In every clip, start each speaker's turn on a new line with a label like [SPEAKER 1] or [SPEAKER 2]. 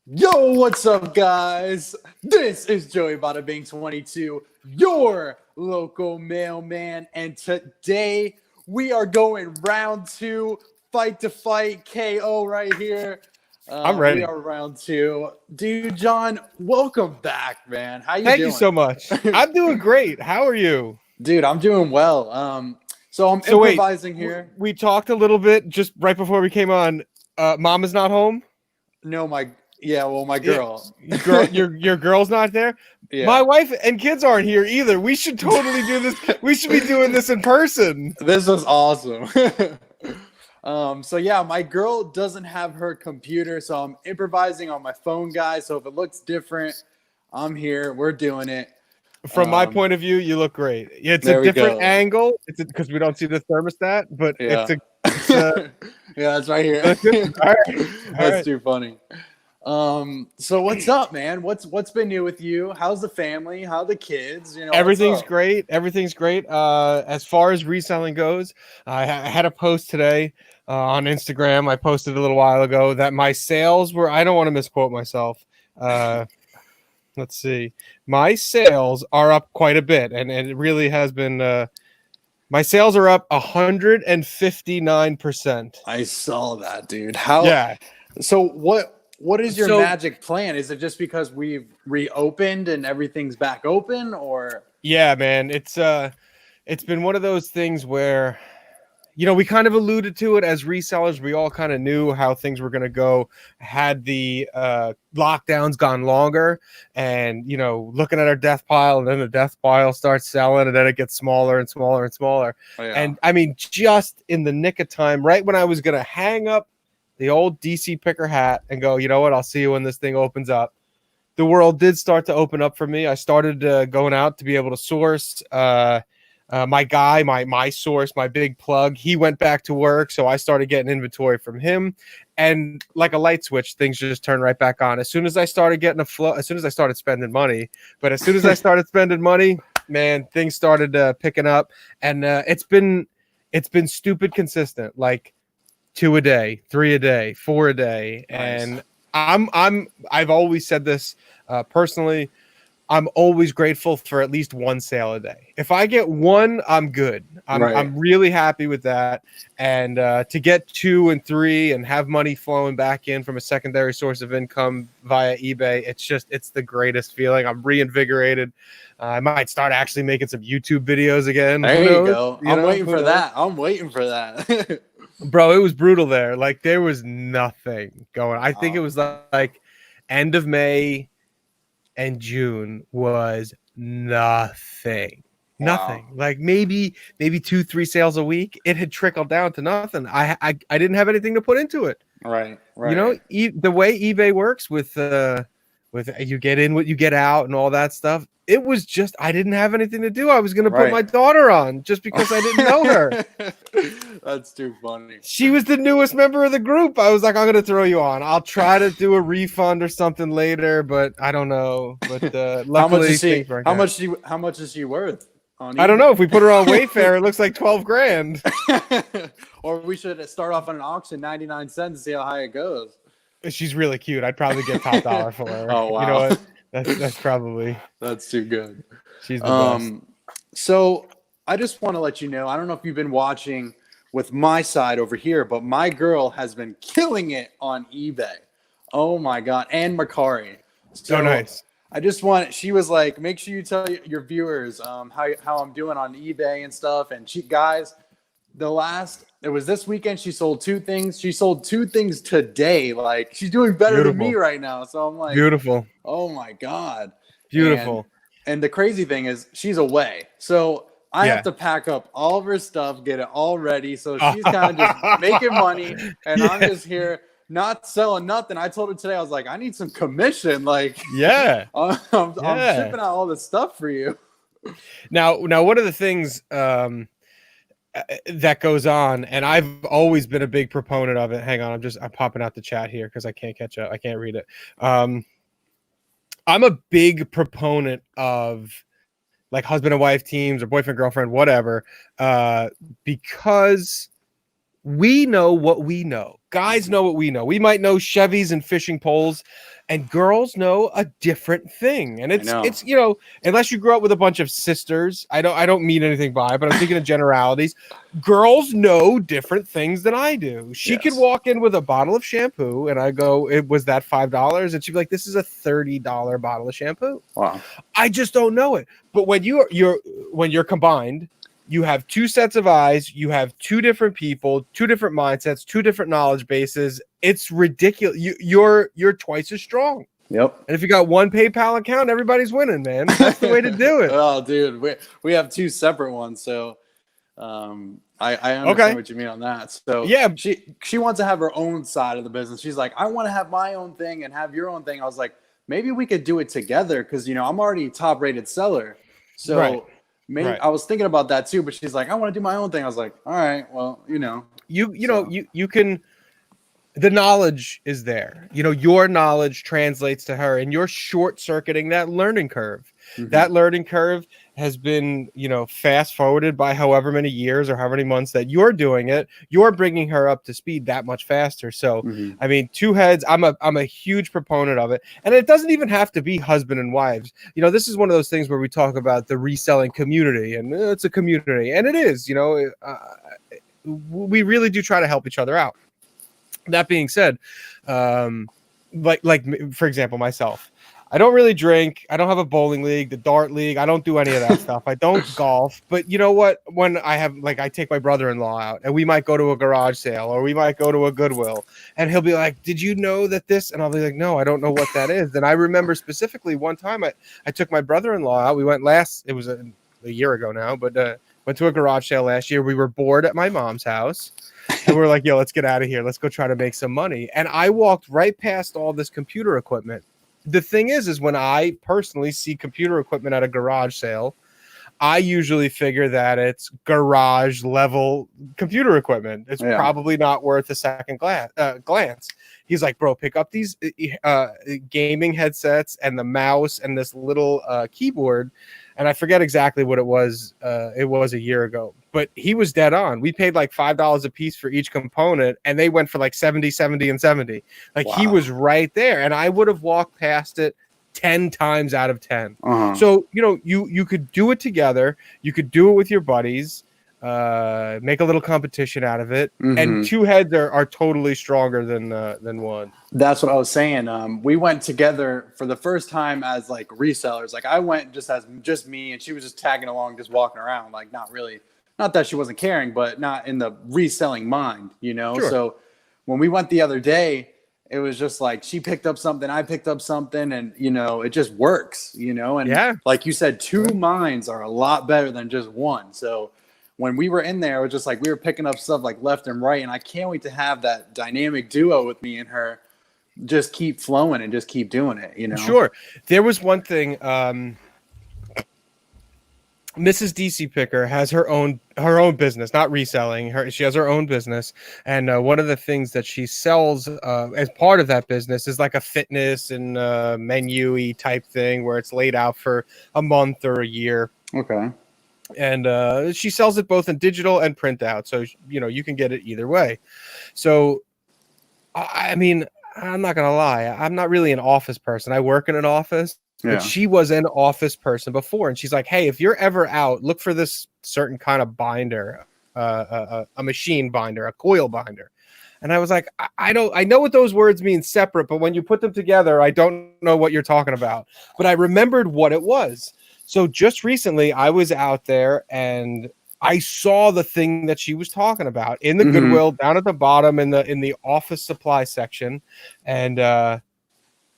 [SPEAKER 1] Yo, what's up, guys? This is Joey Bada Bing 22, your local mailman, and today we are going round two, fight to fight KO right here.
[SPEAKER 2] I'm
[SPEAKER 1] We
[SPEAKER 2] ready.
[SPEAKER 1] are round two, dude. John, welcome back, man. How you
[SPEAKER 2] Thank you
[SPEAKER 1] doing,
[SPEAKER 2] so much. I'm doing great. How are you?
[SPEAKER 1] dude? I'm doing well. So I'm
[SPEAKER 2] So wait,
[SPEAKER 1] improvising here.
[SPEAKER 2] we talked a little bit just right before we came on. Mom is not home.
[SPEAKER 1] No, my
[SPEAKER 2] Yeah,
[SPEAKER 1] girl.
[SPEAKER 2] your girl's not there. My
[SPEAKER 1] Yeah.
[SPEAKER 2] wife and kids aren't here either. We should totally do this. We should be doing this in person.
[SPEAKER 1] This was awesome. So yeah, my girl doesn't have her computer, so I'm improvising on my phone, guys. So if it looks different, I'm here. We're doing it.
[SPEAKER 2] From my point of view, you look great. It's a
[SPEAKER 1] There we
[SPEAKER 2] different
[SPEAKER 1] go.
[SPEAKER 2] angle. It's because we don't see the thermostat, but
[SPEAKER 1] Yeah.
[SPEAKER 2] it's a
[SPEAKER 1] Yeah, that's right here.
[SPEAKER 2] all right.
[SPEAKER 1] That's
[SPEAKER 2] right.
[SPEAKER 1] too funny. So what's up, man? What's been new with you? How's the family? How the kids? You know,
[SPEAKER 2] Everything's great. Everything's great. As far as reselling goes, I had a post today on Instagram. I posted a little while ago that my sales were. I don't want to misquote myself. Let's see. My sales are up quite a bit, and it really has been. My sales are up 159%.
[SPEAKER 1] I saw that, dude. How?
[SPEAKER 2] Yeah.
[SPEAKER 1] So what is your
[SPEAKER 2] So
[SPEAKER 1] magic plan? Is it just because we've reopened and everything's back open, or?
[SPEAKER 2] yeah, man, it's been one of those things where we kind of alluded to it as resellers. We all kind of knew how things were going to go. Had the lockdowns gone longer, and looking at our death pile, and then the death pile starts selling, and then it gets smaller and smaller and smaller.
[SPEAKER 1] Oh, yeah.
[SPEAKER 2] And I mean, just in the nick of time, right when I was going to hang up the old DC picker hat and go, you know what, I'll see you when this thing opens up. The world did start to open up for me. I started going out to be able to source. My guy, my source, my big plug, he went back to work, so I started getting inventory from him, and like a light switch, things just turned right back on. As soon as I started getting a flow, as soon as I started spending money, man, things started picking up, and it's been stupid consistent, like 2 a day, 3 a day, 4 a day,
[SPEAKER 1] Nice.
[SPEAKER 2] and I've always said this personally. I'm always grateful for at least one sale a day. If I get one, I'm good. I'm really happy with that. And to get 2 and 3 and have money flowing back in from a secondary source of income via eBay, it's the greatest feeling. I'm reinvigorated. I might start actually making some YouTube videos again.
[SPEAKER 1] There you go. I'm waiting
[SPEAKER 2] Who
[SPEAKER 1] for
[SPEAKER 2] knows?
[SPEAKER 1] that. I'm waiting for that.
[SPEAKER 2] Bro, it was brutal there. Like, there was nothing going. I think it was like end of May and June was nothing. Nothing. Like maybe 2-3 sales a week. It had trickled down to nothing. I didn't have anything to put into it.
[SPEAKER 1] Right.
[SPEAKER 2] The way eBay works with you get in what you get out and all that stuff. It was just I didn't have anything to do. I was going to put my daughter on just because I didn't know her.
[SPEAKER 1] That's too funny.
[SPEAKER 2] She was the newest member of the group. I was like, I'm going to throw you on. I'll try to do a refund or something later, but I don't know. But luckily,
[SPEAKER 1] how much is she worth? On
[SPEAKER 2] I don't know. If we put her on Wayfair, it looks like 12 grand.
[SPEAKER 1] Or we should start off on an auction, 99 cents, and see how high it goes.
[SPEAKER 2] She's really cute. I'd probably get top dollar for her.
[SPEAKER 1] Oh, wow.
[SPEAKER 2] You know what? That's probably.
[SPEAKER 1] That's too good.
[SPEAKER 2] She's the best.
[SPEAKER 1] So I just want to let you know, I don't know if you've been watching with my side over here, but my girl has been killing it on eBay. Oh my God. And Mercari.
[SPEAKER 2] So nice.
[SPEAKER 1] She was like, make sure you tell your viewers how I'm doing on eBay and stuff. And guys, it was this weekend. She sold 2 things. She sold 2 things today. Like, she's doing better than me right now. So I'm like,
[SPEAKER 2] beautiful.
[SPEAKER 1] Oh my God.
[SPEAKER 2] Beautiful.
[SPEAKER 1] And the crazy thing is she's away. So I have to pack up all of her stuff, get it all ready. So she's kind of just making money. And I'm just here not selling nothing. I told her today, I was like, I need some commission. Like, I'm shipping out all this stuff for you.
[SPEAKER 2] Now, one of the things that goes on, and I've always been a big proponent of it. Hang on, I'm popping out the chat here because I can't catch up. I can't read it. I'm a big proponent of like husband and wife teams or boyfriend, girlfriend, whatever, because we know what we know. Guys know what we know. We might know Chevys and fishing poles, and girls know a different thing. And it's you know, unless you grew up with a bunch of sisters, I don't mean anything by it, but I'm thinking of generalities. Girls know different things than I do. She could walk in with a bottle of shampoo, and I go, "It was that $5," and she'd be like, "This is a $30 bottle of shampoo."
[SPEAKER 1] Wow.
[SPEAKER 2] I just don't know it. But when you're combined, you have two sets of eyes, you have two different people, two different mindsets, two different knowledge bases. It's ridiculous. You're twice as strong.
[SPEAKER 1] Yep.
[SPEAKER 2] And if you got one PayPal account, everybody's winning, man. That's the way to do it.
[SPEAKER 1] Oh, dude, we have two separate ones, so I understand what you mean on that. So
[SPEAKER 2] yeah,
[SPEAKER 1] she wants to have her own side of the business. She's like, I want to have my own thing and have your own thing. I was like, maybe we could do it together because I'm already a top rated seller. So maybe I was thinking about that too, but she's like, I want to do my own thing. I was like, all right, well,
[SPEAKER 2] you can. The knowledge is there. Your knowledge translates to her, and you're short circuiting that learning curve. Mm-hmm. That learning curve has been, fast forwarded by however many years or however many months that you're doing it. You're bringing her up to speed that much faster. So, I mean, two heads. I'm a huge proponent of it, and it doesn't even have to be husband and wives. This is one of those things where we talk about the reselling community, and it's a community, and it is. We really do try to help each other out. That being said, like for example, myself, I don't really drink. I don't have a bowling league, the dart league. I don't do any of that stuff. I don't golf. But you know what? When I take my brother-in-law out, and we might go to a garage sale or we might go to a Goodwill, and he'll be like, "Did you know that this?" And I'll be like, "No, I don't know what that is." And I remember specifically one time I took my brother-in-law out. We went it was a year ago now, but went to a garage sale last year. We were bored at my mom's house. And we're like, yo, let's get out of here. Let's go try to make some money. And I walked right past all this computer equipment. The thing is when I personally see computer equipment at a garage sale, I usually figure that it's garage level computer equipment. It's probably not worth a second glance. He's like, bro, pick up these gaming headsets and the mouse and this little keyboard. And I forget exactly what it was. It was a year ago, but he was dead on. We paid like $5 a piece for each component, and they went for like 70, 70, and 70. Like he was right there, and I would have walked past it 10 times out of 10. So you could do it together. You could do it with your buddies. Make a little competition out of it, and two heads are totally stronger than one.
[SPEAKER 1] That's what I was saying. We went together for the first time as like resellers. Like I went just me, and she was just tagging along, just walking around, like not that she wasn't caring, but not in the reselling mind, Sure. So when we went the other day, it was just like she picked up something, I picked up something, and it just works, and like you said, two minds are a lot better than just one. So when we were in there, it was just like we were picking up stuff like left and right, and I can't wait to have that dynamic duo with me and her just keep flowing and just keep doing it,
[SPEAKER 2] Sure. There was one thing, Mrs. DC Picker has her own business, not reselling. She has her own business, and one of the things that she sells as part of that business is like a fitness and menu-y type thing where it's laid out for a month or a year.
[SPEAKER 1] Okay.
[SPEAKER 2] And she sells it both in digital and print out, so you can get it either way. So, I mean, I'm not gonna lie, I'm not really an office person. I work in an office. But she was an office person before, and she's like, "Hey, if you're ever out, look for this certain kind of binder, a machine binder, a coil binder." And I was like, I know what those words mean separate, but when you put them together, I don't know what you're talking about. But I remembered what it was. So just recently, I was out there and I saw the thing that she was talking about in the Goodwill down at the bottom in the office supply section, and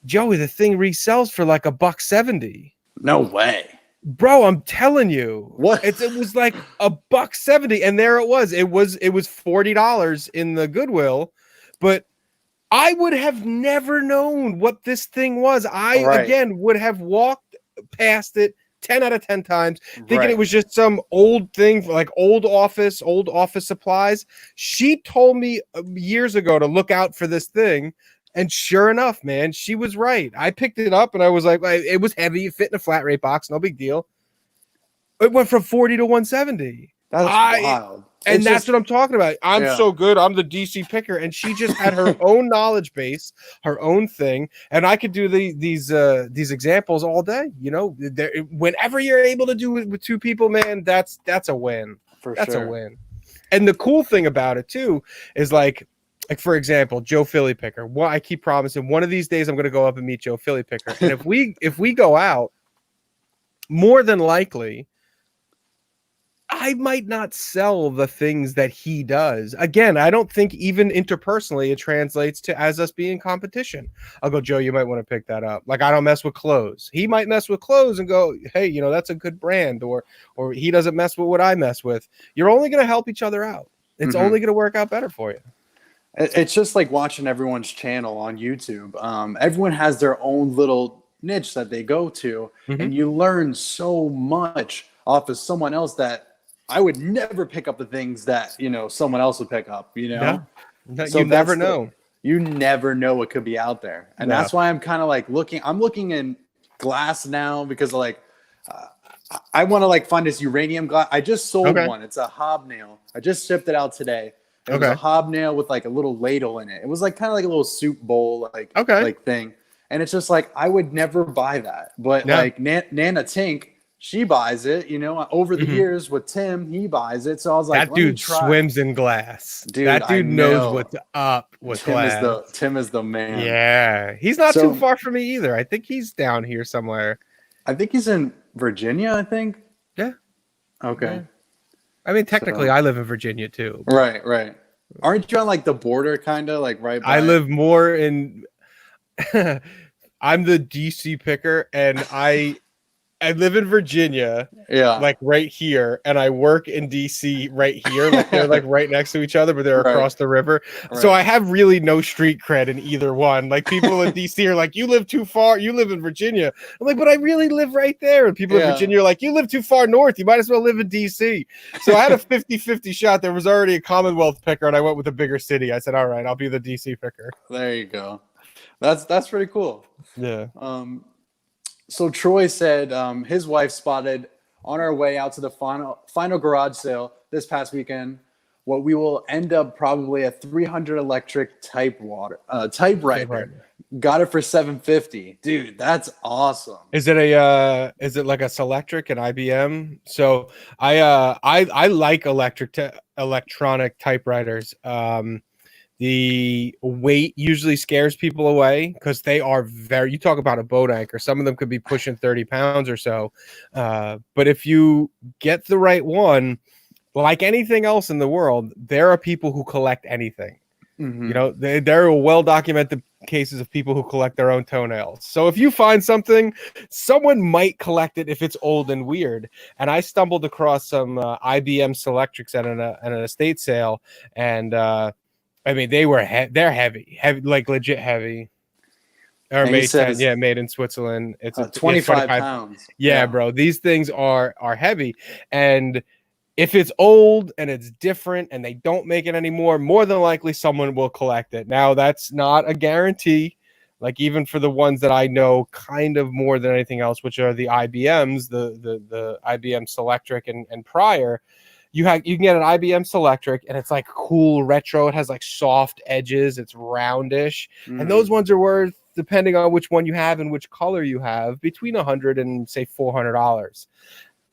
[SPEAKER 2] Joey, the thing resells for like $170.
[SPEAKER 1] No way,
[SPEAKER 2] bro! I'm telling you,
[SPEAKER 1] what?
[SPEAKER 2] It was like $170, and there it was. It was $40 in the Goodwill, but I would have never known what this thing was. Again would have walked past it 10 out of 10 times, thinking it was just some old thing, like old office supplies. She told me years ago to look out for this thing. And sure enough, man, she was right. I picked it up and I was like, it was heavy. It fit in a flat rate box. No big deal. It went from 40 to 170.
[SPEAKER 1] That's wild.
[SPEAKER 2] And that's what I'm talking about. I'm so good. I'm the DC picker. And she just had her own knowledge base, her own thing. And I could do these examples all day. You know, whenever you're able to do it with two people, man, that's a win. That's a win. And the cool thing about it too is like for example, Joe Philly Picker. Well, I keep promising one of these days I'm going to go up and meet Joe Philly Picker. And if we go out, more than likely, I might not sell the things that he does. Again, I don't think even interpersonally it translates to as us being competition. I'll go, Joe, you might want to pick that up. Like, I don't mess with clothes. He might mess with clothes and go, hey, you know, that's a good brand. Or he doesn't mess with what I mess with. You're only going to help each other out. It's only going to work out better for you.
[SPEAKER 1] It's just like watching everyone's channel on YouTube. Everyone has their own little niche that they go to, and you learn so much off of someone else that I would never pick up the things that, you know, someone else would pick up, you know?
[SPEAKER 2] No, so you never know.
[SPEAKER 1] You never know what could be out there. And that's why I'm kind of like I'm looking in glass now because like, I want to like find this uranium glass. I just sold one. It's a hobnail. I just shipped it out today. It was a hobnail with like a little ladle in it. It was like kind of like a little soup bowl, like thing. And it's just like, I would never buy that. But like Nana Tink, she buys it, you know, over the years with Tim, he buys it. So I was like,
[SPEAKER 2] that dude swims in glass.
[SPEAKER 1] Dude,
[SPEAKER 2] that dude knows what's up with glass.
[SPEAKER 1] Tim is the man.
[SPEAKER 2] Yeah. He's not too far from me either. I think he's down here somewhere.
[SPEAKER 1] I think he's in Virginia, I think.
[SPEAKER 2] Yeah.
[SPEAKER 1] Okay. Yeah.
[SPEAKER 2] I mean, technically, I live in Virginia too.
[SPEAKER 1] Right. Aren't you on like the border, kind of like right by?
[SPEAKER 2] I live more in. I'm the DC picker, and I live in Virginia, like right here, and I work in DC right here. Like they're like right next to each other, but they're across the river. Right. So I have really no street cred in either one. Like people in DC are like, "You live too far. You live in Virginia." I'm like, "But I really live right there." And people in Virginia are like, "You live too far north. You might as well live in DC." So I had a 50-50 shot. There was already a Commonwealth picker, and I went with a bigger city. I said, "All right, I'll be the DC picker."
[SPEAKER 1] There you go. That's pretty cool.
[SPEAKER 2] Yeah.
[SPEAKER 1] So Troy said his wife spotted on our way out to the final garage sale this past weekend what we will end up probably a 300 electric typewriter. Got it for $750. Dude, that's awesome.
[SPEAKER 2] Is it like a Selectric, an IBM? So I like electronic typewriters. The weight usually scares people away because they are you talk about a boat anchor. Some of them could be pushing 30 pounds or so. But if you get the right one, like anything else in the world, there are people who collect anything. You know, there are well-documented cases of people who collect their own toenails. So if you find something, someone might collect it if it's old and weird. And I stumbled across some IBM Selectrics at an estate sale, and I mean, they're heavy, like legit heavy. Or made in Switzerland. It's
[SPEAKER 1] 25 pounds.
[SPEAKER 2] Yeah, bro. These things are heavy. And if it's old and it's different and they don't make it anymore, more than likely someone will collect it. Now, that's not a guarantee. Like even for the ones that I know kind of more than anything else, which are the IBMs, the IBM Selectric and prior, you can get an IBM Selectric, and it's like cool retro. It has like soft edges. It's roundish, and those ones are worth, depending on which one you have and which color you have, between $100 and say $400.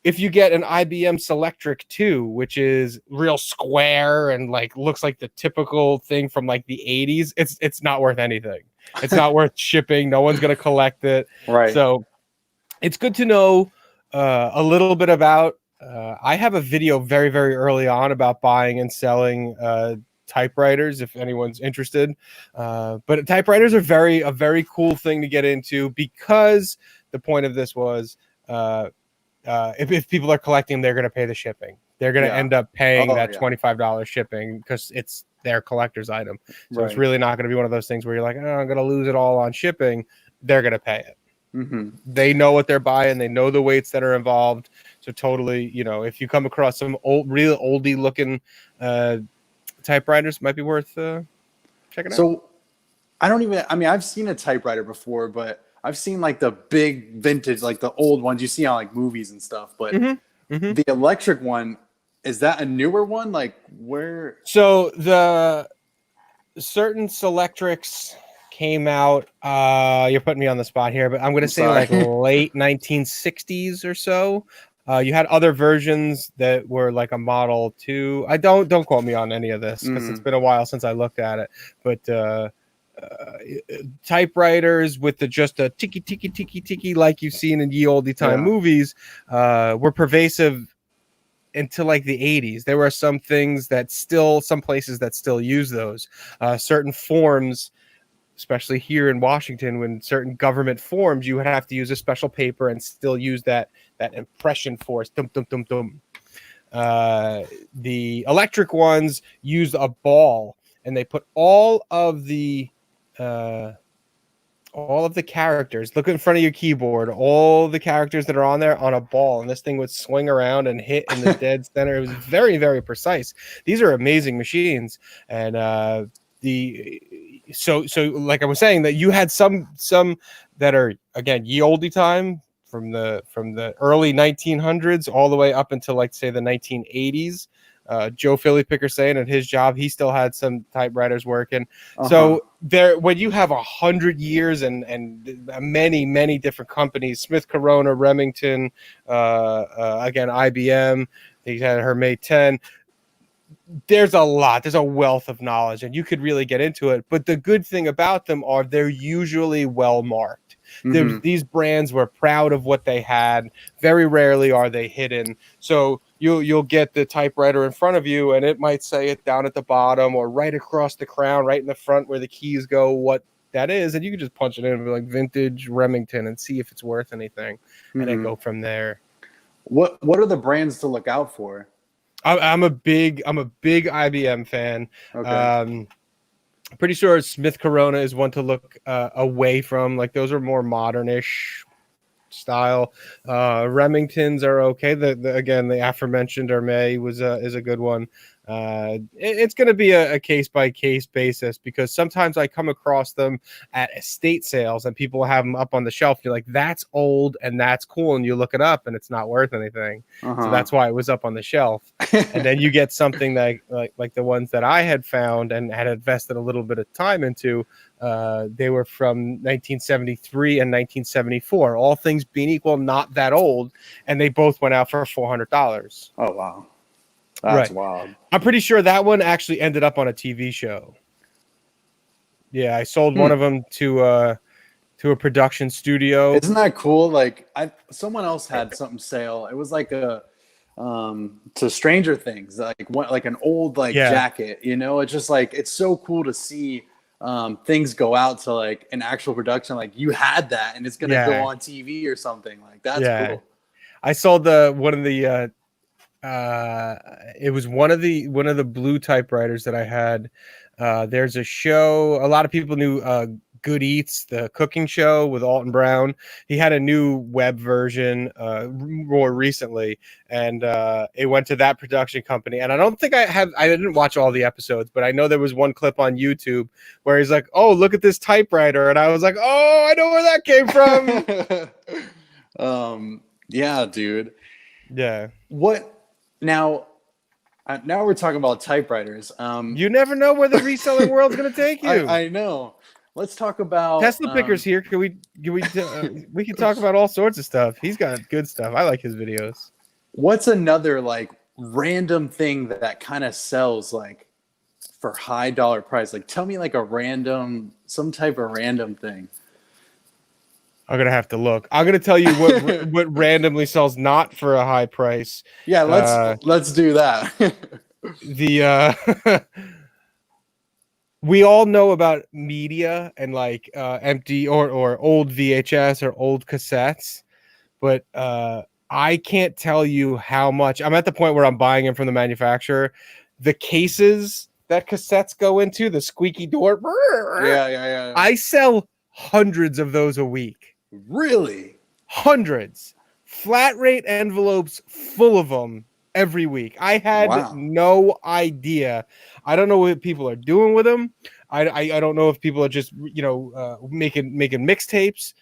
[SPEAKER 2] If you get an IBM Selectric 2, which is real square and like looks like the typical thing from like the 80s, it's not worth anything. It's not worth shipping. No one's gonna collect it.
[SPEAKER 1] Right.
[SPEAKER 2] So it's good to know a little bit about. I have a video very, very early on about buying and selling typewriters, if anyone's interested. But typewriters are a very cool thing to get into, because the point of this was if people are collecting, they're going to pay the shipping. They're going to end up paying $25 shipping because it's their collector's item. So it's really not going to be one of those things where you're like, oh, I'm going to lose it all on shipping. They're going to pay it. They know what they're buying. They know the weights that are involved. So totally, you know, if you come across some real oldie looking typewriters, might be worth checking out. So
[SPEAKER 1] I've seen a typewriter before, but I've seen like the big vintage, like the old ones you see on like movies and stuff. But the electric one, is that a newer one? Like where?
[SPEAKER 2] So the certain Selectrics came out. You're putting me on the spot here, but I'm going to say like late 1960s or so. You had other versions that were like a Model 2. I don't quote me on any of this because it's been a while since I looked at it. But typewriters with just a tiki tiki tiki tiki like you've seen in ye olde time movies were pervasive until like the 80s. There were some places that still use those. Certain forms, especially here in Washington, when certain government forms, you would have to use a special paper and still use that impression force. Dum, dum, dum, dum. The electric ones used a ball, and they put all of the characters. Look in front of your keyboard. All the characters that are on there on a ball, and this thing would swing around and hit in the dead center. It was very, very precise. These are amazing machines, and so like I was saying, that you had some that are again ye olde time from the early 1900s all the way up until like say the 1980s. Joe Philly Picker saying at his job he still had some typewriters working. So there, when you have 100 years and many different companies, Smith Corona, Remington, again IBM, he had her Mate 10. There's a wealth of knowledge, and you could really get into it. But the good thing about them are they're usually well marked. These brands were proud of what they had. Very rarely are they hidden. So you'll get the typewriter in front of you, and it might say it down at the bottom or right across the crown, right in the front where the keys go, what that is, and you can just punch it in and be like vintage Remington and see if it's worth anything, and then go from there.
[SPEAKER 1] What are the brands to look out for?
[SPEAKER 2] I'm a big IBM fan.
[SPEAKER 1] Okay.
[SPEAKER 2] Pretty sure Smith Corona is one to look away from. Like those are more modernish style. Remingtons are okay. The aforementioned Hermé is a good one. It's going to be a case by case basis, because sometimes I come across them at estate sales and people have them up on the shelf. You're like, that's old and that's cool, and you look it up and it's not worth anything. So that's why it was up on the shelf. And then you get something that like the ones that I had found and had invested a little bit of time into. They were from 1973 and 1974. All things being equal, not that old, and they both went out for $400.
[SPEAKER 1] Oh wow. That's wild.
[SPEAKER 2] I'm pretty sure that one actually ended up on a TV show. Yeah, I sold one of them to a production studio.
[SPEAKER 1] Isn't that cool? Like someone else had something sale. It was like to Stranger Things, like an old jacket. You know, it's just like it's so cool to see things go out to like an actual production. Like you had that, and it's gonna go on TV or something. Like that's cool.
[SPEAKER 2] I sold it was one of the blue typewriters that I had. There's a show, a lot of people knew Good Eats, the cooking show with Alton Brown. He had a new web version more recently, and it went to that production company. And I don't think I didn't watch all the episodes, but I know there was one clip on YouTube where he's like, "Oh, look at this typewriter," and I was like, "Oh, I know where that came
[SPEAKER 1] from." Yeah, dude.
[SPEAKER 2] Yeah.
[SPEAKER 1] What? Now we're talking about typewriters.
[SPEAKER 2] You never know where the reselling world's going to take you.
[SPEAKER 1] I know. Let's talk about
[SPEAKER 2] Tesla Picker's here. Can we we can talk about all sorts of stuff. He's got good stuff. I like his videos.
[SPEAKER 1] What's another like random thing that kind of sells like for high dollar price? Like tell me like some type of random thing.
[SPEAKER 2] I'm gonna have to look. I'm gonna tell you what randomly sells not for a high price.
[SPEAKER 1] Yeah, let's do that.
[SPEAKER 2] We all know about media and like empty or old VHS or old cassettes, but I can't tell you how much. I'm at the point where I'm buying them from the manufacturer. The cases that cassettes go into, the squeaky door.
[SPEAKER 1] Yeah.
[SPEAKER 2] I sell hundreds of those a week.
[SPEAKER 1] Really?
[SPEAKER 2] Hundreds. Flat rate envelopes full of them every week. I had no idea. I don't know what people are doing with them. I don't know if people are just making mixtapes.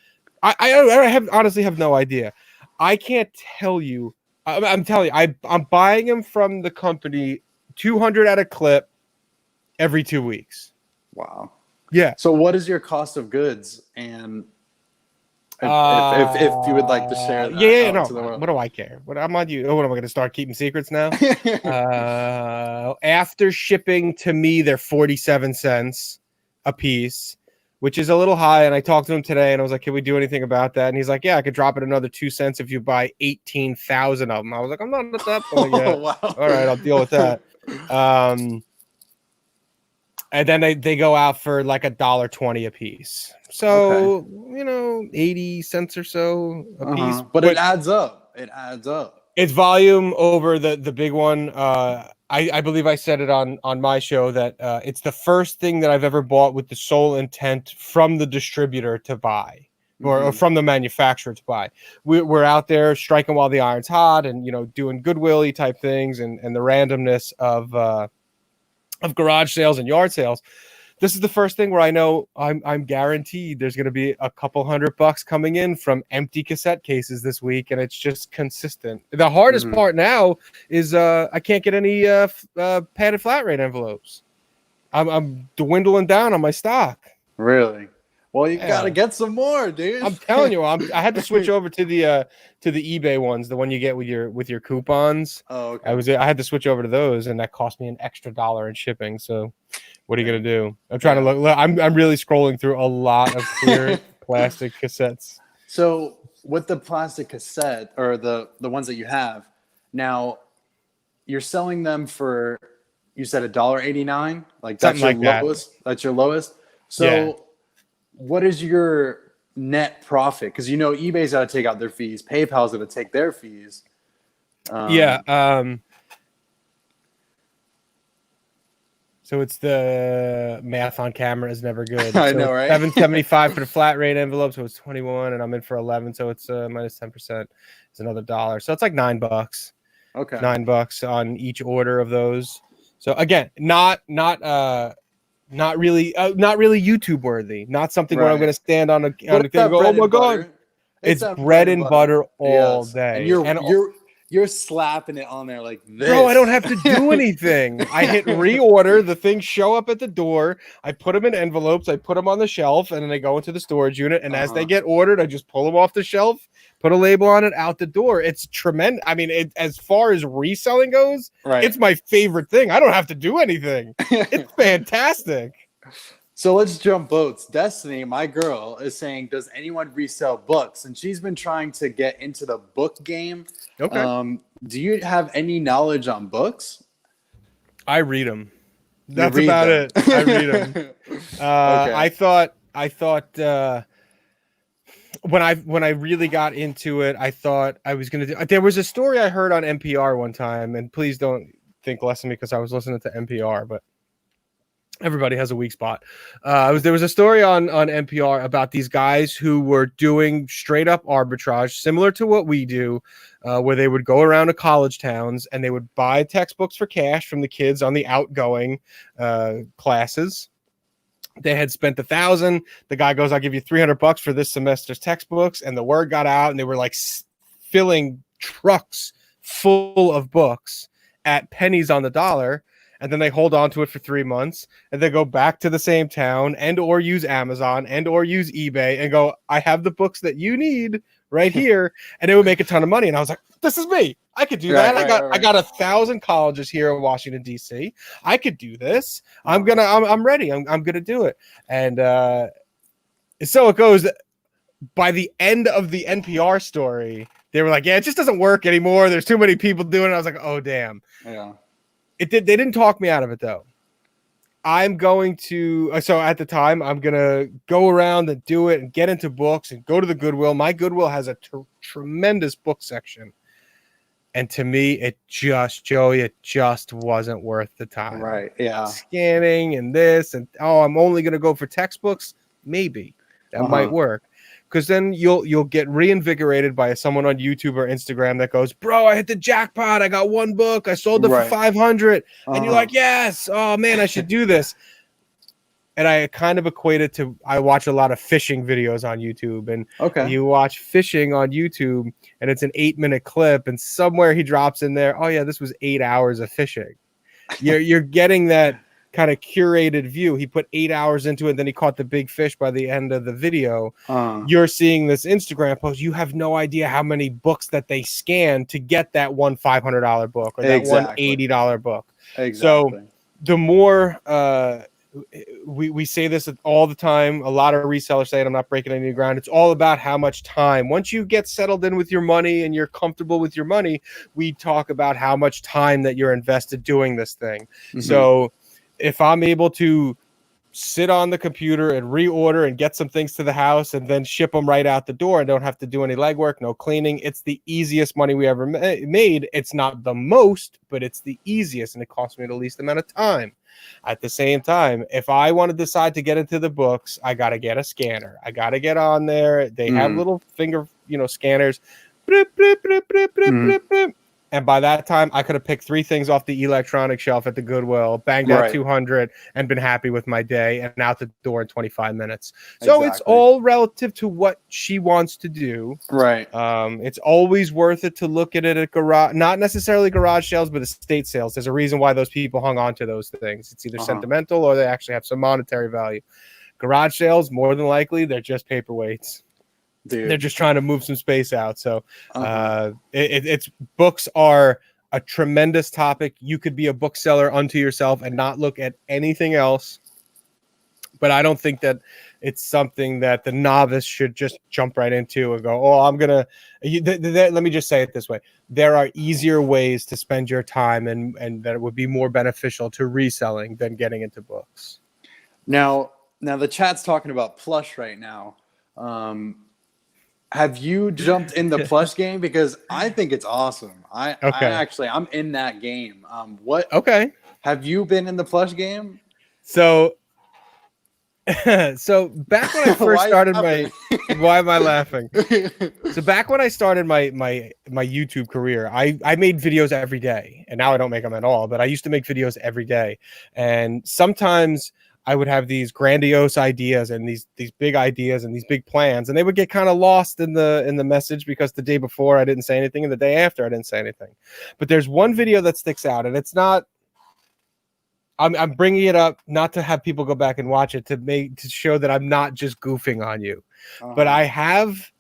[SPEAKER 2] I honestly have no idea. I can't tell you I'm telling you, I'm buying them from the company 200 at a clip every 2 weeks.
[SPEAKER 1] Wow.
[SPEAKER 2] Yeah.
[SPEAKER 1] So what is your cost of goods? And if you would like to share that
[SPEAKER 2] yeah,
[SPEAKER 1] out
[SPEAKER 2] no.
[SPEAKER 1] to the world.
[SPEAKER 2] What do I care? What I'm on you. What am I going to start keeping secrets now? After shipping to me, they're 47 cents a piece, which is a little high. And I talked to him today, and I was like, "Can we do anything about that?" And he's like, "Yeah, I could drop it another 2 cents if you buy 18,000 of them." I was like, "I'm not at that point yet."
[SPEAKER 1] Wow.
[SPEAKER 2] All right, I'll deal with that. And then they go out for like $1.20 a piece. So, 80 cents or so a piece.
[SPEAKER 1] But it adds up. It adds up.
[SPEAKER 2] It's volume over the big one. I believe I said it on my show that it's the first thing that I've ever bought with the sole intent from the distributor to buy, or from the manufacturer to buy. We're out there striking while the iron's hot, and doing Goodwill-y type things, and the randomness of garage sales and yard sales. This is the first thing where I know I'm guaranteed there's going to be a couple $100 coming in from empty cassette cases this week, and it's just consistent. The hardest part now is I can't get any padded flat rate envelopes. I'm dwindling down on my stock.
[SPEAKER 1] Really? Well, you gotta get some more, dude.
[SPEAKER 2] I'm telling you, I had to switch over to the eBay ones, the one you get with your coupons.
[SPEAKER 1] Oh, okay.
[SPEAKER 2] I had to switch over to those, and that cost me an extra $1 in shipping. So, what are you gonna do? I'm trying to look. I'm really scrolling through a lot of clear plastic cassettes.
[SPEAKER 1] So with the plastic cassette, or the ones that you have now, you're selling them for, you said $1.89, like that's
[SPEAKER 2] Something
[SPEAKER 1] your
[SPEAKER 2] like
[SPEAKER 1] lowest. That's your lowest. So what is your net profit? Because eBay's got to take out their fees, PayPal's got to take their fees.
[SPEAKER 2] So it's the math on camera is never good.
[SPEAKER 1] I know, right?
[SPEAKER 2] $7.75 for the flat rate envelope, so it's 21, and I'm in for 11, so it's minus 10%. It's another $1, so it's like $9.
[SPEAKER 1] Okay,
[SPEAKER 2] $9 on each order of those. So again, not really YouTube worthy. Not something where I'm going to stand on a thing and go, "Oh my god!" It's bread and butter all day,
[SPEAKER 1] and you're slapping it on there like this.
[SPEAKER 2] Bro, I don't have to do anything. I hit reorder. The things show up at the door. I put them in envelopes. I put them on the shelf, and then they go into the storage unit. And as they get ordered, I just pull them off the shelf, put a label on it, out the door. It's tremendous. I mean, as far as reselling goes, it's my favorite thing. I don't have to do anything. It's fantastic.
[SPEAKER 1] So let's jump boats. Destiny, my girl, is saying, does anyone resell books? And she's been trying to get into the book game.
[SPEAKER 2] Okay.
[SPEAKER 1] Do you have any knowledge on books?
[SPEAKER 2] I read them. That's about it. I read them. Okay. I thought when I really got into it, I thought I was going to do. There was a story I heard on NPR one time, and please don't think less of me because I was listening to NPR, but everybody has a weak spot. There was a story on NPR about these guys who were doing straight up arbitrage, similar to what we do, where they would go around to college towns and they would buy textbooks for cash from the kids on the outgoing classes. They had spent $1,000. The guy goes, "I'll give you $300 for this semester's textbooks." And the word got out, and they were like filling trucks full of books at pennies on the dollar. And then they hold on to it for 3 months, and they go back to the same town and or use Amazon and or use eBay and go, "I have the books that you need right here." And it would make a ton of money. And I was like, this is me. I could do that. I got 1,000 colleges here in Washington, D.C. I could do this. I'm ready. I'm going to do it. And so it goes. By the end of the NPR story, they were like, "Yeah, it just doesn't work anymore. There's too many people doing it." I was like, oh, damn.
[SPEAKER 1] Yeah.
[SPEAKER 2] They didn't talk me out of it, though. I'm going to, so at the time, I'm going to go around and do it and get into books and go to the Goodwill. My Goodwill has a tremendous book section. And to me, Joey, it just wasn't worth the time.
[SPEAKER 1] Right, yeah.
[SPEAKER 2] Scanning and this, and I'm only going to go for textbooks? Maybe. That might work. Because then you'll get reinvigorated by someone on YouTube or Instagram that goes, "Bro, I hit the jackpot. I got one book. I sold it for $500." And you're like, "Yes. Oh, man, I should do this." and I kind of equate it to, I watch a lot of fishing videos on YouTube, and
[SPEAKER 1] Okay.
[SPEAKER 2] you watch fishing on YouTube and it's an 8-minute clip, and somewhere he drops in there, oh yeah, this was 8 hours of fishing. You're getting that kind of curated view. He put 8 hours into it, then he caught the big fish by the end of the video. You're seeing this Instagram post. You have no idea how many books that they scanned to get that one $500 book or that one $80 book.
[SPEAKER 1] Exactly.
[SPEAKER 2] So the more we say this all the time, a lot of resellers say it, I'm not breaking any new ground. It's all about how much time. Once you get settled in with your money and you're comfortable with your money, we talk about how much time that you're invested doing this thing. Mm-hmm. So if I'm able to sit on the computer and reorder and get some things to the house and then ship them right out the door and don't have to do any legwork, no cleaning, it's the easiest money we ever made. It's not the most, but it's the easiest, and it costs me the least amount of time. At the same time, if I want to decide to get into the books, I got to get a scanner. I got to get on there. They have little finger, scanners. Blip, blip, blip, blip, blip, blip, blip. And by that time, I could have picked 3 things off the electronic shelf at the Goodwill, banged out 200, and been happy with my day and out the door in 25 minutes. So it's all relative to what she wants to do.
[SPEAKER 1] Right.
[SPEAKER 2] It's always worth it to look at it at garage, not necessarily garage sales, but estate sales. There's a reason why those people hung on to those things. It's either sentimental or they actually have some monetary value. Garage sales, more than likely, they're just paperweights. Dude. They're just trying to move some space out. So it's books are a tremendous topic. You could be a bookseller unto yourself and not look at anything else. But I don't think that it's something that the novice should just jump right into and go, oh, I'm going to let me just say it this way. There are easier ways to spend your time and that it would be more beneficial to reselling than getting into books.
[SPEAKER 1] Now the chat's talking about plush right now. Have you jumped in the plush game? Because I think it's awesome. I'm in that game. Have you been in the plush game?
[SPEAKER 2] So back when I first started why am I laughing? So back when I started my YouTube career, I made videos every day, and now I don't make them at all, but I used to make videos every day. And sometimes I would have these grandiose ideas and these big ideas and these big plans, and they would get kind of lost in the message because the day before I didn't say anything and the day after I didn't say anything. But there's one video that sticks out, and it's not. I'm bringing it up not to have people go back and watch it to show that I'm not just goofing on you, but I have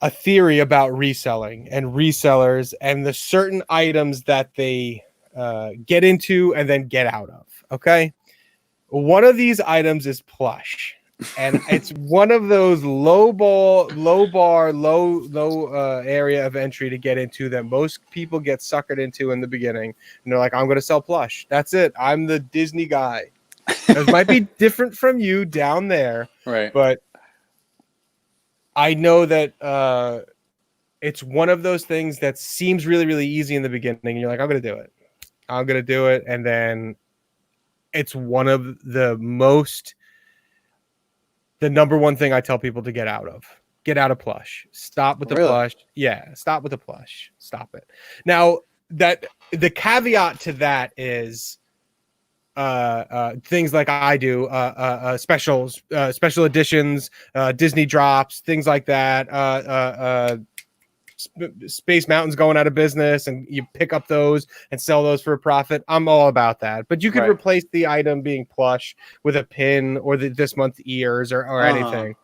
[SPEAKER 2] a theory about reselling and resellers and the certain items that they get into and then get out of. Okay. One of these items is plush, and it's one of those low area of entry to get into that most people get suckered into in the beginning. And they're like, I'm going to sell plush. That's it. I'm the Disney guy. It might be different from you down there,
[SPEAKER 1] right? But
[SPEAKER 2] I know that it's one of those things that seems really, really easy in the beginning. And you're like, I'm going to do it. I'm going to do it. And then it's one of the number one thing I tell people to get out of. Get out of plush. Stop with the plush. Yeah, stop with the plush. Stop it. Now, that the caveat to that is things like I do, specials, special editions, Disney drops, things like that. Space Mountain's going out of business and you pick up those and sell those for a profit. I'm all about that. But you could replace the item being plush with a pin or this month's ears or anything.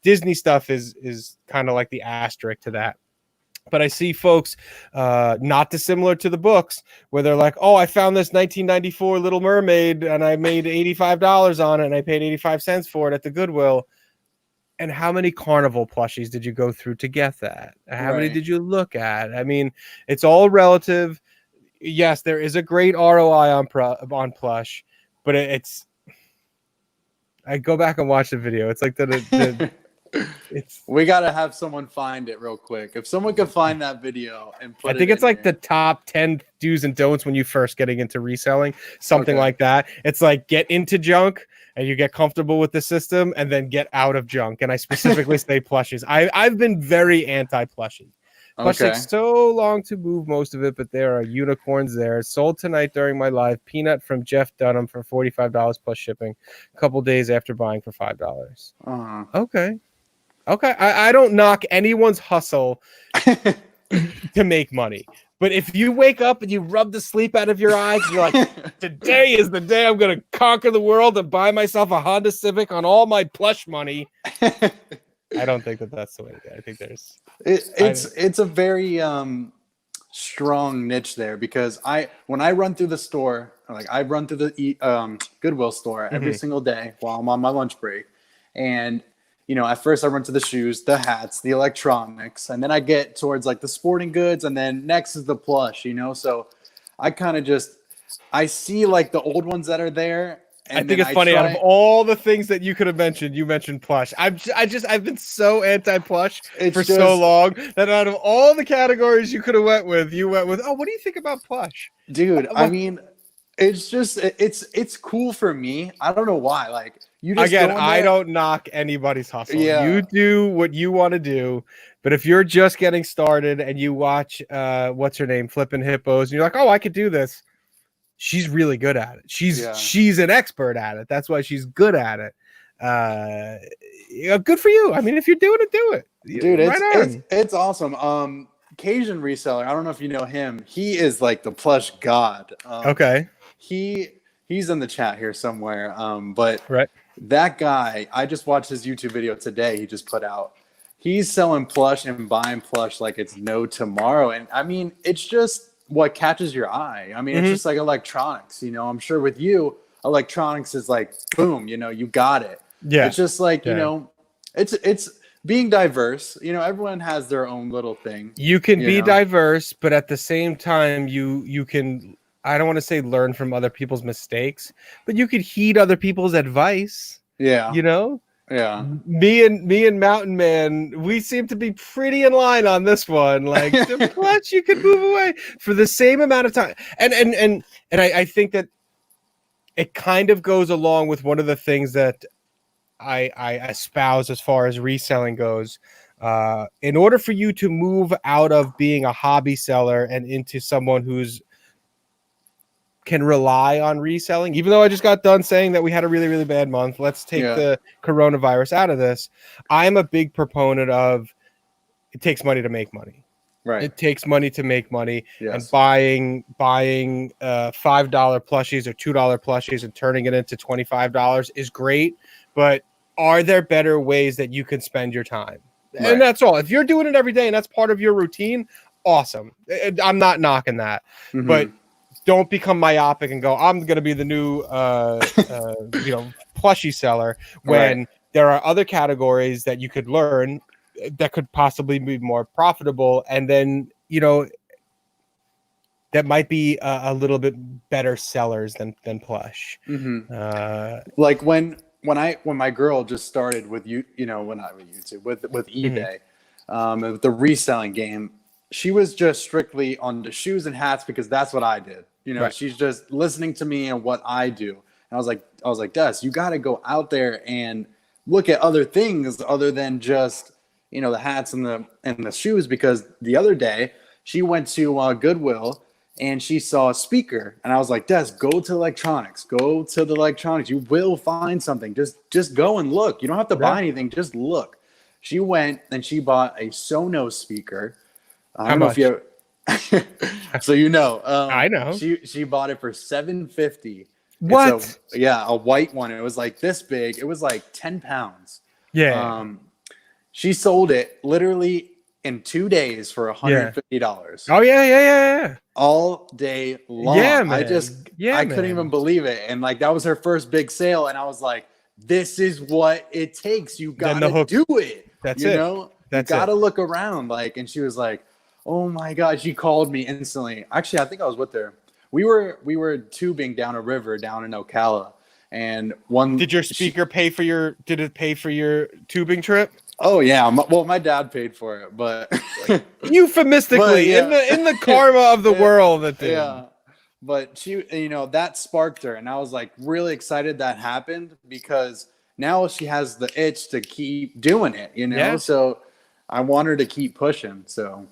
[SPEAKER 2] Disney stuff is kind of like the asterisk to that. But I see folks not dissimilar to the books where they're like, oh, I found this 1994 Little Mermaid and I made $85 on it and I paid 85 cents for it at the Goodwill. And how many Carnival plushies did you go through to get that? How many did you look at? I mean, it's all relative. Yes, there is a great ROI on plush, but it's. I go back and watch the video. It's like it's.
[SPEAKER 1] We gotta have someone find it real quick. If someone could find that video and put it.
[SPEAKER 2] I think it's like the top 10 do's and don'ts when you first getting into reselling, something like that. It's like get into junk. And you get comfortable with the system and then get out of junk. And I specifically say plushies. I've been very anti-plushies. Plush
[SPEAKER 1] Okay.
[SPEAKER 2] takes so long to move most of it, but there are unicorns there. Sold tonight during my live. Peanut from Jeff Dunham for $45 plus shipping. A couple days after buying for $5.
[SPEAKER 1] Uh,
[SPEAKER 2] Okay. Okay. I don't knock anyone's hustle to make money. But if you wake up and you rub the sleep out of your eyes, and you're like, today is the day I'm going to conquer the world and buy myself a Honda Civic on all my plush money. I don't think that that's the way to go. I think there's
[SPEAKER 1] it's a very strong niche there, because when I run through the store, like I run through the Goodwill store every single day while I'm on my lunch break, and at first I run to the shoes, the hats, the electronics, and then I get towards like the sporting goods, and then next is the plush, so I kind of I see like the old ones that are there.
[SPEAKER 2] And I think it's funny. Out of all the things that you could have mentioned, you mentioned plush. I've been so anti-plush for so long that out of all the categories you could have went with, you went with, oh, what do you think about plush?
[SPEAKER 1] Dude, I mean, it's just it's cool for me. I don't know why. Like you just
[SPEAKER 2] I don't knock anybody's hustle.
[SPEAKER 1] Yeah.
[SPEAKER 2] You do what you want to do. But if you're just getting started and you watch what's her name, Flippin' Hippos, and you're like, oh, I could do this. She's really good at it. She's an expert at it. That's why she's good at it. Good for you. I mean, if you're doing it, do it.
[SPEAKER 1] Dude, it's awesome. Cajun Reseller, I don't know if you know him. He is like the plush god.
[SPEAKER 2] Okay.
[SPEAKER 1] He's in the chat here somewhere. But
[SPEAKER 2] right.
[SPEAKER 1] That guy, I just watched his YouTube video today. He just put out. He's selling plush and buying plush like it's no tomorrow. And I mean, it's just what catches your eye. I mean, it's just like electronics, I'm sure with you, electronics is like, boom, you got it.
[SPEAKER 2] Yeah.
[SPEAKER 1] It's just like, it's being diverse, everyone has their own little thing.
[SPEAKER 2] You can be diverse, but at the same time, you can, I don't want to say learn from other people's mistakes, but you could heed other people's advice.
[SPEAKER 1] Yeah.
[SPEAKER 2] Yeah. Me and Mountain Man, we seem to be pretty in line on this one. Like the clutch, you could move away for the same amount of time. And I think that it kind of goes along with one of the things that I espouse as far as reselling goes. In order for you to move out of being a hobby seller and into someone who's can rely on reselling, even though I just got done saying that we had a really, really bad month. Let's take the coronavirus out of this. I'm a big proponent of it takes money to make money.
[SPEAKER 1] Right.
[SPEAKER 2] It takes money to make money.
[SPEAKER 1] Yes.
[SPEAKER 2] And buying $5 plushies or $2 plushies and turning it into $25 is great. But are there better ways that you can spend your time? Right. And that's all. If you're doing it every day and that's part of your routine, awesome. I'm not knocking that. But don't become myopic and go, I'm going to be the new, plushie seller when there are other categories that you could learn that could possibly be more profitable. And then, that might be a little bit better sellers than plush.
[SPEAKER 1] Like when my girl just started with with eBay, with the reselling game, she was just strictly on the shoes and hats because that's what I did. She's just listening to me and what I do. And I was like, Des, you got to go out there and look at other things other than just, the hats and the shoes. Because the other day she went to Goodwill and she saw a speaker, and I was like, Des, go to electronics. Go to the electronics. You will find something. Just go and look. You don't have to buy anything. Just look. She went and she bought a Sonos speaker. I don't know if you so I know. She bought it for $750.
[SPEAKER 2] What?
[SPEAKER 1] A white one. It was like this big. It was like 10 pounds.
[SPEAKER 2] Yeah.
[SPEAKER 1] She sold it literally in 2 days for $150.
[SPEAKER 2] Oh yeah.
[SPEAKER 1] All day long.
[SPEAKER 2] Yeah, man.
[SPEAKER 1] I couldn't even believe it. And like that was her first big sale, and I was like, this is what it takes. You gotta do it.
[SPEAKER 2] That's
[SPEAKER 1] you
[SPEAKER 2] it.
[SPEAKER 1] know?
[SPEAKER 2] That's
[SPEAKER 1] you gotta look around. Like, and she was like, oh my God, she called me instantly. Actually, I think I was with her. We were tubing down a river down in Ocala, and
[SPEAKER 2] Did your speaker pay for your tubing trip?
[SPEAKER 1] Oh yeah, my dad paid for it, but
[SPEAKER 2] euphemistically in the karma of the world that did.
[SPEAKER 1] Yeah. But she, that sparked her, and I was like really excited that happened because now she has the itch to keep doing it,
[SPEAKER 2] Yeah.
[SPEAKER 1] So I want her to keep pushing. So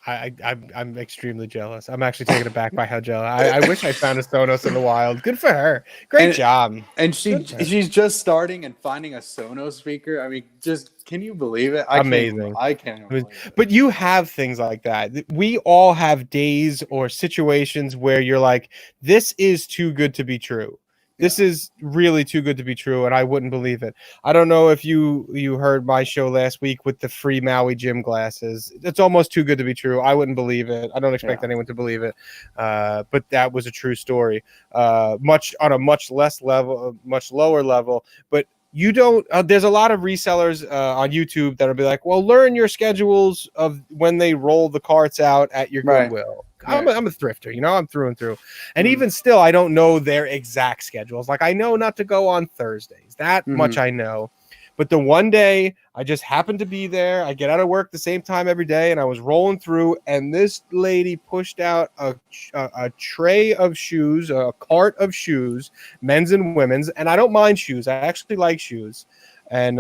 [SPEAKER 2] I'm extremely jealous. I'm actually taken aback by how jealous. I wish I found a Sonos in the wild. Good for her. Great job.
[SPEAKER 1] And she's just starting and finding a Sonos speaker. I mean, just can you believe it?
[SPEAKER 2] Amazing.
[SPEAKER 1] I can't believe it.
[SPEAKER 2] But you have things like that. We all have days or situations where you're like, this is too good to be true. This is really too good to be true, and I wouldn't believe it. I don't know if you heard my show last week with the free Maui gym glasses. It's almost too good to be true. I wouldn't believe it. I don't expect anyone to believe it, but that was a true story. Much on a much lower level, but you don't. There's a lot of resellers on YouTube that'll be like, "Well, learn your schedules of when they roll the carts out at your Goodwill." I'm a thrifter, I'm through and through. And even still, I don't know their exact schedules. Like, I know not to go on Thursdays. That much I know. But the one day I just happened to be there, I get out of work the same time every day, and I was rolling through, and this lady pushed out a tray of shoes, a cart of shoes, men's and women's. And I don't mind shoes. I actually like shoes. And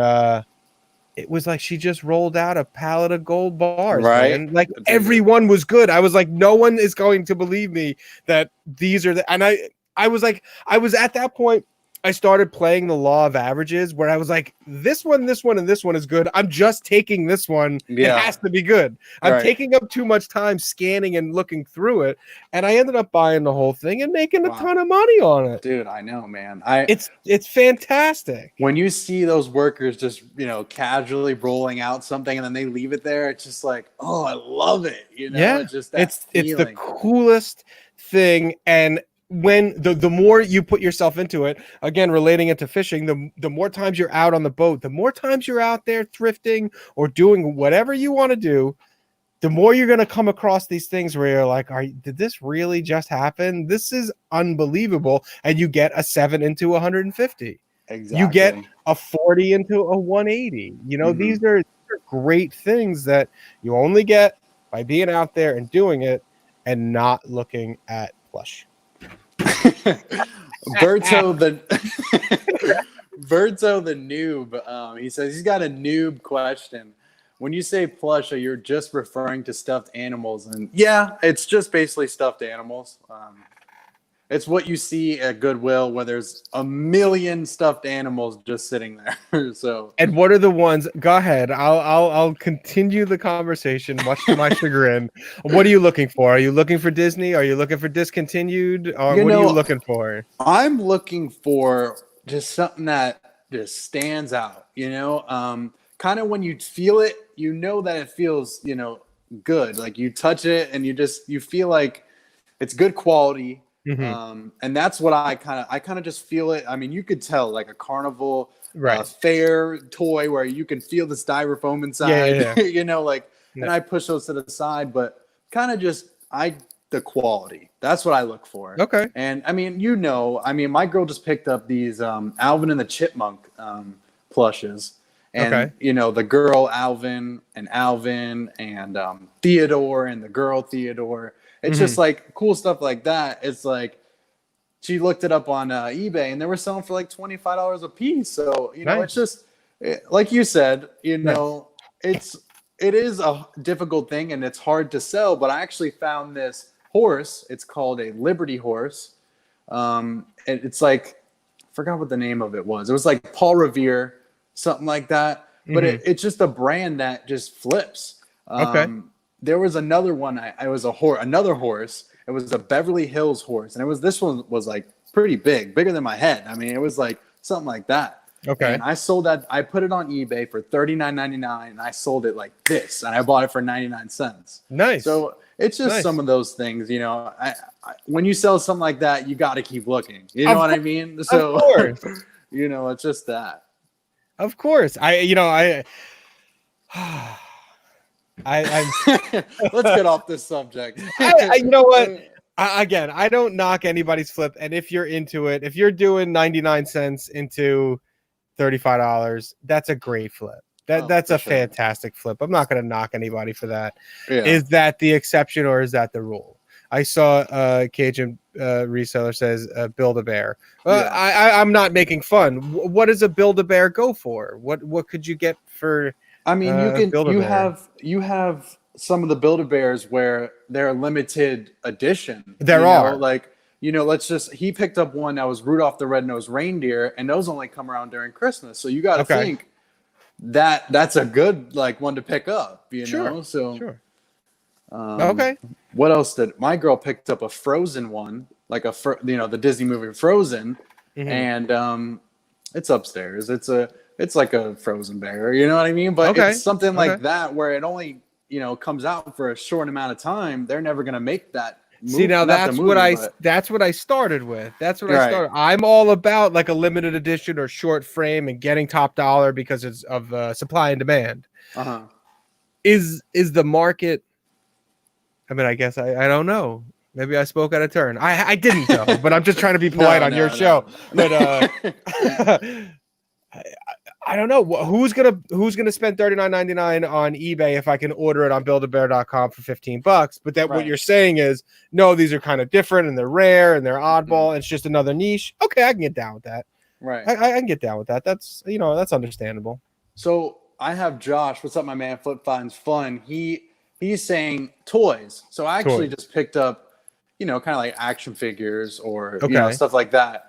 [SPEAKER 2] it was like she just rolled out a pallet of gold bars, right? Man. Like everyone was good. I was like, no one is going to believe me that these are the. And I was like, I was at that point. I started playing the law of averages, where I was like, this one, and this one is good. I'm just taking this one. Yeah. It has to be good. I'm taking up too much time scanning and looking through it, and I ended up buying the whole thing and making a ton of money on it.
[SPEAKER 1] Dude, I know, man.
[SPEAKER 2] It's fantastic.
[SPEAKER 1] When you see those workers just casually rolling out something and then they leave it there, it's just like, oh, I love it. It's just it's
[SPEAKER 2] the coolest thing. And when the more you put yourself into it, again, relating it to fishing, the more times you're out on the boat, the more times you're out there thrifting or doing whatever you want to do, the more you're going to come across these things where you're like, did this really just happen? This is unbelievable. And you get a 7 into 150. Exactly. You get a 40 into a 180. These are great things that you only get by being out there and doing it and not looking at plush.
[SPEAKER 1] Berto the noob. He says he's got a noob question. When you say plush, you're just referring to stuffed animals, and it's just basically stuffed animals. It's what you see at Goodwill, where there's a million stuffed animals just sitting there. So,
[SPEAKER 2] and what are the ones? Go ahead. I'll continue the conversation, much to my chagrin. What are you looking for? Are you looking for Disney? Are you looking for discontinued? Or what are you looking for?
[SPEAKER 1] I'm looking for just something that just stands out. Kind of when you feel it, that it feels good. Like you touch it and you feel like it's good quality. Mm-hmm. And that's what I kind of just feel it. I mean, you could tell like a carnival fair toy where you can feel the styrofoam inside, and I push those to the side, but kind of just the quality. That's what I look for.
[SPEAKER 2] Okay.
[SPEAKER 1] And I mean, my girl just picked up these Alvin and the Chipmunk plushes. And the girl Alvin and Theodore and the girl Theodore. It's just like cool stuff like that. It's like she looked it up on eBay and they were selling for like $25 a piece. So it's just like you said. It is a difficult thing and it's hard to sell. But I actually found this horse. It's called a Liberty horse. It's like I forgot what the name of it was. It was like Paul Revere. Something like that, but it's just a brand that just flips. There was another one. Another horse. It was a Beverly Hills horse, and this one was like pretty big, bigger than my head. I mean, it was like something like that.
[SPEAKER 2] Okay.
[SPEAKER 1] And I sold that. I put it on eBay for $39.99, and I sold it like this, and I bought it for 99 cents.
[SPEAKER 2] Nice.
[SPEAKER 1] So it's just some of those things, when you sell something like that, you got to keep looking. You know what I mean? So,
[SPEAKER 2] of course.
[SPEAKER 1] It's just that.
[SPEAKER 2] Of course. I'm
[SPEAKER 1] let's get off this subject.
[SPEAKER 2] You know what? Again, I don't knock anybody's flip. And if you're into it, if you're doing 99 cents into $35, that's a great flip. That's a fantastic flip. I'm not going to knock anybody for that. Yeah. Is that the exception or is that the rule? I saw Cajun reseller says Build-A-Bear. I'm not making fun. What does a Build-A-Bear go for? What could you get for?
[SPEAKER 1] I mean, you have some of the Build-A-Bears where they're limited edition.
[SPEAKER 2] There are.
[SPEAKER 1] Like, he picked up one that was Rudolph the Red-Nosed Reindeer, and those only come around during Christmas. So you got to think that's a good like one to pick up, know? So
[SPEAKER 2] sure.
[SPEAKER 1] What else did my girl picked up? A Frozen one, like the Disney movie Frozen, and it's upstairs. It's like a Frozen bear, you know what I mean? But it's something like that where it only comes out for a short amount of time. They're never gonna make that.
[SPEAKER 2] See, now that's what I started with. That's what I started. I'm all about like a limited edition or short frame and getting top dollar because it's of supply and demand. Is the market? I mean, I guess I don't know. Maybe I spoke out of turn. I didn't though, but I'm just trying to be polite on your show. But I don't know who's gonna spend $39.99 on eBay if I can order it on Build-A-Bear.com for $15. But what you're saying is no, these are kind of different and they're rare and they're oddball. And it's just another niche. Okay, I can get down with that.
[SPEAKER 1] Right,
[SPEAKER 2] I can get down with that. That's that's understandable.
[SPEAKER 1] So I have Josh. What's up, my man? Flip finds fun. He's saying toys. So I actually just picked up, kind of like action figures or stuff like that.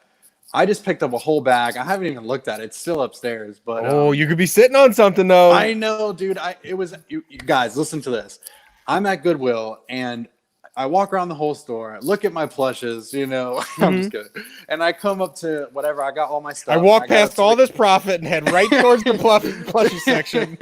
[SPEAKER 1] I just picked up a whole bag. I haven't even looked at it. It's still upstairs. But
[SPEAKER 2] you could be sitting on something though.
[SPEAKER 1] I know, dude. You guys, listen to this. I'm at Goodwill and I walk around the whole store, look at my plushes, I'm just kidding. And I come up to whatever, I got all my stuff.
[SPEAKER 2] I walk past all this profit and head right towards the plushie section.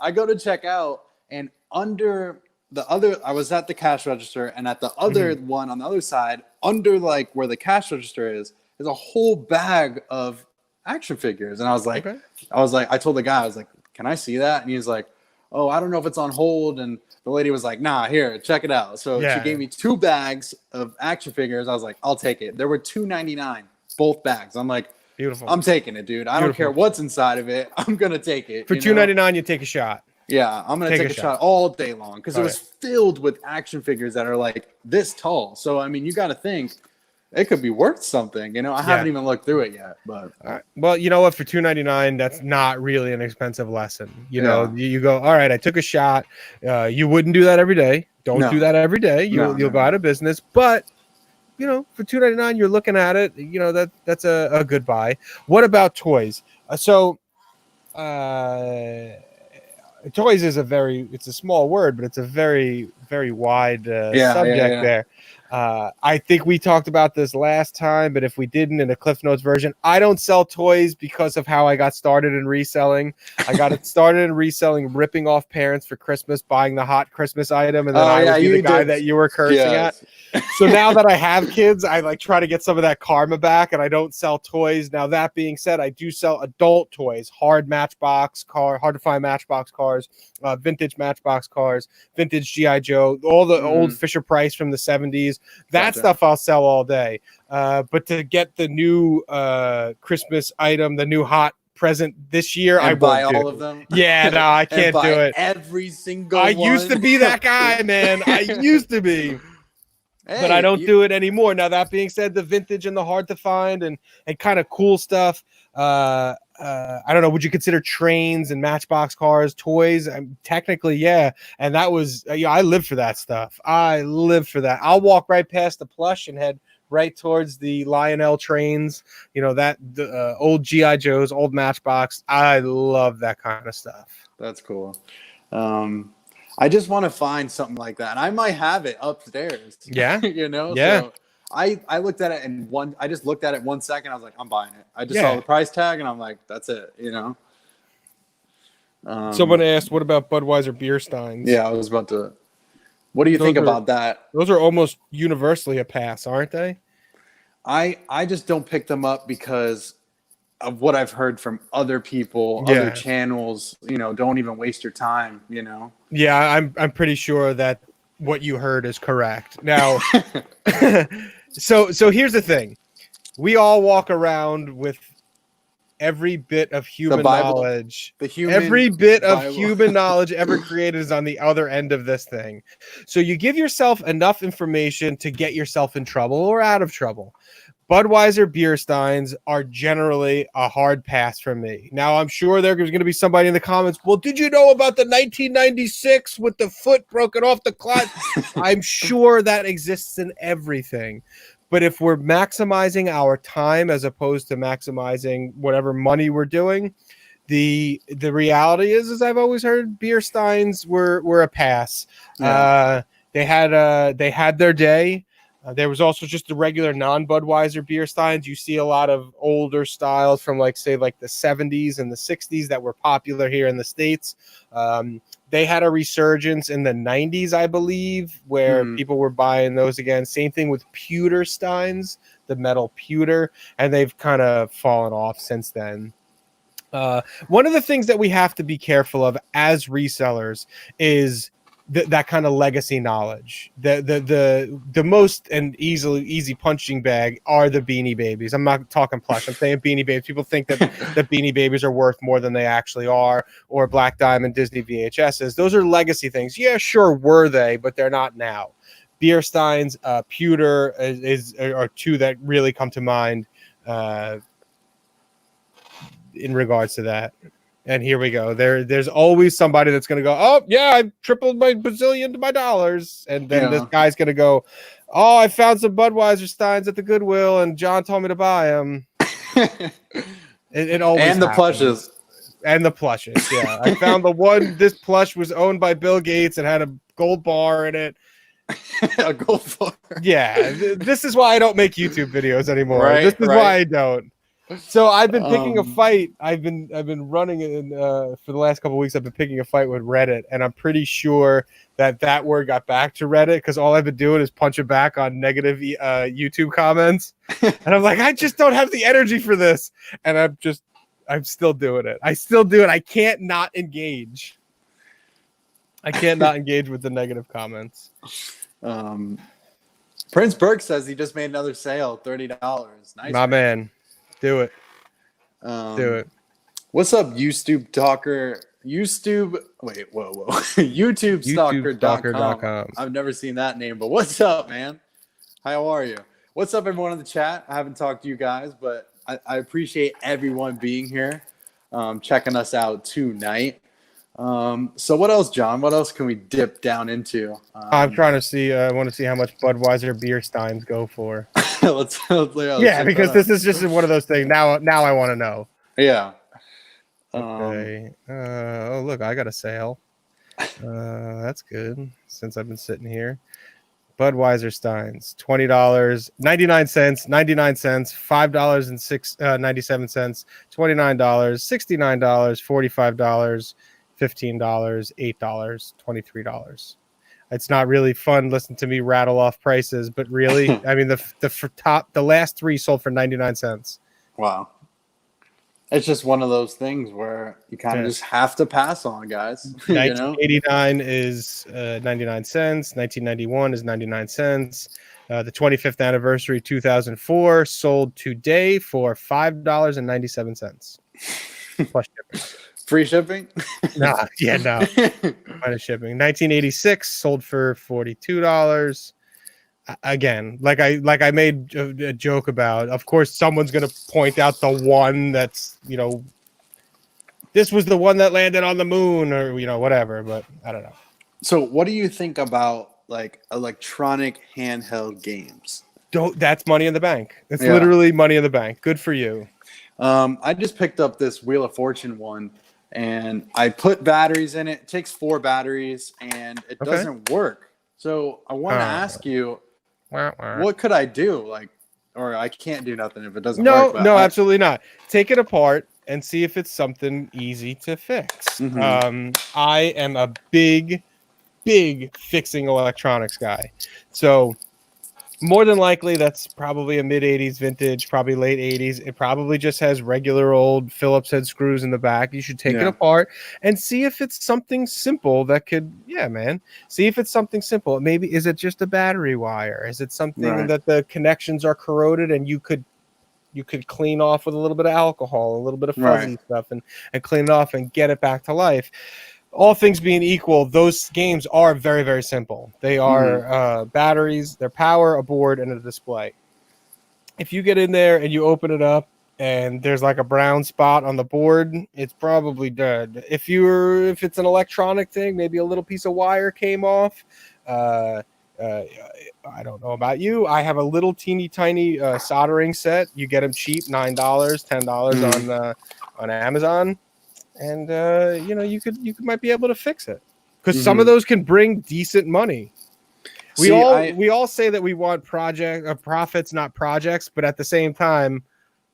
[SPEAKER 1] I go to check out and under I was at the cash register, and at the other one on the other side, under like where the cash register is a whole bag of action figures. And I was like, I told the guy, I was like, can I see that? And he was like, oh, I don't know if it's on hold. And the lady was like, nah, here, check it out. So she gave me 2 bags of action figures. I was like, I'll take it. There were $2.99, both bags. I'm like, beautiful. I'm taking it, dude. I don't care what's inside of it. I'm going to take it.
[SPEAKER 2] For $2.99, you take a shot.
[SPEAKER 1] Yeah, I'm going to take a shot all day long because it was filled with action figures that are like this tall. So, I mean, you got to think it could be worth something. I haven't even looked through it yet. But
[SPEAKER 2] well, you know what? For $2.99, that's not really an expensive lesson. You go, all right, I took a shot. You wouldn't do that every day. Don't do that every day. You'll go out of business. But, for $2.99, you're looking at it. That's a good buy. What about toys? Toys is it's a small word, but it's a very, very wide subject there. I think we talked about this last time, but if we didn't, in a Cliff Notes version, I don't sell toys because of how I got started in reselling. I got it started in reselling, ripping off parents for Christmas, buying the hot Christmas item, and then I would be the guy that you were cursing at. So now that I have kids, I like try to get some of that karma back, and I don't sell toys. Now, that being said, I do sell adult toys, hard to find Matchbox cars, vintage Matchbox cars, vintage G.I. Joe, all the old Fisher Price from the 70s. That stuff I'll sell all day. But to get the new Christmas item, the new hot present this year, I
[SPEAKER 1] buy all of them.
[SPEAKER 2] Yeah, no, I can't do it.
[SPEAKER 1] Every single
[SPEAKER 2] one. I used to be that guy, man. I used to be. But I don't do it anymore. Now, that being said, the vintage and the hard to find and kind of cool stuff. I don't know. Would you consider trains and Matchbox cars toys? Technically, yeah. And that was, I live for that stuff. I live for that. I'll walk right past the plush and head right towards the Lionel trains. The old G.I. Joes, old Matchbox. I love that kind of stuff.
[SPEAKER 1] That's cool. I just want to find something like that. And I might have it upstairs.
[SPEAKER 2] Yeah.
[SPEAKER 1] Yeah. So I looked at it I just looked at it 1 second. I was like, I'm buying it. I just saw the price tag and I'm like, that's it,
[SPEAKER 2] Someone asked, what about Budweiser beer steins?
[SPEAKER 1] Yeah, I was about to. What do you think about that?
[SPEAKER 2] Those are almost universally a pass, aren't they?
[SPEAKER 1] I just don't pick them up because of what I've heard from other people, other channels, don't even waste your time,
[SPEAKER 2] Yeah, I'm pretty sure that what you heard is correct. Now, so here's the thing. We all walk around with every bit of human knowledge. Every bit of human knowledge ever created is on the other end of this thing. So you give yourself enough information to get yourself in trouble or out of trouble. Budweiser beer steins are generally a hard pass for me. Now, I'm sure there's going to be somebody in the comments, well, did you know about the 1996 with the foot broken off the clutch? I'm sure that exists in everything. But if we're maximizing our time as opposed to maximizing whatever money we're doing, the reality is I've always heard beer steins were a pass. Yeah. They had their day. There was also just the regular non-Budweiser beer steins. You see a lot of older styles from like the 70s and the 60s that were popular here in the States. They had a resurgence in the 90s, I believe, where people were buying those again. Same thing with pewter steins, the metal pewter, and they've kind of fallen off since then. One of the things that we have to be careful of as resellers is that kind of legacy knowledge. The most and easy punching bag are the Beanie Babies. I'm not talking plush. I'm saying Beanie Babies. People think that the Beanie Babies are worth more than they actually are, or Black Diamond Disney VHSs. Those are legacy things. Yeah, sure, were they, but they're not now. Beer steins, pewter are two that really come to mind in regards to that. And here we go. There's always somebody that's going to go, oh, yeah, I tripled my bazillion to my dollars. And then this guy's going to go, oh, I found some Budweiser steins at the Goodwill, and John told me to buy them. It always
[SPEAKER 1] and the
[SPEAKER 2] happens.
[SPEAKER 1] plushes.
[SPEAKER 2] And the plushes, yeah. I found the one, this plush was owned by Bill Gates and had a gold bar in it.
[SPEAKER 1] A gold bar.
[SPEAKER 2] Yeah, this is why I don't make YouTube videos anymore.
[SPEAKER 1] Right,
[SPEAKER 2] this is why I don't. So I've been picking a fight. I've been running in for the last couple of weeks. I've been picking a fight with Reddit, and I'm pretty sure that word got back to Reddit because all I've been doing is punching back on negative YouTube comments, and I'm like, I just don't have the energy for this, and I'm still doing it. I still do it. I can't not engage. I can't not engage with the negative comments.
[SPEAKER 1] Prince Burke says he just made another sale, $30. Nice,
[SPEAKER 2] my man. Do it. Do it.
[SPEAKER 1] What's up, YouTube talker? YouTubestalker.com. I've never seen that name, but what's up, man? How are you? What's up, everyone in the chat? I haven't talked to you guys, but I appreciate everyone being here, checking us out tonight. So what else, John? What else can we dip down into?
[SPEAKER 2] I'm trying to see. I want to see how much Budweiser beer steins go for.
[SPEAKER 1] let's
[SPEAKER 2] because this is just one of those things. Now I want to know.
[SPEAKER 1] Yeah.
[SPEAKER 2] Okay. Oh, look, I got a sale. That's good. Since I've been sitting here, Budweiser steins, $20, 99 cents, 99 cents, $5.97, $29, $69, $45. $15, $8, $23. It's not really fun listening to me rattle off prices, but really, I mean, the last three sold for 99 cents.
[SPEAKER 1] Wow. It's just one of those things where you kind of just have to pass on, guys.
[SPEAKER 2] 1989 is 99 cents. 1991 is 99 cents. The 25th anniversary, 2004, sold today for $5.97 plus shipping.
[SPEAKER 1] Free shipping?
[SPEAKER 2] No. Minus shipping. 1986 sold for $42. Again, like I made a joke about. Of course, someone's gonna point out the one that's this was the one that landed on the moon, or whatever. But I don't know.
[SPEAKER 1] So, what do you think about like electronic handheld games?
[SPEAKER 2] That's money in the bank. It's literally money in the bank. Good for you.
[SPEAKER 1] I just picked up this Wheel of Fortune one. And I put batteries in it. It takes 4 batteries, and it doesn't work. So I want to ask you, what could I do? Or I can't do nothing if it doesn't work.
[SPEAKER 2] No, absolutely not. Take it apart and see if it's something easy to fix. Mm-hmm. I am a big fixing electronics guy. So more than likely, that's probably a mid-'80s vintage, probably late '80s. It probably just has regular old Phillips head screws in the back. You should take it apart and see if it's something simple that could, see if it's something simple. Maybe, is it just a battery wire? Is it something that the connections are corroded and you could clean off with a little bit of alcohol, a little bit of fuzzy stuff, and clean it off and get it back to life? All things being equal, those games are very, very simple. They are batteries, their power, a board, and a display. if you get in there and you open it up and there's like a brown spot on the board, it's probably dead. If it's an electronic thing, maybe a little piece of wire came off. I don't know about you. I have a little teeny tiny soldering set. You get them cheap, $9, $10 on Amazon, and you might be able to fix it because some of those can bring decent money. We all say that we want profits, not projects, but at the same time,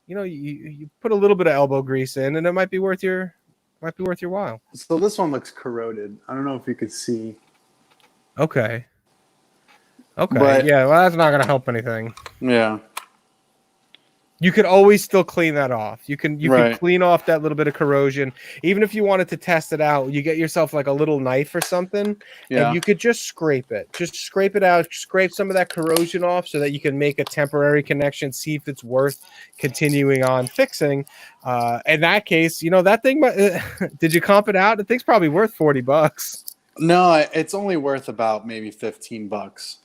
[SPEAKER 2] you put a little bit of elbow grease in, and it might be worth your while.
[SPEAKER 1] So this one looks corroded. I don't know if you could see.
[SPEAKER 2] Okay.
[SPEAKER 1] But,
[SPEAKER 2] yeah, well, that's not going to help anything.
[SPEAKER 1] Yeah.
[SPEAKER 2] You could always still clean that off. You can clean off that little bit of corrosion. Even if you wanted to test it out, you get yourself like a little knife or something, and you could just scrape it. Just scrape it out, scrape some of that corrosion off so that you can make a temporary connection, see if it's worth continuing on fixing. In that case, that thing, did you comp it out? The thing's probably worth $40.
[SPEAKER 1] No, it's only worth about maybe $15.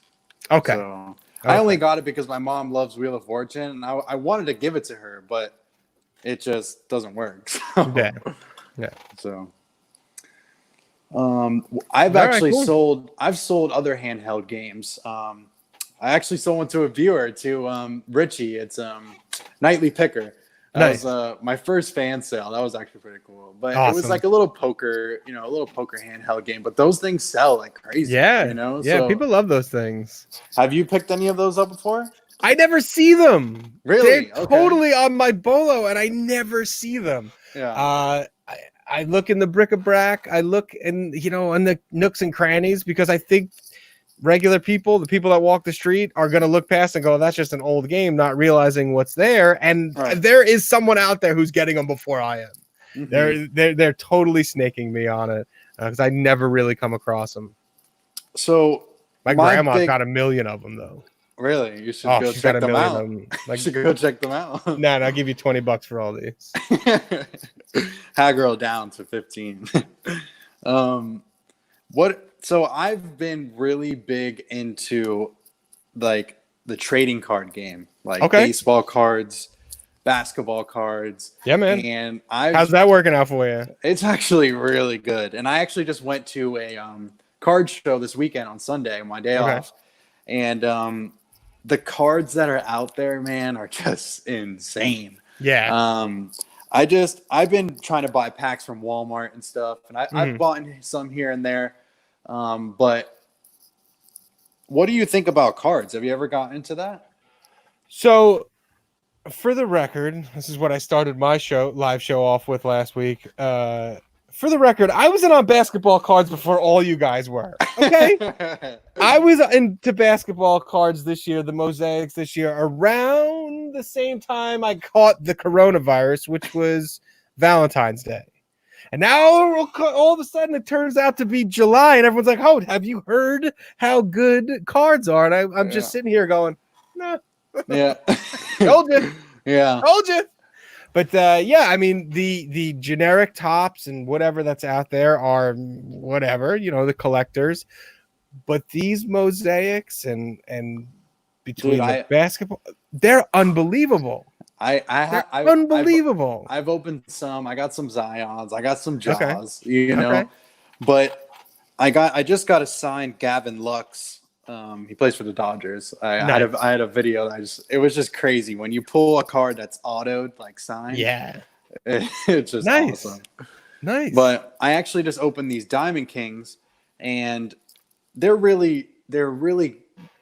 [SPEAKER 2] Okay.
[SPEAKER 1] So I only got it because my mom loves Wheel of Fortune, and I wanted to give it to her, but it just doesn't work. So.
[SPEAKER 2] Yeah.
[SPEAKER 1] So, I've sold other handheld games. I actually sold one to a viewer, to Richie. It's Nightly Picker. That was my first fan sale. That was actually pretty cool. But It was like a little poker handheld game. But those things sell like crazy.
[SPEAKER 2] Yeah. Yeah,
[SPEAKER 1] So,
[SPEAKER 2] people love those things.
[SPEAKER 1] have you picked any of those up before?
[SPEAKER 2] I never see them.
[SPEAKER 1] Really?
[SPEAKER 2] They're totally on my bolo, and I never see them.
[SPEAKER 1] Yeah.
[SPEAKER 2] I look in the bric-a-brac. I look in the nooks and crannies because I think regular people, the people that walk the street, are going to look past and go, that's just an old game, not realizing what's there. And there is someone out there who's getting them before I am. Mm-hmm. They're totally snaking me on it because I never really come across them.
[SPEAKER 1] So
[SPEAKER 2] my grandma's got 1 million of them, though.
[SPEAKER 1] Really? You should go check them out. You should go check them out.
[SPEAKER 2] Nah, I'll give you $20 for all these.
[SPEAKER 1] Haggle down to 15. So I've been really big into like the trading card game, like baseball cards, basketball cards.
[SPEAKER 2] Yeah, man.
[SPEAKER 1] And
[SPEAKER 2] how's that working out for you?
[SPEAKER 1] It's actually really good. And I actually just went to a card show this weekend on Sunday, my day off. And the cards that are out there, man, are just insane.
[SPEAKER 2] Yeah.
[SPEAKER 1] I've been trying to buy packs from Walmart and stuff, and I've bought some here and there. But what do you think about cards? Have you ever gotten into that?
[SPEAKER 2] So, for the record, this is what I started my live show off with last week. For the record, I was in on basketball cards before all you guys were. Okay, I was into basketball cards this year, the mosaics this year, around the same time I caught the coronavirus, which was Valentine's Day. And now all of a sudden it turns out to be July, and everyone's like, "Oh, have you heard how good cards are?" And I'm just sitting here going, "No,
[SPEAKER 1] yeah,
[SPEAKER 2] told you,
[SPEAKER 1] yeah,
[SPEAKER 2] told you." But I mean, the generic tops and whatever that's out there are whatever, the collectors. But these mosaics and between basketball, they're unbelievable. Unbelievable.
[SPEAKER 1] I've opened some. I got some Zions. I got some Jaws. But I just got a signed Gavin Lux. He plays for the Dodgers. I had a video that it was just crazy when you pull a card that's autoed, like signed.
[SPEAKER 2] Yeah,
[SPEAKER 1] it's just awesome.
[SPEAKER 2] Nice.
[SPEAKER 1] But I actually just opened these Diamond Kings, and they're really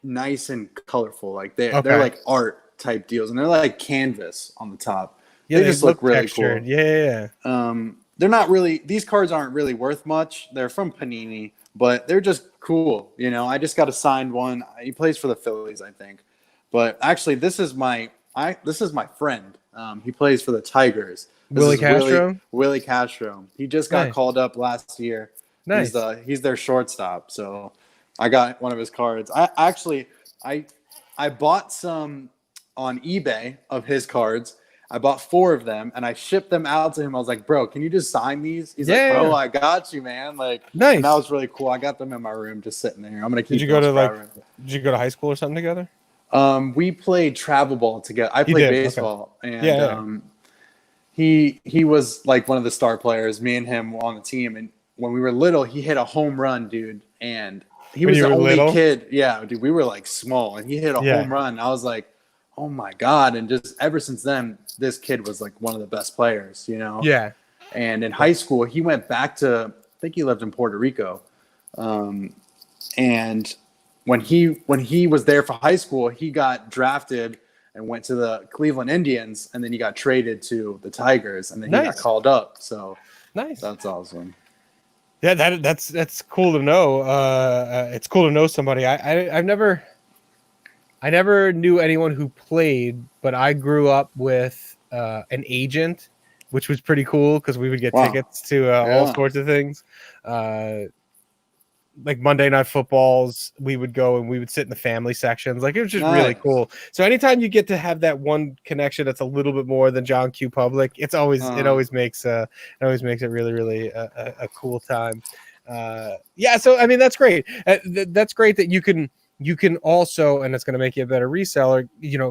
[SPEAKER 1] nice and colorful. Like they're like art type deals, and they're like canvas on the top.
[SPEAKER 2] Yeah,
[SPEAKER 1] they just look really
[SPEAKER 2] textured.
[SPEAKER 1] cool.
[SPEAKER 2] Yeah.
[SPEAKER 1] They're not really, these cards aren't really worth much. They're from Panini, but they're just cool. I just got a signed one. He plays for the Phillies, I think. But actually, this is my friend. He plays for the Tigers.
[SPEAKER 2] Willie Castro.
[SPEAKER 1] Willie Castro. He just got called up last year.
[SPEAKER 2] Nice.
[SPEAKER 1] He's their shortstop. So I got one of his cards. I bought some on eBay of his cards. I bought 4 of them and I shipped them out to him. I was like, "Bro, can you just sign these?" He's like, "Bro, I got you, man." Like,
[SPEAKER 2] nice.
[SPEAKER 1] And that was really cool. I got them in my room just sitting there. I'm gonna keep.
[SPEAKER 2] Did you go to high school or something together?
[SPEAKER 1] We played travel ball together. I
[SPEAKER 2] You
[SPEAKER 1] played
[SPEAKER 2] did? Okay.
[SPEAKER 1] baseball, and
[SPEAKER 2] Yeah.
[SPEAKER 1] he was like one of the star players. Me and him were on the team, and when we were little, he hit a home run, dude. And he
[SPEAKER 2] When
[SPEAKER 1] was
[SPEAKER 2] you
[SPEAKER 1] the
[SPEAKER 2] were
[SPEAKER 1] only
[SPEAKER 2] little?
[SPEAKER 1] kid. Yeah, dude, we were like small, and he hit a
[SPEAKER 2] Yeah.
[SPEAKER 1] home run. I was like, oh my god! And just ever since then, this kid was like one of the best players, you know.
[SPEAKER 2] Yeah.
[SPEAKER 1] And in high school, he went back to, I think he lived in Puerto Rico. And when he was there for high school, he got drafted and went to the Cleveland Indians, and then he got traded to the Tigers, and then he got
[SPEAKER 2] Nice.
[SPEAKER 1] called up. So
[SPEAKER 2] Nice.
[SPEAKER 1] that's awesome.
[SPEAKER 2] Yeah, that's cool to know. It's cool to know somebody. I never knew anyone who played, but I grew up with an agent, which was pretty cool because we would get
[SPEAKER 1] Wow.
[SPEAKER 2] tickets to all
[SPEAKER 1] Yeah.
[SPEAKER 2] sorts of things. Like Monday Night Footballs, we would go and we would sit in the family sections. Like it was just really
[SPEAKER 1] Nice.
[SPEAKER 2] cool. So anytime you get to have that one connection that's a little bit more than John Q. Public, it always makes it really really a cool time. Yeah, so I mean that's great. That's great that you can also, and it's going to make you a better reseller,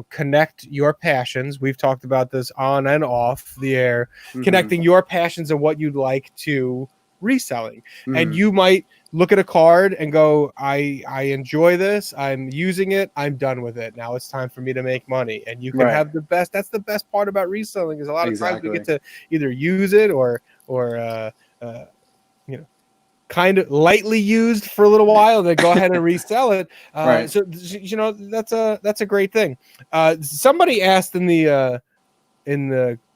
[SPEAKER 2] connect your passions. We've talked about this on and off the air, connecting your passions and what you'd like to reselling. And you might look at a card and go, I enjoy this, I'm using it, I'm done with it, now it's time for me to make money. And you can have that's the best part about reselling, is a lot of times we get to either use it or kind of lightly used for a little while, then go ahead and resell it. So that's a great thing. Somebody asked in the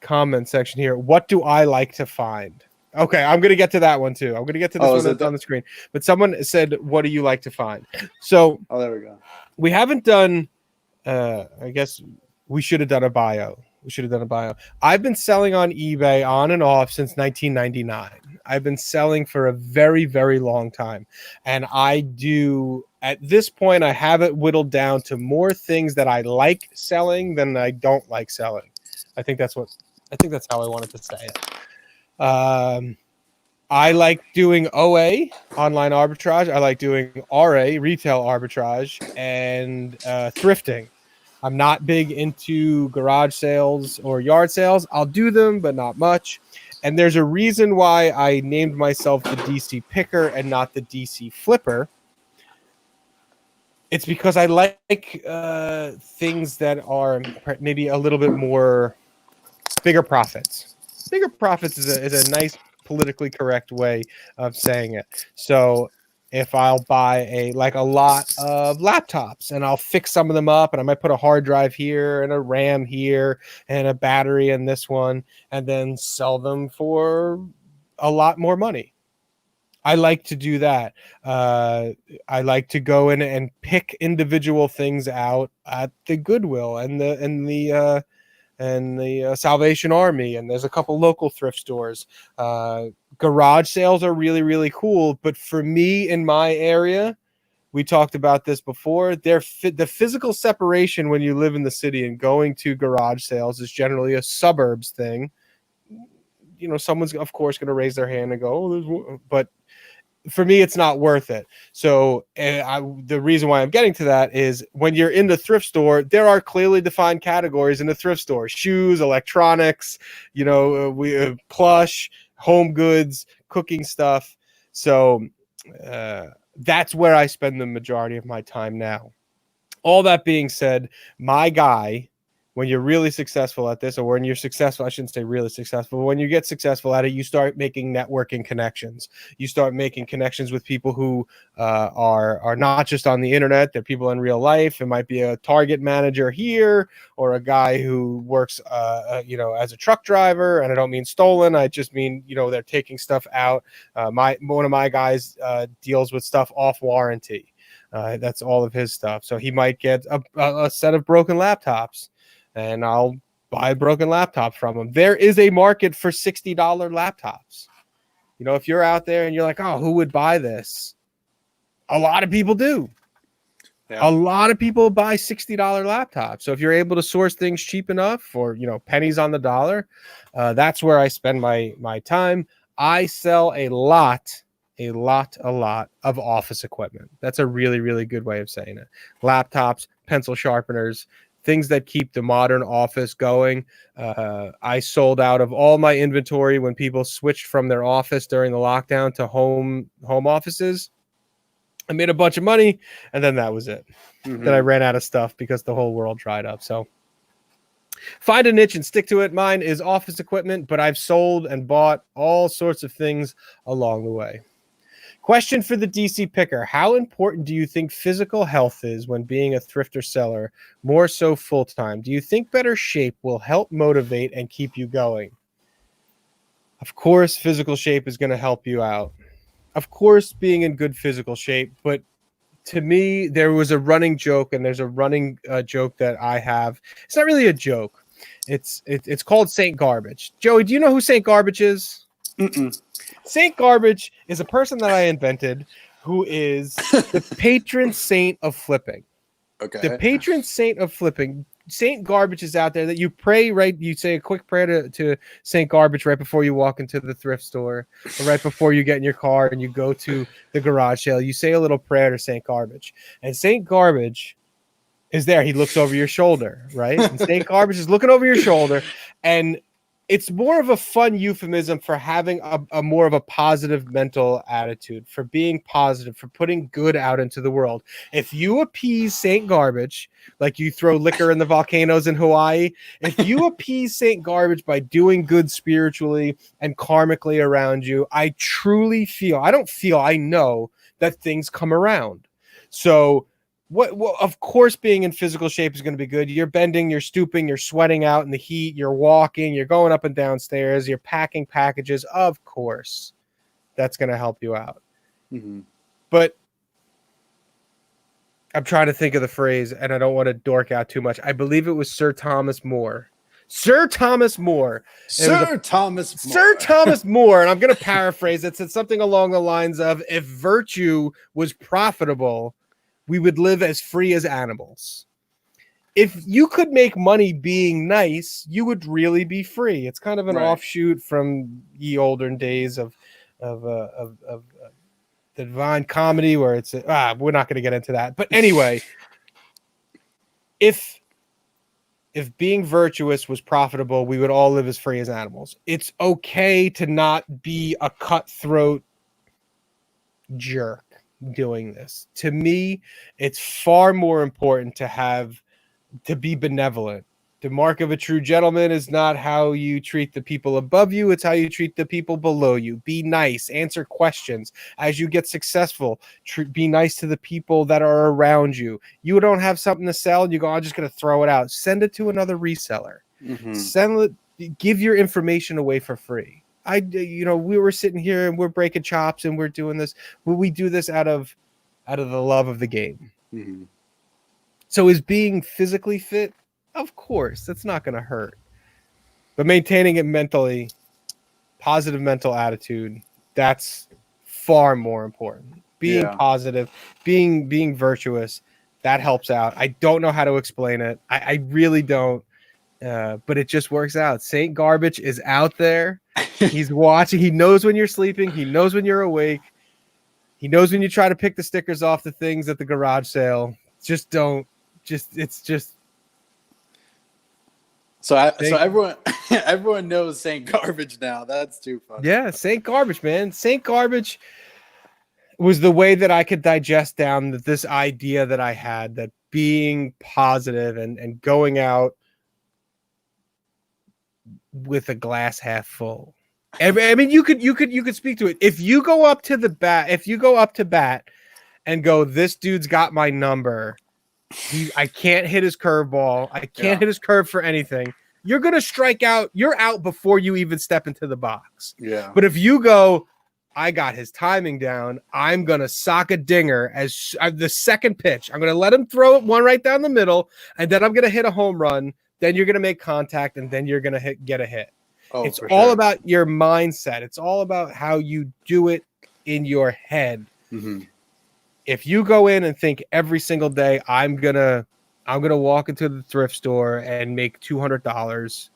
[SPEAKER 2] comment section here, what do I like to find? Okay, I'm going to get to that one too. I'm going to get to this one that's on the screen. But someone said, what do you like to find? So
[SPEAKER 1] there we go.
[SPEAKER 2] We haven't done, I guess we should have done a bio. I've been selling on eBay on and off since 1999. I've been selling for a very, very long time. And at this point, I have it whittled down to more things that I like selling than I don't like selling. I think that's how I wanted to say it. I like doing OA, online arbitrage. I like doing RA, retail arbitrage, and thrifting. I'm not big into garage sales or yard sales. I'll do them, but not much. And there's a reason why I named myself the DC Picker and not the DC Flipper. It's because I like things that are maybe a little bit more bigger profits. Bigger profits is a nice politically correct way of saying it. So if I'll buy a lot of laptops and I'll fix some of them up, and I might put a hard drive here and a RAM here and a battery in this one, and then sell them for a lot more money. I like to do that. I like to go in and pick individual things out at the Goodwill and the Salvation Army, and there's a couple local thrift stores. Garage sales are really, really cool, but for me in my area, we talked about this before, the physical separation when you live in the city and going to garage sales is generally a suburbs thing. Someone's of course going to raise their hand and go, but for me, it's not worth it. So the reason why I'm getting to that is when you're in the thrift store, there are clearly defined categories in the thrift store: shoes, electronics, plush, home goods, cooking stuff. So that's where I spend the majority of my time now. All that being said, my guy, when you're really successful at this, or when you're successful, I shouldn't say really successful, but when you get successful at it, you start making networking connections. You start making connections with people who are not just on the internet. They're people in real life. It might be a Target manager here, or a guy who works, as a truck driver. And I don't mean stolen. I just mean, they're taking stuff out. One of my guys deals with stuff off warranty. That's all of his stuff. So he might get a set of broken laptops, and I'll buy a broken laptop from him. There is a market for $60 laptops. If you're out there and you're like, oh, who would buy this? A lot of people do. Yeah. A lot of people buy $60 laptops. So if you're able to source things cheap enough for, pennies on the dollar, that's where I spend my time. I sell a lot of office equipment. That's a really, really good way of saying it. Laptops, pencil sharpeners, things that keep the modern office going. I sold out of all my inventory when people switched from their office during the lockdown to home offices. I made a bunch of money, and then that was it.
[SPEAKER 1] Mm-hmm.
[SPEAKER 2] Then I ran out of stuff because the whole world dried up. So find a niche and stick to it. Mine is office equipment, but I've sold and bought all sorts of things along the way. Question for the DC Picker. How important do you think physical health is when being a thrift or seller, more so full-time? Do you think better shape will help motivate and keep you going? Of course, physical shape is going to help you out. Of course, being in good physical shape, but to me, there was a running joke, and there's a running joke that I have. It's not really a joke. It's called Saint Garbage. Joey, do you know who Saint Garbage is?
[SPEAKER 1] Mm-mm.
[SPEAKER 2] Saint Garbage is a person that I invented who is the patron saint of flipping.
[SPEAKER 1] Okay.
[SPEAKER 2] The patron saint of flipping. Saint Garbage is out there that you pray, right? You say a quick prayer to Saint Garbage right before you walk into the thrift store, or right before you get in your car and you go to the garage sale. You say a little prayer to Saint Garbage, and Saint Garbage is there. He looks over your shoulder, right? And Saint Garbage is looking over your shoulder, and it's more of a fun euphemism for having a more of a positive mental attitude, for being positive, for putting good out into the world. If you appease Saint Garbage, like you throw liquor in the volcanoes in Hawaii, if you appease Saint Garbage by doing good spiritually and karmically around you, I truly feel, I know that things come around. So well, of course, being in physical shape is going to be good. You're bending, you're stooping, you're sweating out in the heat, you're walking, you're going up and down stairs, you're packing packages. Of course, that's going to help you out.
[SPEAKER 1] Mm-hmm.
[SPEAKER 2] But I'm trying to think of the phrase, and I don't want to dork out too much. I believe it was Sir Thomas More. Sir Thomas More.
[SPEAKER 1] Sir Thomas
[SPEAKER 2] More, and I'm going to paraphrase it, said something along the lines of, if virtue was profitable, we would live as free as animals. If you could make money being nice, you would really be free. It's kind of an offshoot from ye olden days of the Divine Comedy, where it's we're not going to get into that. But anyway, if being virtuous was profitable, we would all live as free as animals. It's okay to not be a cutthroat jerk doing this. To me, it's far more important to be benevolent. The mark of a true gentleman is not how you treat the people above you, it's how you treat the people below you. Be nice, answer questions. As you get successful, be nice to the people that are around you. You don't have something to sell and you go, I'm just going to throw it out. Send it to another reseller. Mm-hmm. Give your information away for free. We were sitting here and we're breaking chops and we're doing this, but we do this out of the love of the game. Mm-hmm. So is being physically fit? Of course, that's not going to hurt. But maintaining it mentally, positive mental attitude, that's far more important. Being positive, being virtuous, that helps out. I don't know how to explain it. I really don't. But it just works out. Saint Garbage is out there. He's watching. He knows when you're sleeping. He knows when you're awake. He knows when you try to pick the stickers off the things at the garage sale. Just don't.
[SPEAKER 1] So everyone knows Saint Garbage now. That's too funny.
[SPEAKER 2] Yeah, Saint Garbage, man. Saint Garbage was the way that I could digest down this idea that I had, that being positive and going out with a glass half full. I mean, you could speak to it. If you go up to bat and go, this dude's got my number. I can't hit his curveball. I can't hit his curve for anything. You're going to strike out. You're out before you even step into the box.
[SPEAKER 1] Yeah.
[SPEAKER 2] But if you go, I got his timing down, I'm going to sock a dinger as the second pitch. I'm going to let him throw it one right down the middle, and then I'm going to hit a home run. Then you're going to make contact, and then you're going to get a hit. Oh, it's all about your mindset. It's all about how you do it in your head. Mm-hmm. If you go in and think every single day, I'm gonna walk into the thrift store and make $200,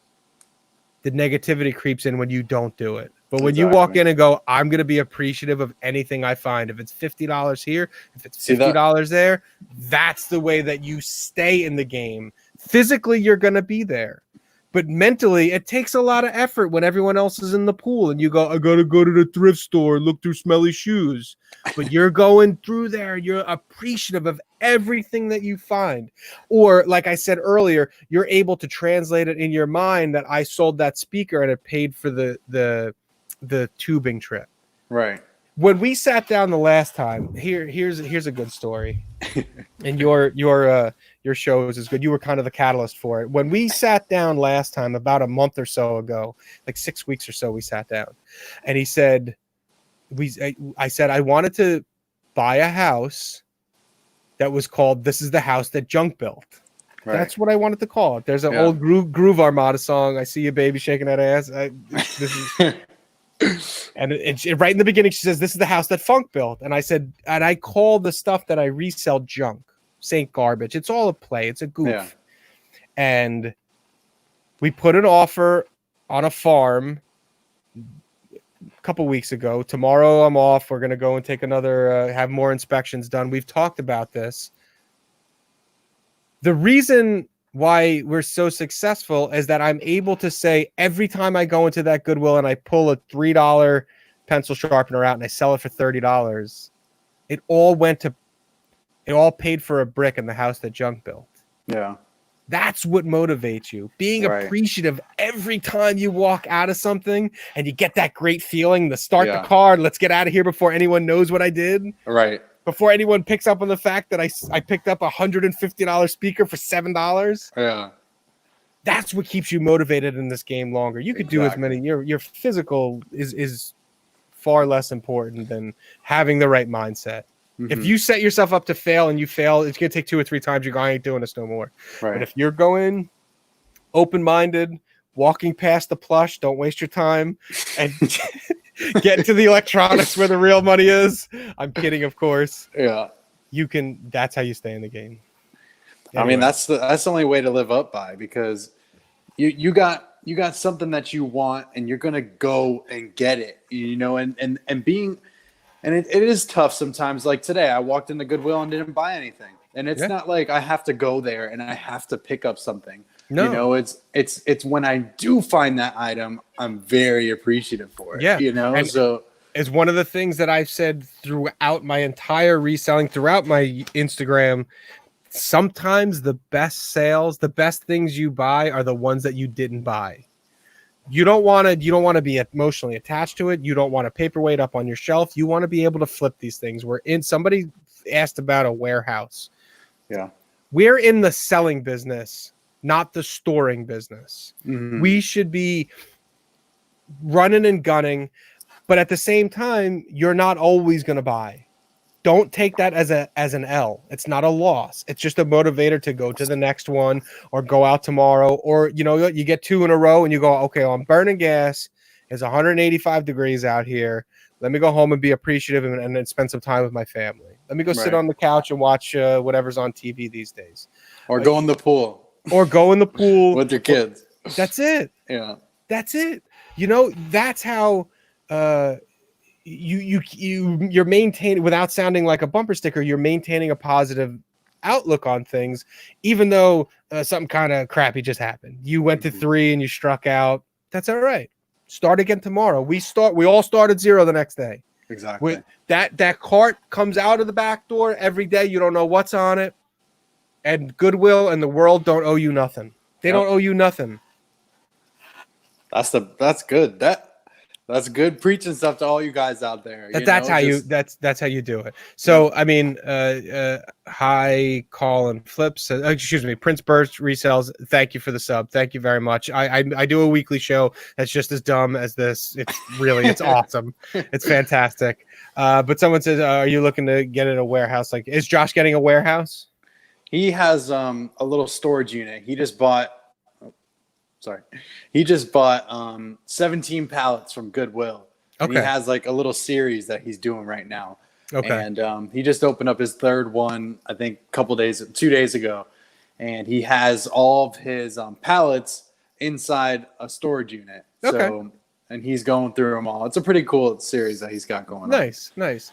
[SPEAKER 2] the negativity creeps in when you don't do it. But when you walk in and go, I'm going to be appreciative of anything I find. If it's $50 here, if it's $50 there, that's the way that you stay in the game. Physically, you're going to be there. But mentally, it takes a lot of effort when everyone else is in the pool and you go, I got to go to the thrift store and look through smelly shoes. But you're going through there. You're appreciative of everything that you find. Or like I said earlier, you're able to translate it in your mind that I sold that speaker and it paid for the tubing trip.
[SPEAKER 1] Right.
[SPEAKER 2] When we sat down the last time, here's a good story. And your shows is good. You were kind of the catalyst for it. When we sat down last time, about a month or so ago, like 6 weeks or so, we sat down, and he said, I said I wanted to buy a house that was called "This is the house that Junk built." Right. That's what I wanted to call it. There's an old Groove Armada song. I see you, baby, shaking that ass. This is. And right in the beginning, she says, "This is the house that Funk built." And I said, and I call the stuff that I resell junk, Saint Garbage. It's all a play. It's a goof. Yeah. And we put an offer on a farm a couple weeks ago. Tomorrow I'm off. We're going to go and take another, have more inspections done. We've talked about this. The reason why we're so successful is that I'm able to say every time I go into that Goodwill and I pull a $3 pencil sharpener out and I sell it for $30, it all paid for a brick in the house that Junk built.
[SPEAKER 1] Yeah.
[SPEAKER 2] That's what motivates you. Being appreciative every time you walk out of something and you get that great feeling to start the car. Let's get out of here before anyone knows what I did.
[SPEAKER 1] Right.
[SPEAKER 2] Before anyone picks up on the fact that I picked up a $150 speaker for $7.
[SPEAKER 1] Yeah.
[SPEAKER 2] That's what keeps you motivated in this game longer. You could do as many. Your physical is far less important than having the right mindset. Mm-hmm. If you set yourself up to fail and you fail, it's going to take 2 or 3 times. You're going, I ain't doing this no more. Right. But if you're going open-minded, walking past the plush, don't waste your time, and get into the electronics where the real money is. I'm kidding, of course.
[SPEAKER 1] Yeah.
[SPEAKER 2] That's how you stay in the game.
[SPEAKER 1] Anyway. I mean, that's the only way to live up by, because you got something that you want and you're going to go and get it, and being, and it is tough sometimes. Like today, I walked into Goodwill and didn't buy anything. And it's not like I have to go there and I have to pick up something. No. It's when I do find that item, I'm very appreciative for it. Yeah. And so
[SPEAKER 2] it's one of the things that I've said throughout my entire reselling, throughout my Instagram. Sometimes the best sales, the best things you buy are the ones that you didn't buy. You don't want to be emotionally attached to it. You don't want a paperweight up on your shelf. You want to be able to flip these things. Somebody asked about a warehouse.
[SPEAKER 1] Yeah.
[SPEAKER 2] We're in the selling business, not the storing business. Mm-hmm. We should be running and gunning, but at the same time, you're not always going to buy. Don't take that as an L. It's not a loss. It's just a motivator to go to the next one or go out tomorrow, or you get 2 in a row and you go, okay, well, I'm burning gas. It's 185 degrees out here. Let me go home and be appreciative and then spend some time with my family. Let me go sit on the couch and watch whatever's on TV these days.
[SPEAKER 1] Or go in the pool.
[SPEAKER 2] With
[SPEAKER 1] your kids.
[SPEAKER 2] That's it.
[SPEAKER 1] Yeah.
[SPEAKER 2] That's it. That's how you're maintaining, without sounding like a bumper sticker, you're maintaining a positive outlook on things, even though something kind of crappy just happened. You went to 3 and you struck out. That's all right. Start again tomorrow. We all start at 0 the next day.
[SPEAKER 1] Exactly.
[SPEAKER 2] That cart comes out of the back door every day. You don't know what's on it. And Goodwill and the world don't owe you nothing. They don't owe you nothing.
[SPEAKER 1] That's good. That's good preaching stuff to all you guys out there.
[SPEAKER 2] That's how you do it. So I mean, hi, Colin Flips. Excuse me, Prince Burst resells. Thank you for the sub. Thank you very much. I do a weekly show that's just as dumb as this. It's awesome. It's fantastic. But someone says, are you looking to get in a warehouse? Like, is Josh getting a warehouse?
[SPEAKER 1] He has a little storage unit. He just bought 17 pallets from Goodwill. Okay. He has like a little series that he's doing right now. Okay. And he just opened up his 3rd one, I think 2 days ago. And he has all of his pallets inside a storage unit. Okay. So and he's going through them all. It's a pretty cool series that he's got going on.
[SPEAKER 2] Nice.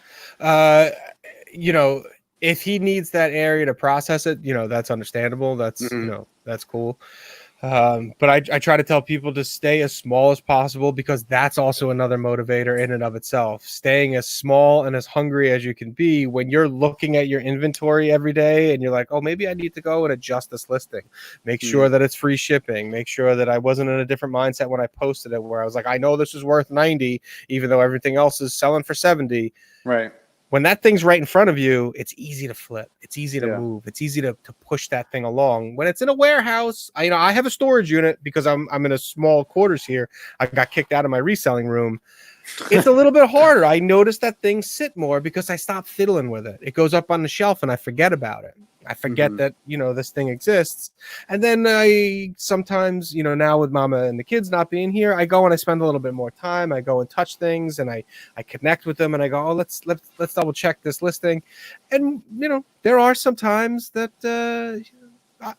[SPEAKER 2] If he needs that area to process it, that's understandable. That's that's cool. But I try to tell people to stay as small as possible, because that's also another motivator in and of itself. Staying as small and as hungry as you can be when you're looking at your inventory every day and you're like, oh, maybe I need to go and adjust this listing. Make sure that it's free shipping. Make sure that I wasn't in a different mindset when I posted it, where I was like, I know this is worth 90, even though everything else is selling for 70.
[SPEAKER 1] Right.
[SPEAKER 2] When that thing's right in front of you, it's easy to flip. It's easy to move. It's easy to push that thing along. When it's in a warehouse, I have a storage unit because I'm in a small quarters here. I got kicked out of my reselling room. It's a little bit harder. I notice that things sit more because I stop fiddling with it. It goes up on the shelf and I forget about it. I forget that, this thing exists. And then I sometimes, now with mama and the kids not being here, I go and I spend a little bit more time. I go and touch things and I connect with them and I go, oh, let's double check this listing. And, there are some times that,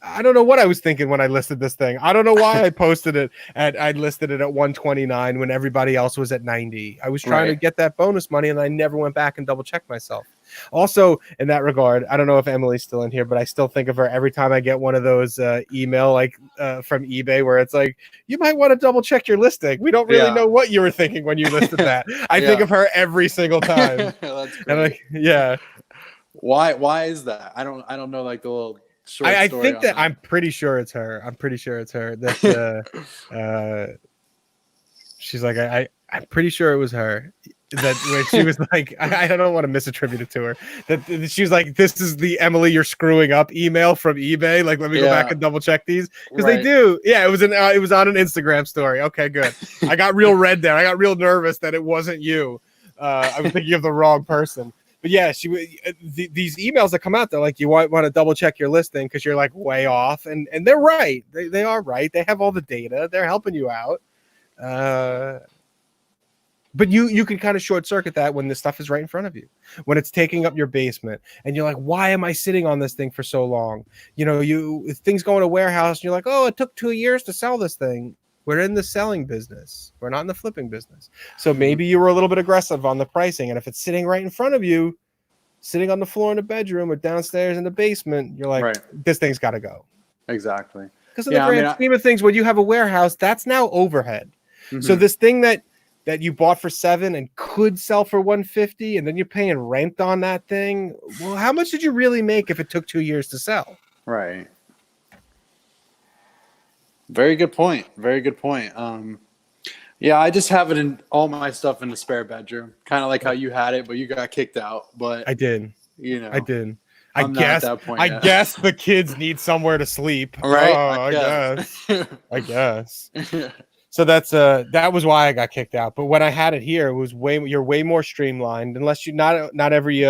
[SPEAKER 2] I don't know what I was thinking when I listed this thing. I don't know why I posted it I listed it at 129 when everybody else was at 90. I was trying to get that bonus money and I never went back and double checked myself. Also, in that regard, I don't know if Emily's still in here, but I still think of her every time I get one of those email from eBay where it's like, you might want to double check your listing. We don't really know what you were thinking when you listed that. I think of her every single time.
[SPEAKER 1] That's great.
[SPEAKER 2] And
[SPEAKER 1] Why is that? I don't know the little short
[SPEAKER 2] I
[SPEAKER 1] story
[SPEAKER 2] think that
[SPEAKER 1] that.
[SPEAKER 2] I'm pretty sure it's her. That she's like, I'm pretty sure it was her. That when she was like, I don't want to misattribute it to her. That she was like, this is the Emily you're screwing up email from eBay. Like, let me go back and double check these, because they do. Yeah, it was on an Instagram story. Okay, good. I got real red there. I got real nervous that it wasn't you. I was thinking of the wrong person. But yeah, these emails that come out, they're like, you want to double check your listing because you're like way off, and they're right. They are right. They have all the data. They're helping you out. But you can kind of short circuit that when the stuff is right in front of you, when it's taking up your basement, and you're like, why am I sitting on this thing for so long? Things go in a warehouse, and you're like, oh, it took 2 years to sell this thing. We're in the selling business. We're not in the flipping business. So maybe you were a little bit aggressive on the pricing. And if it's sitting right in front of you, sitting on the floor in the bedroom or downstairs in the basement, you're like, this thing's got to go.
[SPEAKER 1] Exactly.
[SPEAKER 2] Because in the grand scheme of things, when you have a warehouse, that's now overhead. So this thing that you bought for $7 and could sell for $150, and then you're paying rent on that thing. Well, how much did you really make if it took 2 years to sell?
[SPEAKER 1] Right. Very good point. Very good point. Yeah, I just have it in all my stuff in the spare bedroom, kind of like how you had it, but you got kicked out. But
[SPEAKER 2] I did.
[SPEAKER 1] I
[SPEAKER 2] did.
[SPEAKER 1] I
[SPEAKER 2] guess the kids need somewhere to sleep.
[SPEAKER 1] Right.
[SPEAKER 2] I guess. So that was why I got kicked out. But when I had it here, it was you're way more streamlined. Unless not every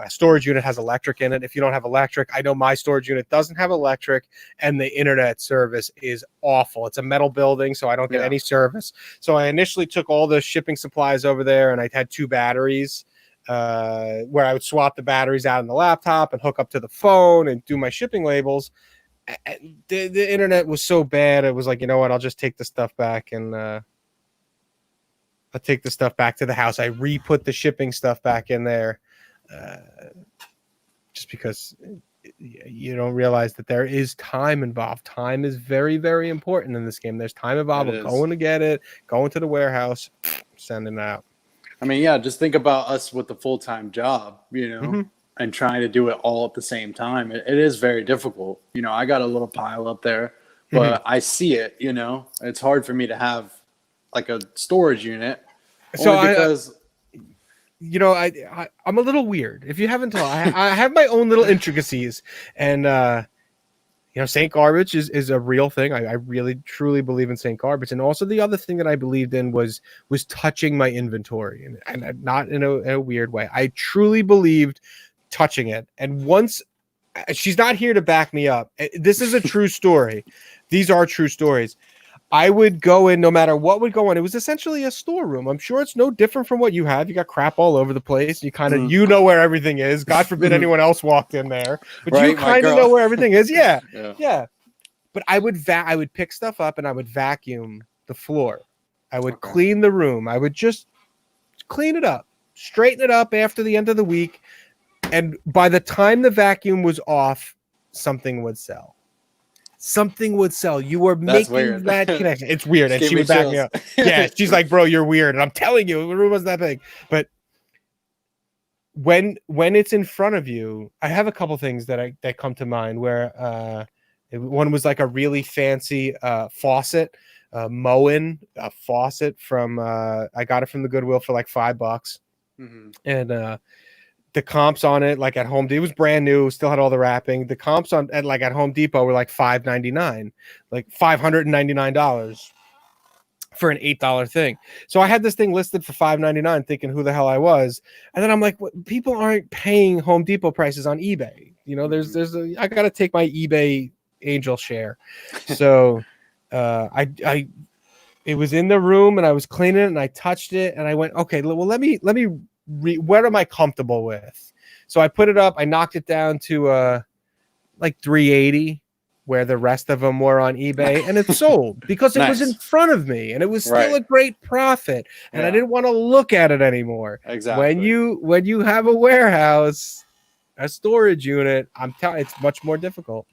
[SPEAKER 2] storage unit has electric in it. If you don't have electric, I know my storage unit doesn't have electric, and the internet service is awful. It's a metal building, so I don't get any service. So I initially took all the shipping supplies over there, and I had 2 batteries where I would swap the batteries out in the laptop and hook up to the phone and do my shipping labels. The internet was so bad, it was like, you know what, I'll just take the stuff back and I'll take the stuff back to the house. I re-put the shipping stuff back in there just because you don't realize that there is time involved. Time is very, very important in this game. There's time involved with going to get it, going to the warehouse, sending it out.
[SPEAKER 1] I mean, yeah, just think about us with the full-time job, and trying to do it all at the same time. It is very difficult. I got a little pile up there, but I see it, It's hard for me to have like a storage unit.
[SPEAKER 2] So because I'm a little weird. If you haven't told, I have my own little intricacies, and St. Garbage is a real thing. I really truly believe in St. Garbage, and also the other thing that I believed in was touching my inventory, and not in a weird way. I truly believed touching it, and once she's not here to back me up. This is a true story. These are true stories. I would go in no matter what would go on. It was essentially a storeroom. I'm sure it's no different from what you have. You got crap all over the place. You kind of, know where everything is. God forbid anyone else walked in there, but you kind of know where everything is. Yeah. But I would pick stuff up and I would vacuum the floor. I would clean the room. I would just clean it up, straighten it up after the end of the week. And by the time the vacuum was off, something would sell. Something would sell. You were making that connection. It's weird. And she would back me up. Yeah, she's like, bro, you're weird. And I'm telling you, the room wasn't that big. But when it's in front of you, I have a couple things that come to mind where one was like a really fancy faucet, Moen faucet from I got it from the Goodwill for like $5. Mm-hmm. And the comps on it, like at Home Depot, it was brand new, still had all the wrapping. The comps at Home Depot were like $5.99, like $599 for an $8 thing. So I had this thing listed for $5.99, thinking who the hell I was. And then I'm like, people aren't paying Home Depot prices on eBay. You know, I got to take my eBay angel share. So it was in the room and I was cleaning it and I touched it and I went, okay, well, let me what am I comfortable with? So I put it up, I knocked it down to like 380, where the rest of them were on eBay, and it sold because it was in front of me and it was still a great profit, and I didn't want to look at it anymore.
[SPEAKER 1] Exactly.
[SPEAKER 2] When you have a warehouse, a storage unit, it's much more difficult.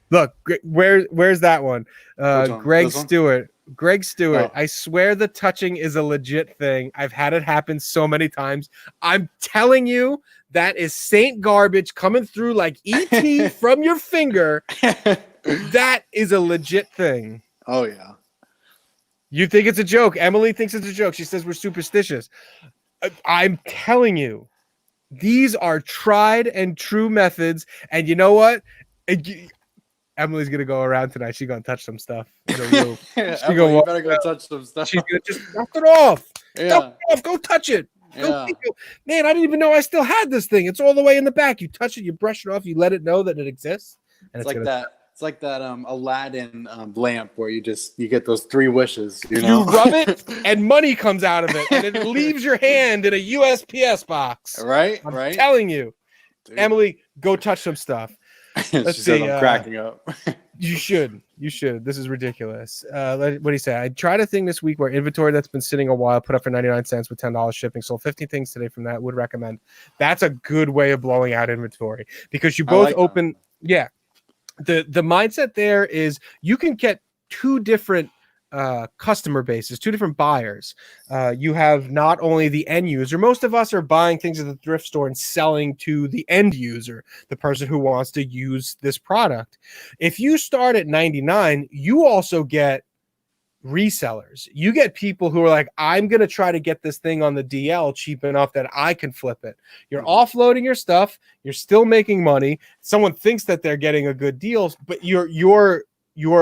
[SPEAKER 2] Look, where's that one? Greg Stewart. Greg Stewart, I swear the touching is a legit thing. I've had it happen so many times. I'm telling you, that is Saint garbage coming through like ET from your finger. That is a legit thing.
[SPEAKER 1] Oh, yeah.
[SPEAKER 2] You think it's a joke. Emily thinks it's a joke. She says we're superstitious. I'm telling you, these are tried and true methods. And you know what? Emily's gonna go around tonight. She's gonna touch some stuff.
[SPEAKER 1] You better go touch some stuff.
[SPEAKER 2] She's gonna just knock it off. Yeah. Knock it off. Go touch it. Man, I didn't even know I still had this thing. It's all the way in the back. You touch it, you brush it off, you let it know that it exists. And
[SPEAKER 1] it's like that. It's like that Aladdin lamp where you get those 3 wishes. You know?
[SPEAKER 2] You rub it and money comes out of it, and it leaves your hand in a USPS box.
[SPEAKER 1] Right.
[SPEAKER 2] I'm telling you, dude. Emily, go touch some stuff.
[SPEAKER 1] Let's see. I'm cracking up.
[SPEAKER 2] You should. This is ridiculous. What do you say? I tried a thing this week where inventory that's been sitting a while put up for 99 cents with $10 shipping. Sold 50 things today from that. Would recommend. That's a good way of blowing out inventory because you both open. That. Yeah. The mindset there is you can get 2 different customer bases, 2 different buyers. You have not only the end user. Most of us are buying things at the thrift store and selling to the end user, the person who wants to use this product. If you start at 99, you also get resellers. You get people who are like, I'm going to try to get this thing on the DL cheap enough that I can flip it. You're offloading your stuff. You're still making money. Someone thinks that they're getting a good deal, but your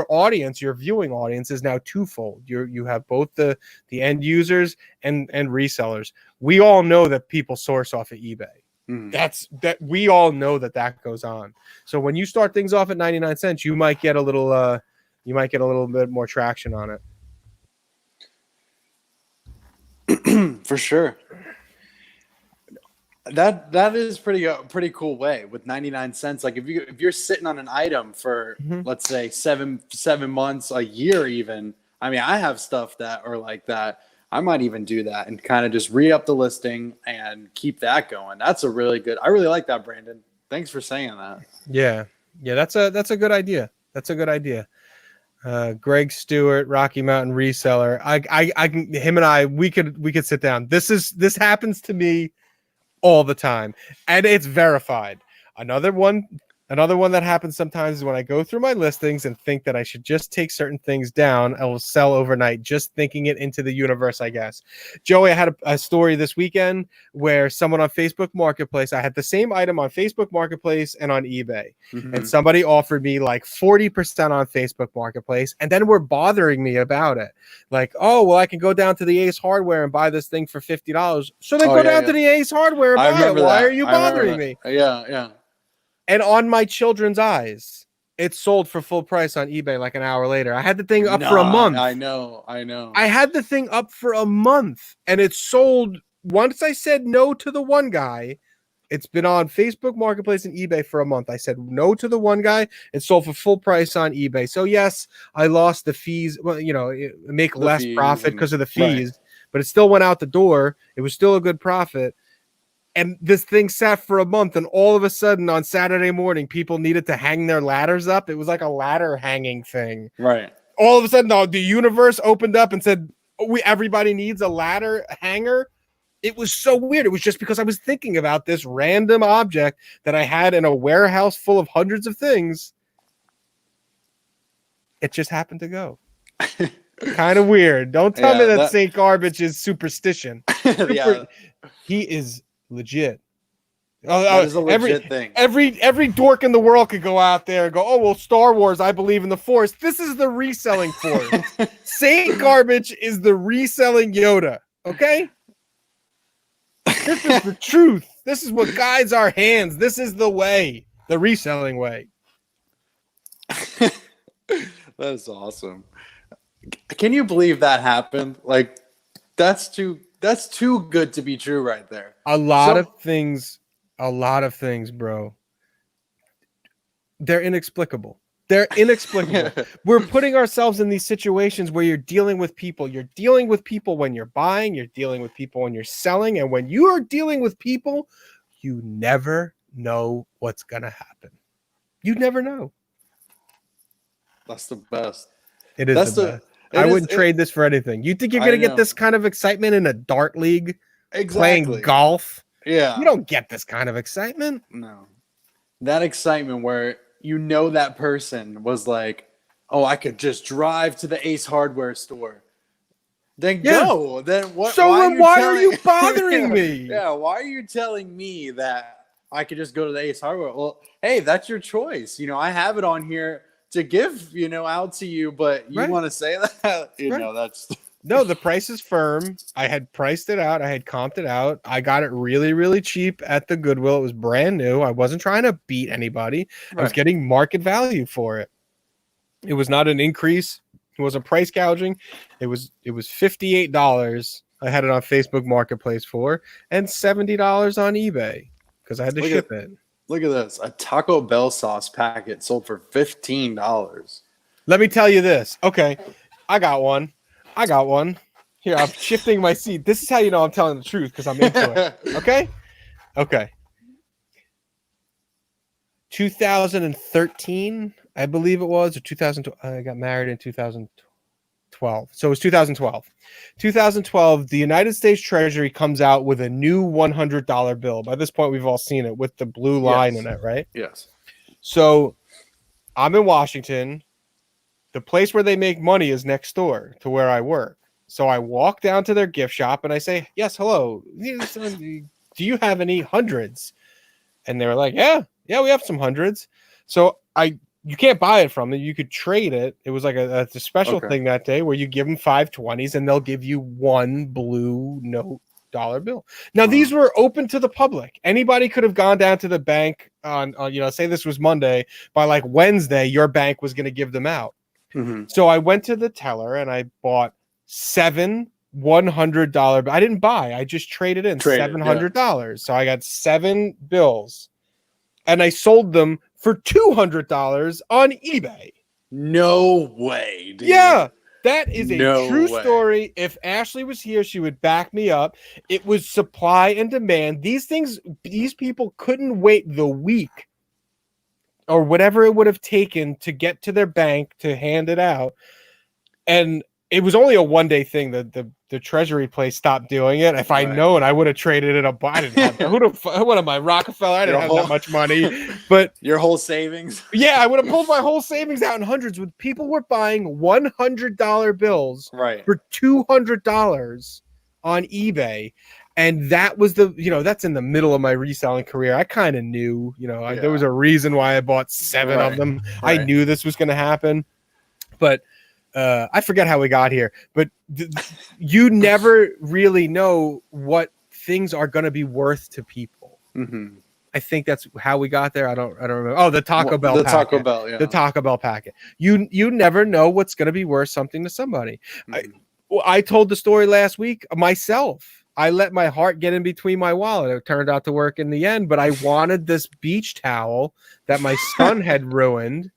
[SPEAKER 2] audience, your viewing audience is now twofold. You have both the end users and resellers. We all know that people source off of eBay. That we all know that goes on. So when you start things off at 99 cents, you might get a little bit more traction on it.
[SPEAKER 1] For sure. That is pretty cool way with 99 cents. Like if you're sitting on an item for let's say 7 months, a year even. I mean, I have stuff that are like that. I might even do that and kind of just re-up the listing and keep that going. That's a really good. I really like that, Brandon. Thanks for saying that.
[SPEAKER 2] Yeah, that's a good idea. That's a good idea. Greg Stewart, Rocky Mountain reseller. Him and I, we could sit down. This happens to me all the time, and it's verified. Another one that happens sometimes is when I go through my listings and think that I should just take certain things down. I will sell overnight, just thinking it into the universe, I guess. Joey, I had a story this weekend where someone on Facebook Marketplace, I had the same item on Facebook Marketplace and on eBay, and somebody offered me like 40% on Facebook Marketplace, and then were bothering me about it. Like, oh, well, I can go down to the Ace Hardware and buy this thing for $50. So then go down to the Ace Hardware and buy it. Why are you bothering me?
[SPEAKER 1] Yeah.
[SPEAKER 2] And on my children's eyes, it sold for full price on eBay like an hour later. I had the thing up for a month.
[SPEAKER 1] I know.
[SPEAKER 2] I had the thing up for a month, and it sold. Once I said no to the one guy, It's been on Facebook Marketplace and eBay for a month. I said no to the one guy. It sold for full price on eBay. So yes, I lost the fees. Well, make less profit because of the fees, but it still went out the door. It was still a good profit. And this thing sat for a month, and all of a sudden on Saturday morning, people needed to hang their ladders up. It was like a ladder hanging thing.
[SPEAKER 1] Right.
[SPEAKER 2] All of a sudden, the universe opened up and said, everybody needs a ladder hanger. It was so weird. It was just because I was thinking about this random object that I had in a warehouse full of hundreds of things. It just happened to go. Kind of weird. Don't tell me that St. Garbage is superstition. He is legit.
[SPEAKER 1] That is a legit thing.
[SPEAKER 2] Every dork in the world could go out there and go, oh, well, Star Wars, I believe in the Force. This is the reselling Force. St. Garbage is the reselling Yoda. Okay? This is the truth. This is what guides our hands. This is the way, the reselling way.
[SPEAKER 1] That is awesome. Can you believe that happened? Like, that's too good to be true right there.
[SPEAKER 2] A lot of things, bro. They're inexplicable. They're inexplicable. We're putting ourselves in these situations where you're dealing with people. You're dealing with people when you're buying. You're dealing with people when you're selling. And when you are dealing with people, you never know what's going to happen. You never know.
[SPEAKER 1] That's the best.
[SPEAKER 2] It is the best. I wouldn't trade this for anything. You think you're going to get this kind of excitement in a dart league?
[SPEAKER 1] Exactly.
[SPEAKER 2] Playing golf?
[SPEAKER 1] Yeah.
[SPEAKER 2] You don't get this kind of excitement.
[SPEAKER 1] No. That excitement where that person was like, oh, I could just drive to the Ace Hardware store. Then go. Then what?
[SPEAKER 2] So why are you bothering me?
[SPEAKER 1] Yeah, why are you telling me that I could just go to the Ace Hardware? Well, hey, that's your choice. I have it on here to give, out to you, but you want to say that? That's...
[SPEAKER 2] No, the price is firm. I had priced it out. I had comped it out. I got it really, really cheap at the Goodwill. It was brand new. I wasn't trying to beat anybody. Right. I was getting market value for it. It was not an increase. It wasn't price gouging. It was $58. I had it on Facebook Marketplace for, and $70 on eBay because I had to ship it.
[SPEAKER 1] Look at this. A Taco Bell sauce packet sold for $15.
[SPEAKER 2] Let me tell you this. Okay, I got one. Here, I'm shifting my seat. This is how you know I'm telling the truth because I'm into it. Okay. 2013, I believe it was, or 2012. I got married in 2012. So it was 2012. 2012, the United States Treasury comes out with a new $100 bill. By this point, we've all seen it with the blue line in it, right?
[SPEAKER 1] Yes.
[SPEAKER 2] So I'm in Washington. The place where they make money is next door to where I work. So I walk down to their gift shop and I say, yes, hello. Do you have any hundreds? And they were like, yeah, we have some hundreds. So you can't buy it from them. You could trade it. It was like a special thing that day where you give them 520s and they'll give you one blue note dollar bill. Now, these were open to the public. Anybody could have gone down to the bank on say this was Monday. By like Wednesday, your bank was going to give them out. Mm-hmm. So I went to the teller and I bought 7 $100. I didn't buy. I just traded in $700. Yeah. So I got 7 bills, and I sold them for $200 on eBay.
[SPEAKER 1] No way, dude.
[SPEAKER 2] Yeah, that is a true story. If Ashley was here, she would back me up. It was supply and demand. These people couldn't wait the week or whatever it would have taken to get to their bank to hand it out. And it was only a one-day thing that the treasury place stopped doing it. If I'd known, I would have traded it up. I didn't have what am I, Rockefeller? I didn't have that much money. But
[SPEAKER 1] your whole savings? Yeah,
[SPEAKER 2] I would have pulled my whole savings out in hundreds. With people were buying $100 bills for $200 on eBay. And that was that's in the middle of my reselling career. I kind of knew, there was a reason why I bought 7 of them. I knew this was going to happen, but I forget how we got here. But you never really know what things are going to be worth to people. Mm-hmm. I think that's how we got there. I don't remember. Oh, the Taco Bell. The packet.
[SPEAKER 1] Taco Bell. Yeah.
[SPEAKER 2] The Taco Bell packet. You never know what's going to be worth something to somebody. Mm-hmm. I told the story last week myself. I let my heart get in between my wallet. It turned out to work in the end, but I wanted this beach towel that my son had ruined.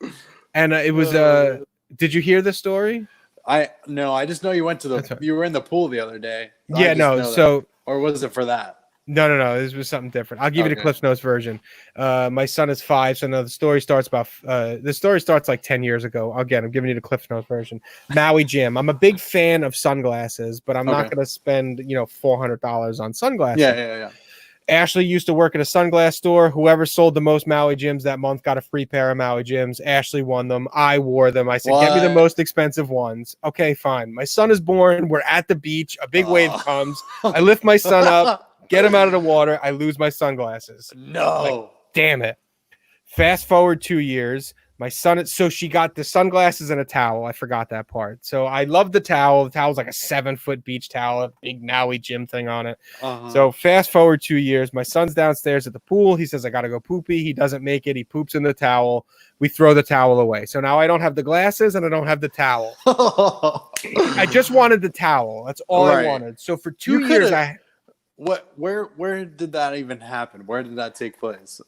[SPEAKER 2] And it was did you hear the story?
[SPEAKER 1] I just know you went to you were in the pool the other day.
[SPEAKER 2] Yeah, no. So
[SPEAKER 1] that. Or was it for that?
[SPEAKER 2] No. This was something different. I'll give you the Cliff Notes version. My son is 5, so now the story starts like 10 years ago. Again, I'm giving you the Cliff Notes version. Maui Jim. I'm a big fan of sunglasses, but I'm not going to spend $400 on sunglasses.
[SPEAKER 1] Yeah.
[SPEAKER 2] Ashley used to work at a sunglass store. Whoever sold the most Maui Jims that month got a free pair of Maui Jims. Ashley won them. I wore them. I said, Get me the most expensive ones. Okay, fine. My son is born. We're at the beach. A big wave comes. I lift my son up. Get him out of the water. I lose my sunglasses.
[SPEAKER 1] No.
[SPEAKER 2] Like, damn it. Fast forward 2 years. My son, so she got the sunglasses and a towel. I forgot that part. So I love the towel. The towel's like a 7-foot beach towel, a big Maui Jim thing on it. So fast forward 2 years. My son's downstairs at the pool. He says, I got to go poopy. He doesn't make it. He poops in the towel. We throw the towel away. So now I don't have the glasses and I don't have the towel. I just wanted the towel. That's all I wanted. So for 2 years,
[SPEAKER 1] Where did that even happen? Where did that take place?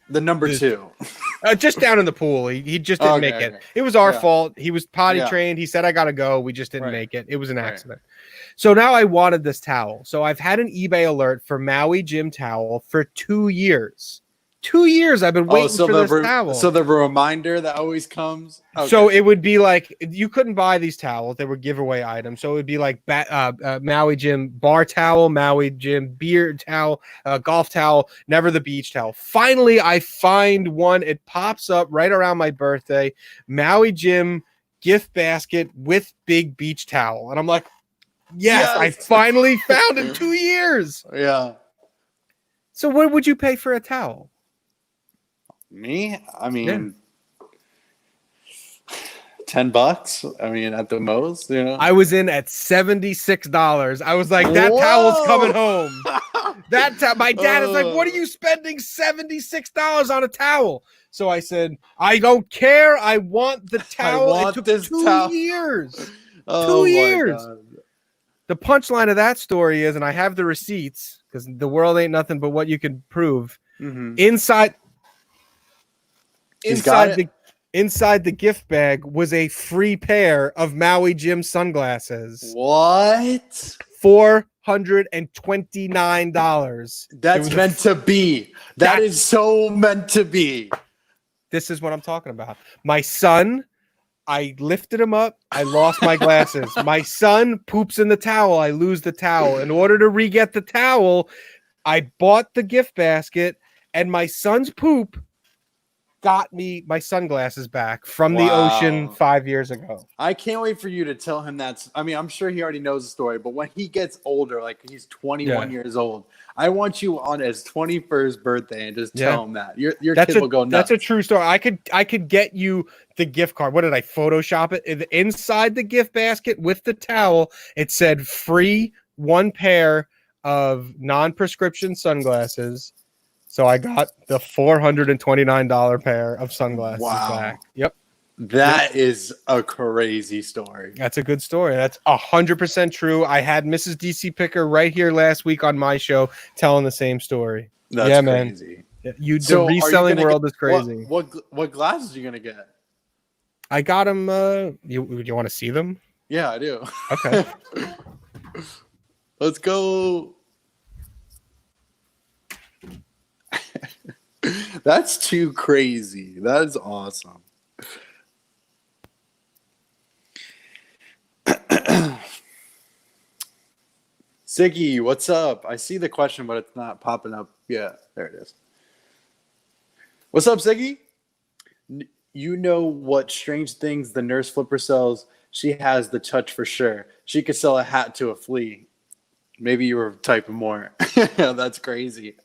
[SPEAKER 2] The
[SPEAKER 1] number 2.
[SPEAKER 2] Just down in the pool. He just didn't make it. It was our fault. He was potty trained. He said, I got to go. We just didn't make it. It was an accident. So now I wanted this towel. So I've had an eBay alert for Maui Jim towel for 2 years. 2 years I've been waiting for this towel.
[SPEAKER 1] So the reminder that always comes.
[SPEAKER 2] Okay. So it would be like you couldn't buy these towels; they were giveaway items. So it would be like Maui Jim bar towel, Maui Jim beer towel, golf towel, never the beach towel. Finally, I find one. It pops up right around my birthday. Maui Jim gift basket with big beach towel, and I'm like, yes. I finally found in 2 years.
[SPEAKER 1] Yeah.
[SPEAKER 2] So what would you pay for a towel?
[SPEAKER 1] Me? I mean, $10. I mean, at the most,
[SPEAKER 2] I was in at $76. I was like, that towel's coming home. My dad is like, what are you spending $76 on a towel? So I said, I don't care. I want the towel. It took 2 years. 2 years. God. The punchline of that story is, and I have the receipts because the world ain't nothing but what you can prove. Mm-hmm. Inside the gift bag was a free pair of Maui Jim sunglasses.
[SPEAKER 1] What?
[SPEAKER 2] $429.
[SPEAKER 1] That's meant to be. That is so meant to be.
[SPEAKER 2] This is what I'm talking about. My son, I lifted him up. I lost my glasses. My son poops in the towel. I lose the towel. In order to re-get the towel, I bought the gift basket, and my son's poop got me my sunglasses back from the ocean 5 years ago.
[SPEAKER 1] I can't wait for you to tell him that. I mean, I'm sure he already knows the story, but when he gets older, like he's 21 years old, I want you on his 21st birthday and just tell him that. Your kid will go nuts.
[SPEAKER 2] That's a true story. I could get you the gift card. What did I Photoshop it? Inside the gift basket with the towel, it said free 1 pair of non-prescription sunglasses. So I got the $429 pair of sunglasses back. Yep.
[SPEAKER 1] That is a crazy story.
[SPEAKER 2] That's a good story. That's 100% true. I had Mrs. DC Picker right here last week on my show telling the same story.
[SPEAKER 1] That's crazy.
[SPEAKER 2] Man. The reselling world is crazy.
[SPEAKER 1] What glasses are you going to get?
[SPEAKER 2] I got them. You want to see them?
[SPEAKER 1] Yeah, I do.
[SPEAKER 2] Okay.
[SPEAKER 1] Let's go. That's too crazy. That is awesome. Siggy, what's up? I see the question, but it's not popping up. Yeah, there it is. What's up, Siggy? You know what strange things the nurse Flipper sells? She has the touch for sure. She could sell a hat to a flea. Maybe you were typing more. That's crazy.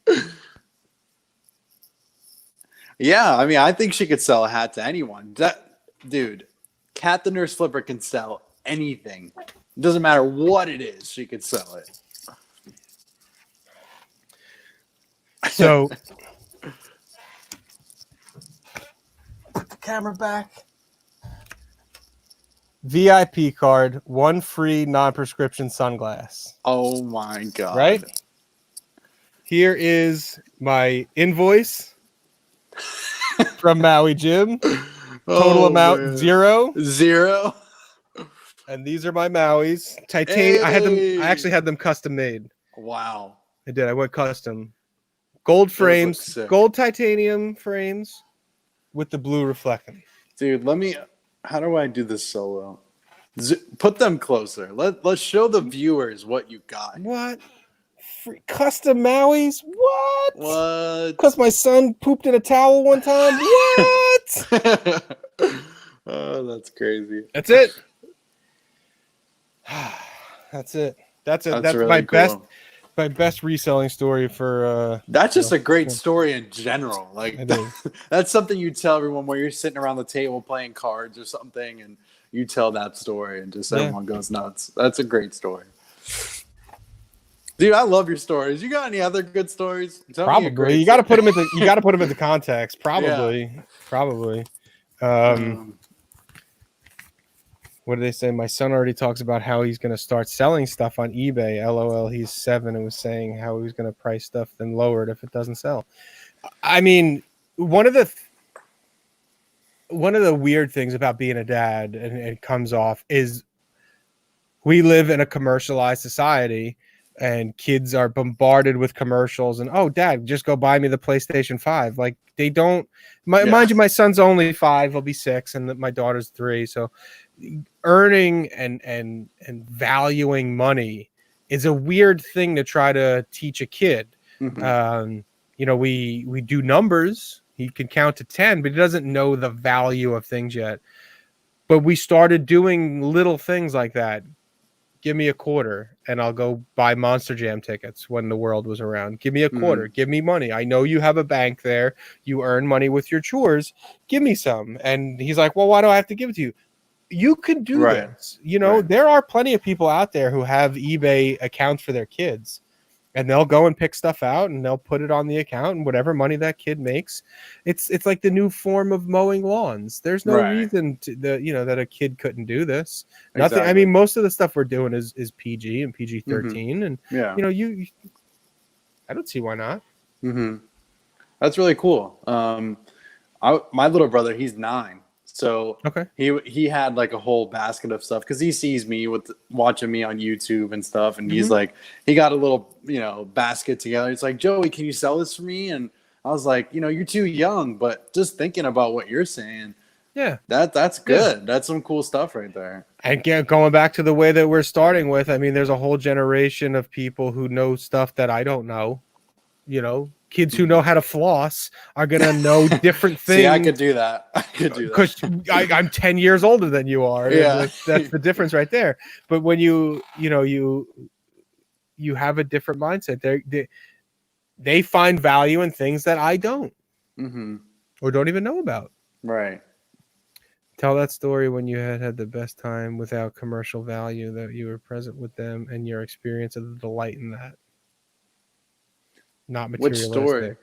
[SPEAKER 1] Yeah, I mean, I think she could sell a hat to anyone. Dude, Cat the Nurse Flipper can sell anything. It doesn't matter what it is, she could sell it.
[SPEAKER 2] So, put the camera back. VIP card, 1 free non-prescription sunglass.
[SPEAKER 1] Oh my God.
[SPEAKER 2] Right? Here is my invoice from Maui Gym. Total amount
[SPEAKER 1] man.
[SPEAKER 2] 0.
[SPEAKER 1] 0.
[SPEAKER 2] And these are my Maui's.
[SPEAKER 1] Hey.
[SPEAKER 2] I actually had them custom made.
[SPEAKER 1] Wow.
[SPEAKER 2] I did. I went custom. Gold frames, gold titanium frames with the blue reflecting.
[SPEAKER 1] Dude, how do I do this solo? Put them closer. Let's show the viewers what you got.
[SPEAKER 2] What? Free custom Maui's? What?
[SPEAKER 1] What?
[SPEAKER 2] Because my son pooped in a towel one time? What?
[SPEAKER 1] Oh, that's crazy.
[SPEAKER 2] That's it. That's it. That's
[SPEAKER 1] really
[SPEAKER 2] my
[SPEAKER 1] cool.
[SPEAKER 2] best reselling story for
[SPEAKER 1] that's just a great story in general. Like that's something you tell everyone where you're sitting around the table playing cards or something, and you tell that story and just everyone goes nuts. That's a great story. Dude, I love your stories. You got any other good stories?
[SPEAKER 2] Probably. You got to put them into context. Probably. Yeah. Probably. What do they say? My son already talks about how he's going to start selling stuff on eBay. LOL, he's 7 and was saying how he was going to price stuff then lower it if it doesn't sell. I mean, one of the weird things about being a dad, and it comes off, is we live in a commercialized society and kids are bombarded with commercials and, oh, Dad, just go buy me the PlayStation 5. Like, they don't mind you, my son's only 5, he'll be 6, and my daughter's 3. So earning and valuing money is a weird thing to try to teach a kid. Mm-hmm. We do numbers. He can count to 10, but he doesn't know the value of things yet. But we started doing little things like that. Give me a quarter and I'll go buy Monster Jam tickets when the world was around. Give me a quarter. Give me money. I know you have a bank there. You earn money with your chores. Give me some. And he's like, well, why do I have to give it to you? You can do this. There are plenty of people out there who have eBay accounts for their kids. And they'll go and pick stuff out and they'll put it on the account, and whatever money that kid makes, it's like the new form of mowing lawns. There's no reason that a kid couldn't do this. Nothing. I mean, most of the stuff we're doing is PG and PG-13, and I don't see why not.
[SPEAKER 1] Mm-hmm. That's really cool. My little brother, he's 9. So he had like a whole basket of stuff because he sees me watching me on YouTube and stuff, and he's like, he got a little basket together. It's like, Joey, can you sell this for me? And I was like, you're too young, but just thinking about what you're saying, that's good. Yeah. That's some cool stuff right there.
[SPEAKER 2] And going back to the way that we're starting with, I mean, there's a whole generation of people who know stuff that I don't know. Kids who know how to floss are going to know different things.
[SPEAKER 1] See, I could do that.
[SPEAKER 2] Because I'm 10 years older than you are. Yeah. That's the difference right there. But when you have a different mindset, they find value in things that I don't or don't even know about.
[SPEAKER 1] Right.
[SPEAKER 2] Tell that story when you had the best time without commercial value, that you were present with them and your experience of the delight in that. Not materialistic.
[SPEAKER 1] Which story?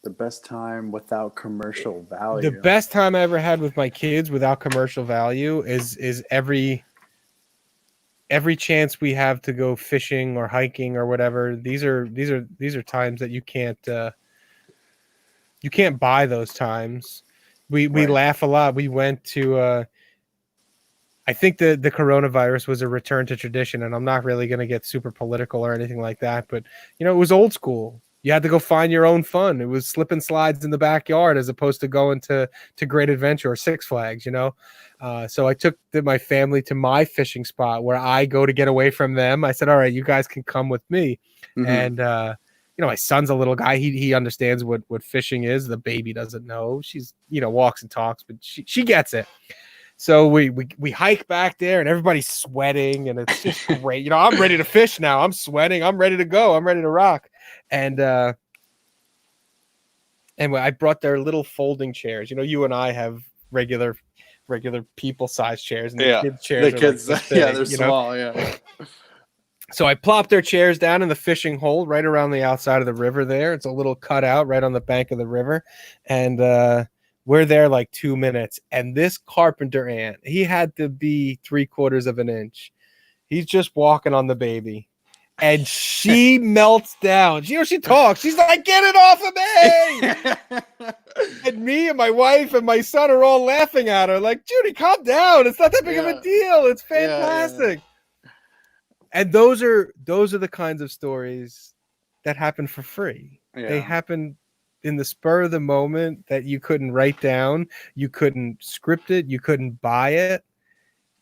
[SPEAKER 1] The best time without commercial value.
[SPEAKER 2] The best time I ever had with my kids without commercial value is every chance we have to go fishing or hiking or whatever. These are times that you can't buy those times. We laugh a lot. We went to I think the coronavirus was a return to tradition, and I'm not really going to get super political or anything like that, but it was old school. You had to go find your own fun. It was slip and slides in the backyard as opposed to going to Great Adventure or Six Flags, So I took my family to my fishing spot where I go to get away from them. I said, all right, you guys can come with me. And, my son's a little guy. He understands what fishing is. The baby doesn't know. She's, walks and talks, but she gets it. So we hike back there and everybody's sweating and it's just great. I'm ready to fish now. I'm sweating. I'm ready to go. I'm ready to rock. And I brought their little folding chairs. You and I have regular people size chairs, and the kids chairs.
[SPEAKER 1] The kids, like big, they're small. Yeah.
[SPEAKER 2] So I plopped their chairs down in the fishing hole right around the outside of the river there. It's a little cutout right on the bank of the river. And We're there like 2 minutes, and this carpenter ant, he had to be 3/4 of an inch. He's just walking on the baby, and she melts down. She talks. She's like, "Get it off of me!" And me and my wife and my son are all laughing at her, like, "Judy, calm down. It's not that big of a deal. It's fantastic." And those are the kinds of stories that happen for free. They happen in the spur of the moment that you couldn't write down, you couldn't script it, you couldn't buy it.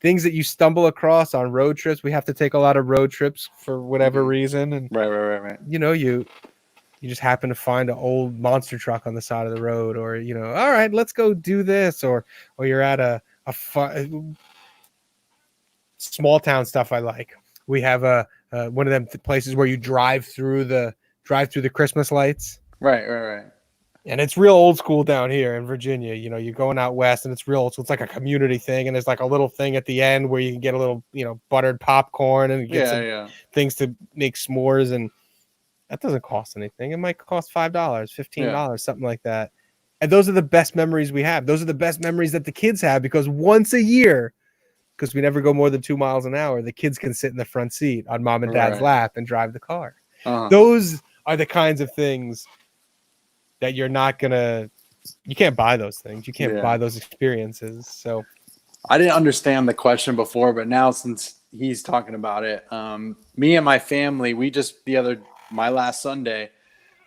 [SPEAKER 2] Things that you stumble across on road trips. We have to take a lot of road trips for whatever reason, and
[SPEAKER 1] right.
[SPEAKER 2] You just happen to find an old monster truck on the side of the road, or all right, let's go do this, or you're at a small town stuff. I like. We have one of them places where you drive through the Christmas lights.
[SPEAKER 1] Right.
[SPEAKER 2] And it's real old school down here in Virginia. You're going out west, and it's real old school. It's like a community thing, and there's like a little thing at the end where you can get a little, buttered popcorn and get some things to make s'mores, and that doesn't cost anything. It might cost $5, $15, something like that. And those are the best memories we have. Those are the best memories that the kids have, because once a year, because we never go more than 2 miles an hour, the kids can sit in the front seat on mom and dad's lap and drive the car. Those are the kinds of things that you can't buy those things. You can't buy those experiences. So
[SPEAKER 1] I didn't understand the question before, but now since he's talking about it, me and my family, my last Sunday,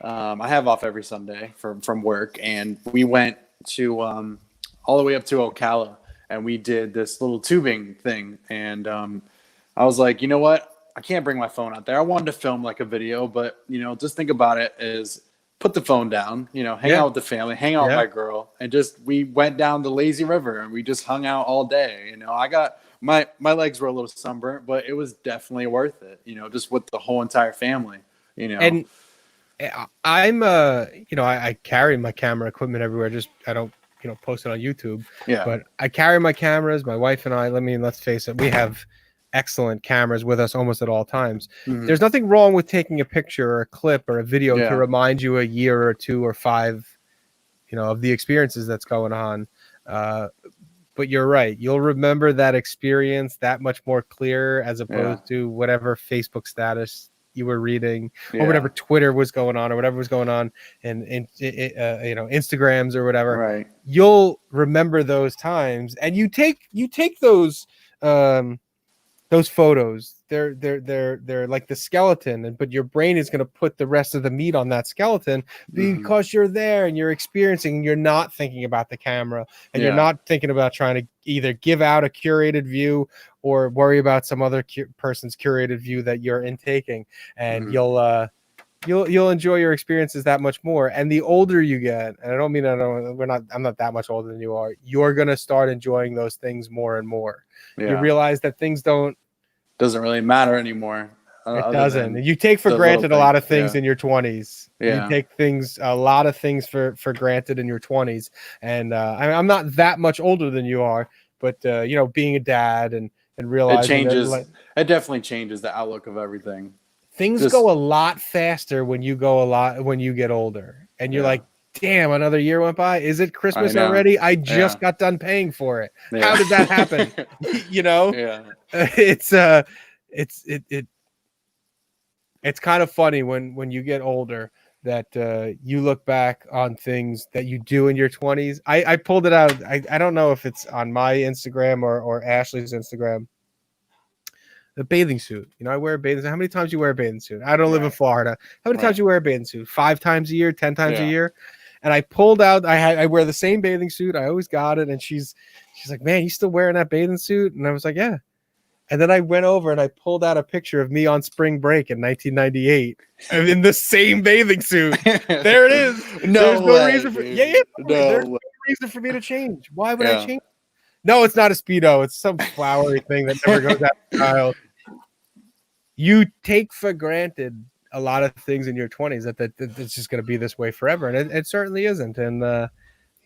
[SPEAKER 1] I have off every Sunday from work, and we went to all the way up to Ocala, and we did this little tubing thing. And I was like, you know what? I can't bring my phone out there. I wanted to film like a video, but just think about it as put the phone down, hang out with the family, hang out with my girl, and we went down the lazy river, and we just hung out all day. I got my legs were a little sunburnt, but it was definitely worth it, just with the whole entire family,
[SPEAKER 2] And I'm I carry my camera equipment everywhere. Just I don't post it on YouTube. But I carry my cameras. My wife and I, let's face it, we have excellent cameras with us almost at all times. There's nothing wrong with taking a picture or a clip or a video to remind you a year or 2 or 5, of the experiences that's going on. But you're right. You'll remember that experience that much more clear, as opposed to whatever Facebook status you were reading or whatever Twitter was going on, or whatever was going on and Instagrams or whatever.
[SPEAKER 1] Right.
[SPEAKER 2] You'll remember those times, and you take those photos. They're like the skeleton, but your brain is going to put the rest of the meat on that skeleton because you're there and you're experiencing, and you're not thinking about the camera, and you're not thinking about trying to either give out a curated view or worry about some other person's curated view that you're intaking. And you'll enjoy your experiences that much more. And the older you get, and I'm not that much older than you are, you're going to start enjoying those things more and more. You realize that things
[SPEAKER 1] doesn't really matter anymore.
[SPEAKER 2] It doesn't. You take for granted a lot of things in your 20s. You take a lot of things for granted in your 20s. And I'm not that much older than you are, but being a dad and realizing
[SPEAKER 1] it definitely changes the outlook of everything.
[SPEAKER 2] Things go a lot faster when you get older, and you're like, damn, another year went by. Is it Christmas already? I just got done paying for it. How did that happen? It's kind of funny when you get older that you look back on things that you do in your 20s. I pulled it out. I don't know if it's on my Instagram or Ashley's Instagram. The bathing suit. I wear a bathing suit. How many times you wear a bathing suit? I don't live in Florida. How many times you wear a bathing suit? 5 times a year, 10 times a year? And I pulled out, I wear the same bathing suit. I always got it. And she's like, man, you still wearing that bathing suit? And I was like, yeah. And then I went over and I pulled out a picture of me on spring break in 1998. I'm in the same bathing suit. There it is. There's no reason for there's no reason for me to change. Why would I change? No, it's not a Speedo. It's some flowery thing that never goes out of style. You take for granted a lot of things in your 20s that it's just going to be this way forever, and it certainly isn't. And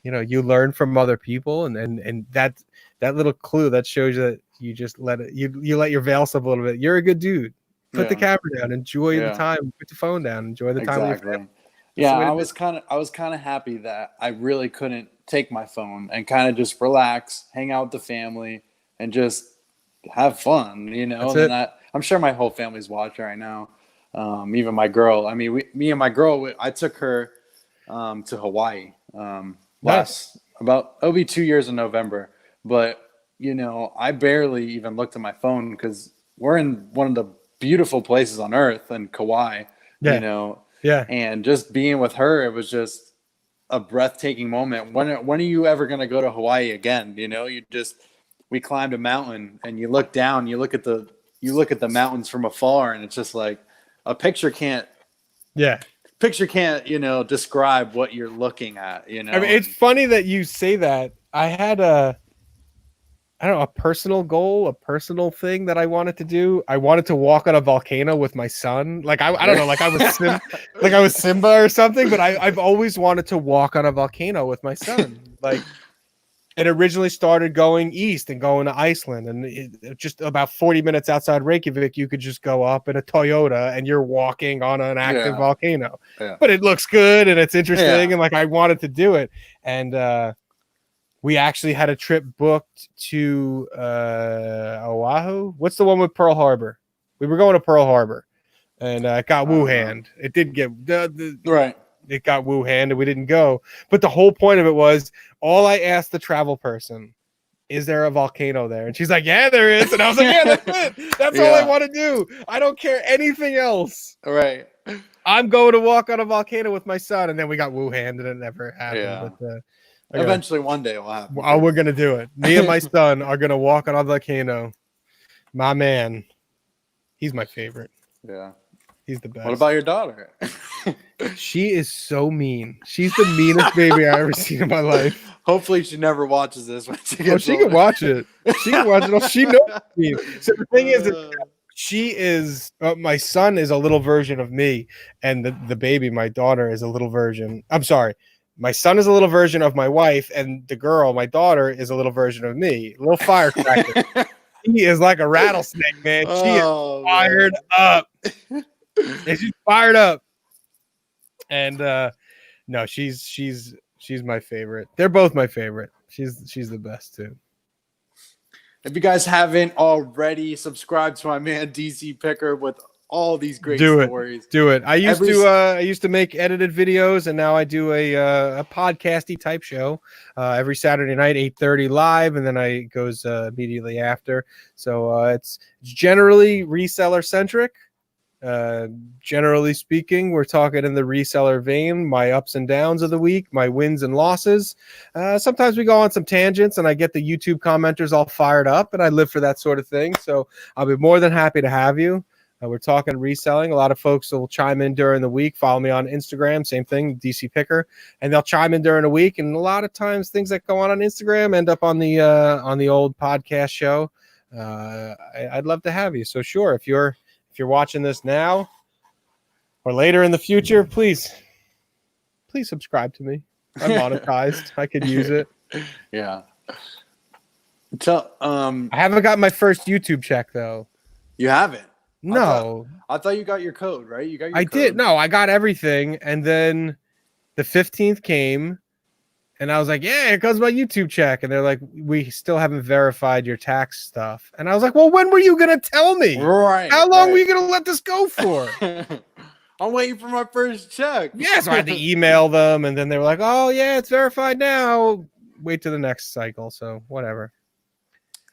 [SPEAKER 2] you learn from other people, and that little clue that shows you that you just let your veil slip a little bit. You're a good dude. Put the camera down, enjoy the time. Put the phone down, enjoy the time with your family.
[SPEAKER 1] Yeah, I was kind of happy that I really couldn't take my phone and kind of just relax, hang out with the family, and just have fun, you know.
[SPEAKER 2] That's
[SPEAKER 1] And I'm sure my whole family's watching right now. Even my girl. I mean, me and my girl, I took her to Hawaii
[SPEAKER 2] Nice.
[SPEAKER 1] it'll be 2 years in November. But you know, I barely even looked at my phone because we're in one of the beautiful places on earth in Kauai,
[SPEAKER 2] Yeah.
[SPEAKER 1] you know,
[SPEAKER 2] Yeah.
[SPEAKER 1] and just being with her, it was just a breathtaking moment. When are you ever going to go to Hawaii again? You know, we climbed a mountain and you look down, you look at the mountains from afar, and it's just like a picture can't, you know, describe what you're looking at, you know.
[SPEAKER 2] I mean, it's funny that you say that. I had I don't know, a personal goal, a personal thing that I wanted to do. I wanted to walk on a volcano with my son. Like I don't know, like I was Simba or something, but I've always wanted to walk on a volcano with my son. Like it originally started going east and going to Iceland, and just about 40 minutes outside Reykjavik, you could just go up in a Toyota and you're walking on an active volcano.
[SPEAKER 1] Yeah.
[SPEAKER 2] But it looks good and it's interesting,
[SPEAKER 1] Yeah.
[SPEAKER 2] and like I wanted to do it. And we actually had a trip booked to Oahu. What's the one with Pearl Harbor? We were going to Pearl Harbor, and it got Wuhan. It did get
[SPEAKER 1] right.
[SPEAKER 2] It got Wuhan, and we didn't go. But the whole point of it was, all I asked the travel person, "Is there a volcano there?" And she's like, "Yeah, there is." And I was like, "Yeah, that's it. That's all I want to do. I don't care anything else."
[SPEAKER 1] Right.
[SPEAKER 2] I'm going to walk on a volcano with my son, and then we got Wuhan, and it never happened.
[SPEAKER 1] Yeah.
[SPEAKER 2] But,
[SPEAKER 1] eventually, one day it will happen.
[SPEAKER 2] Oh, we're gonna do it. Me and my son are gonna walk on a volcano. My man, he's my favorite.
[SPEAKER 1] Yeah,
[SPEAKER 2] he's the best.
[SPEAKER 1] What about your daughter?
[SPEAKER 2] She is so mean. She's the meanest baby I ever seen in my life.
[SPEAKER 1] Hopefully, she never watches this. When she
[SPEAKER 2] can watch it. She can watch it. She knows me. So the thing is, she is. My son is a little version of me, and the baby, my daughter, is a little version. I'm sorry. My son is a little version of my wife, and the girl, my daughter, is a little version of me. A little firecracker. She is like a rattlesnake, man. She is fired up. And she's fired up. And no, she's my favorite. They're both my favorite. She's the best too.
[SPEAKER 1] If you guys haven't already, subscribe to my man DC Picker with all these great stories.
[SPEAKER 2] Do it. I used to make edited videos, and now I do a podcasty type show every Saturday night, 8:30 live, and then it goes immediately after. So it's generally reseller centric. Generally speaking, we're talking in the reseller vein, my ups and downs of the week, my wins and losses. Sometimes we go on some tangents, and I get the YouTube commenters all fired up, and I live for that sort of thing. So I'll be more than happy to have you. We're talking reselling. A lot of folks will chime in during the week. Follow me on Instagram, same thing, DC Picker, and they'll chime in during the week. And a lot of times, things that go on Instagram end up on the old podcast show. I'd love to have you. So sure, if you're watching this now or later in the future, please subscribe to me. I'm monetized. I could use it.
[SPEAKER 1] Yeah.
[SPEAKER 2] I haven't got my first YouTube check though.
[SPEAKER 1] You haven't?
[SPEAKER 2] No.
[SPEAKER 1] I thought you got your code, right? You got your
[SPEAKER 2] code. Did. No, I got everything. And then the 15th came and I was like, yeah, here comes my YouTube check. And they're like, we still haven't verified your tax stuff. And I was like, well, when were you going to tell me?
[SPEAKER 1] Right.
[SPEAKER 2] How long were you going to let this go for?
[SPEAKER 1] I'm waiting for my first check.
[SPEAKER 2] Yeah, so I had to email them. And then they were like, oh, yeah, it's verified now. Wait till the next cycle. So whatever.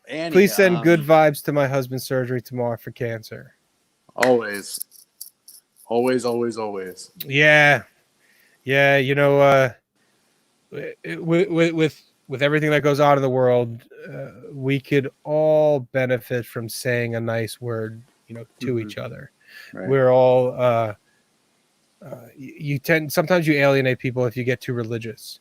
[SPEAKER 2] Annie, please send good vibes to my husband's surgery tomorrow for cancer.
[SPEAKER 1] Always.
[SPEAKER 2] Yeah. You know, with everything that goes on in the world, we could all benefit from saying a nice word, you know, to each other. Right. We're all, sometimes you alienate people if you get too religious.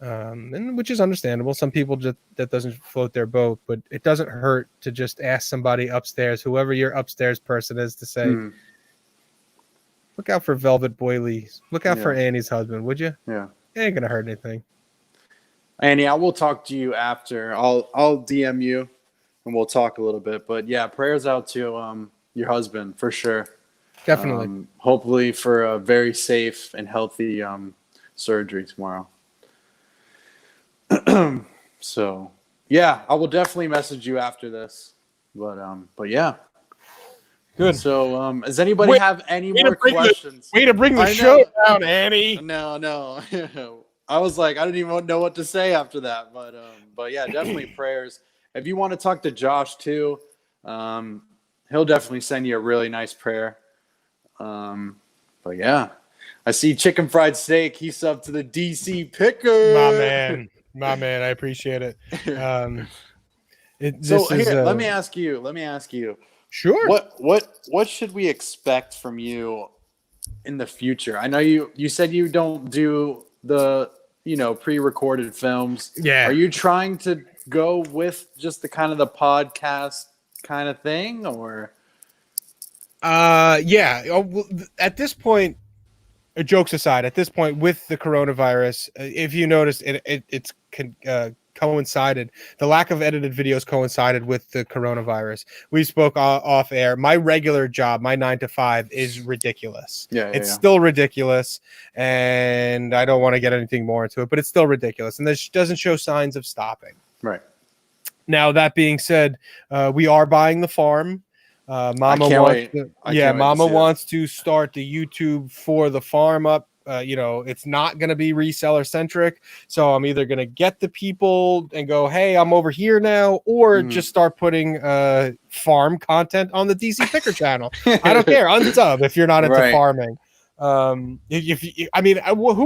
[SPEAKER 2] And which is understandable. Some people that doesn't float their boat, but it doesn't hurt to just ask somebody upstairs, whoever your upstairs person is, to say, look out for Velvet Boily. Look out for Annie's husband, would you?
[SPEAKER 1] Yeah.
[SPEAKER 2] It ain't going to hurt anything.
[SPEAKER 1] Annie, I will talk to you after. I'll DM you and we'll talk a little bit. But yeah, prayers out to your husband for sure.
[SPEAKER 2] Definitely.
[SPEAKER 1] Hopefully for a very safe and healthy surgery tomorrow. So yeah, I will definitely message you after this. But yeah.
[SPEAKER 2] Good.
[SPEAKER 1] So does anybody have any more questions?
[SPEAKER 2] Way to bring the show down, Annie.
[SPEAKER 1] No. I was like, I didn't even know what to say after that. But yeah, definitely prayers. If you want to talk to Josh too, he'll definitely send you a really nice prayer. But yeah, I see Chicken Fried Steak. He's subbed to the DC Picker.
[SPEAKER 2] My man, I appreciate it.
[SPEAKER 1] Let me ask you.
[SPEAKER 2] Sure.
[SPEAKER 1] What should we expect from you in the future? I know you said you don't do the pre-recorded films.
[SPEAKER 2] Yeah.
[SPEAKER 1] Are you trying to go with just the kind of the podcast kind of thing, or?
[SPEAKER 2] Yeah. At this point, jokes aside, at this point with the coronavirus, if you noticed, it's coincided. The lack of edited videos coincided with the coronavirus. We spoke off air. My regular job, my 9 to 5, is ridiculous. It's still ridiculous, and I don't want to get anything more into it, but it's still ridiculous, and this doesn't show signs of stopping.
[SPEAKER 1] Right.
[SPEAKER 2] Now, that being said, we are buying the farm. Mama wants to start the YouTube for the farm up. It's not going to be reseller centric. So I'm either going to get the people and go, hey, I'm over here now, or just start putting farm content on the DC Picker channel. I don't care. Unsub if you're not into farming. Who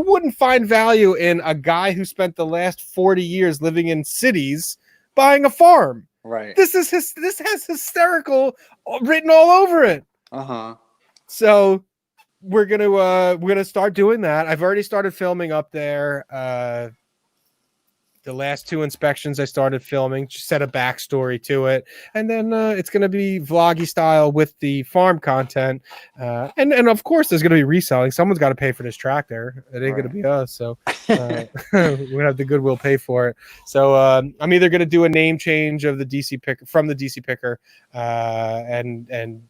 [SPEAKER 2] wouldn't find value in a guy who spent the last 40 years living in cities buying a farm?
[SPEAKER 1] Right.
[SPEAKER 2] This has hysterical written all over it. So we're gonna start doing that. I've already started filming up there. The last 2 inspections I started filming, just set a backstory to it, and then it's gonna be vloggy style with the farm content, and of course there's gonna be reselling. Someone's got to pay for this tractor. It ain't gonna be us, so we're gonna have the Goodwill pay for it. So I'm either gonna do a name change of the DC Picker from the DC Picker, and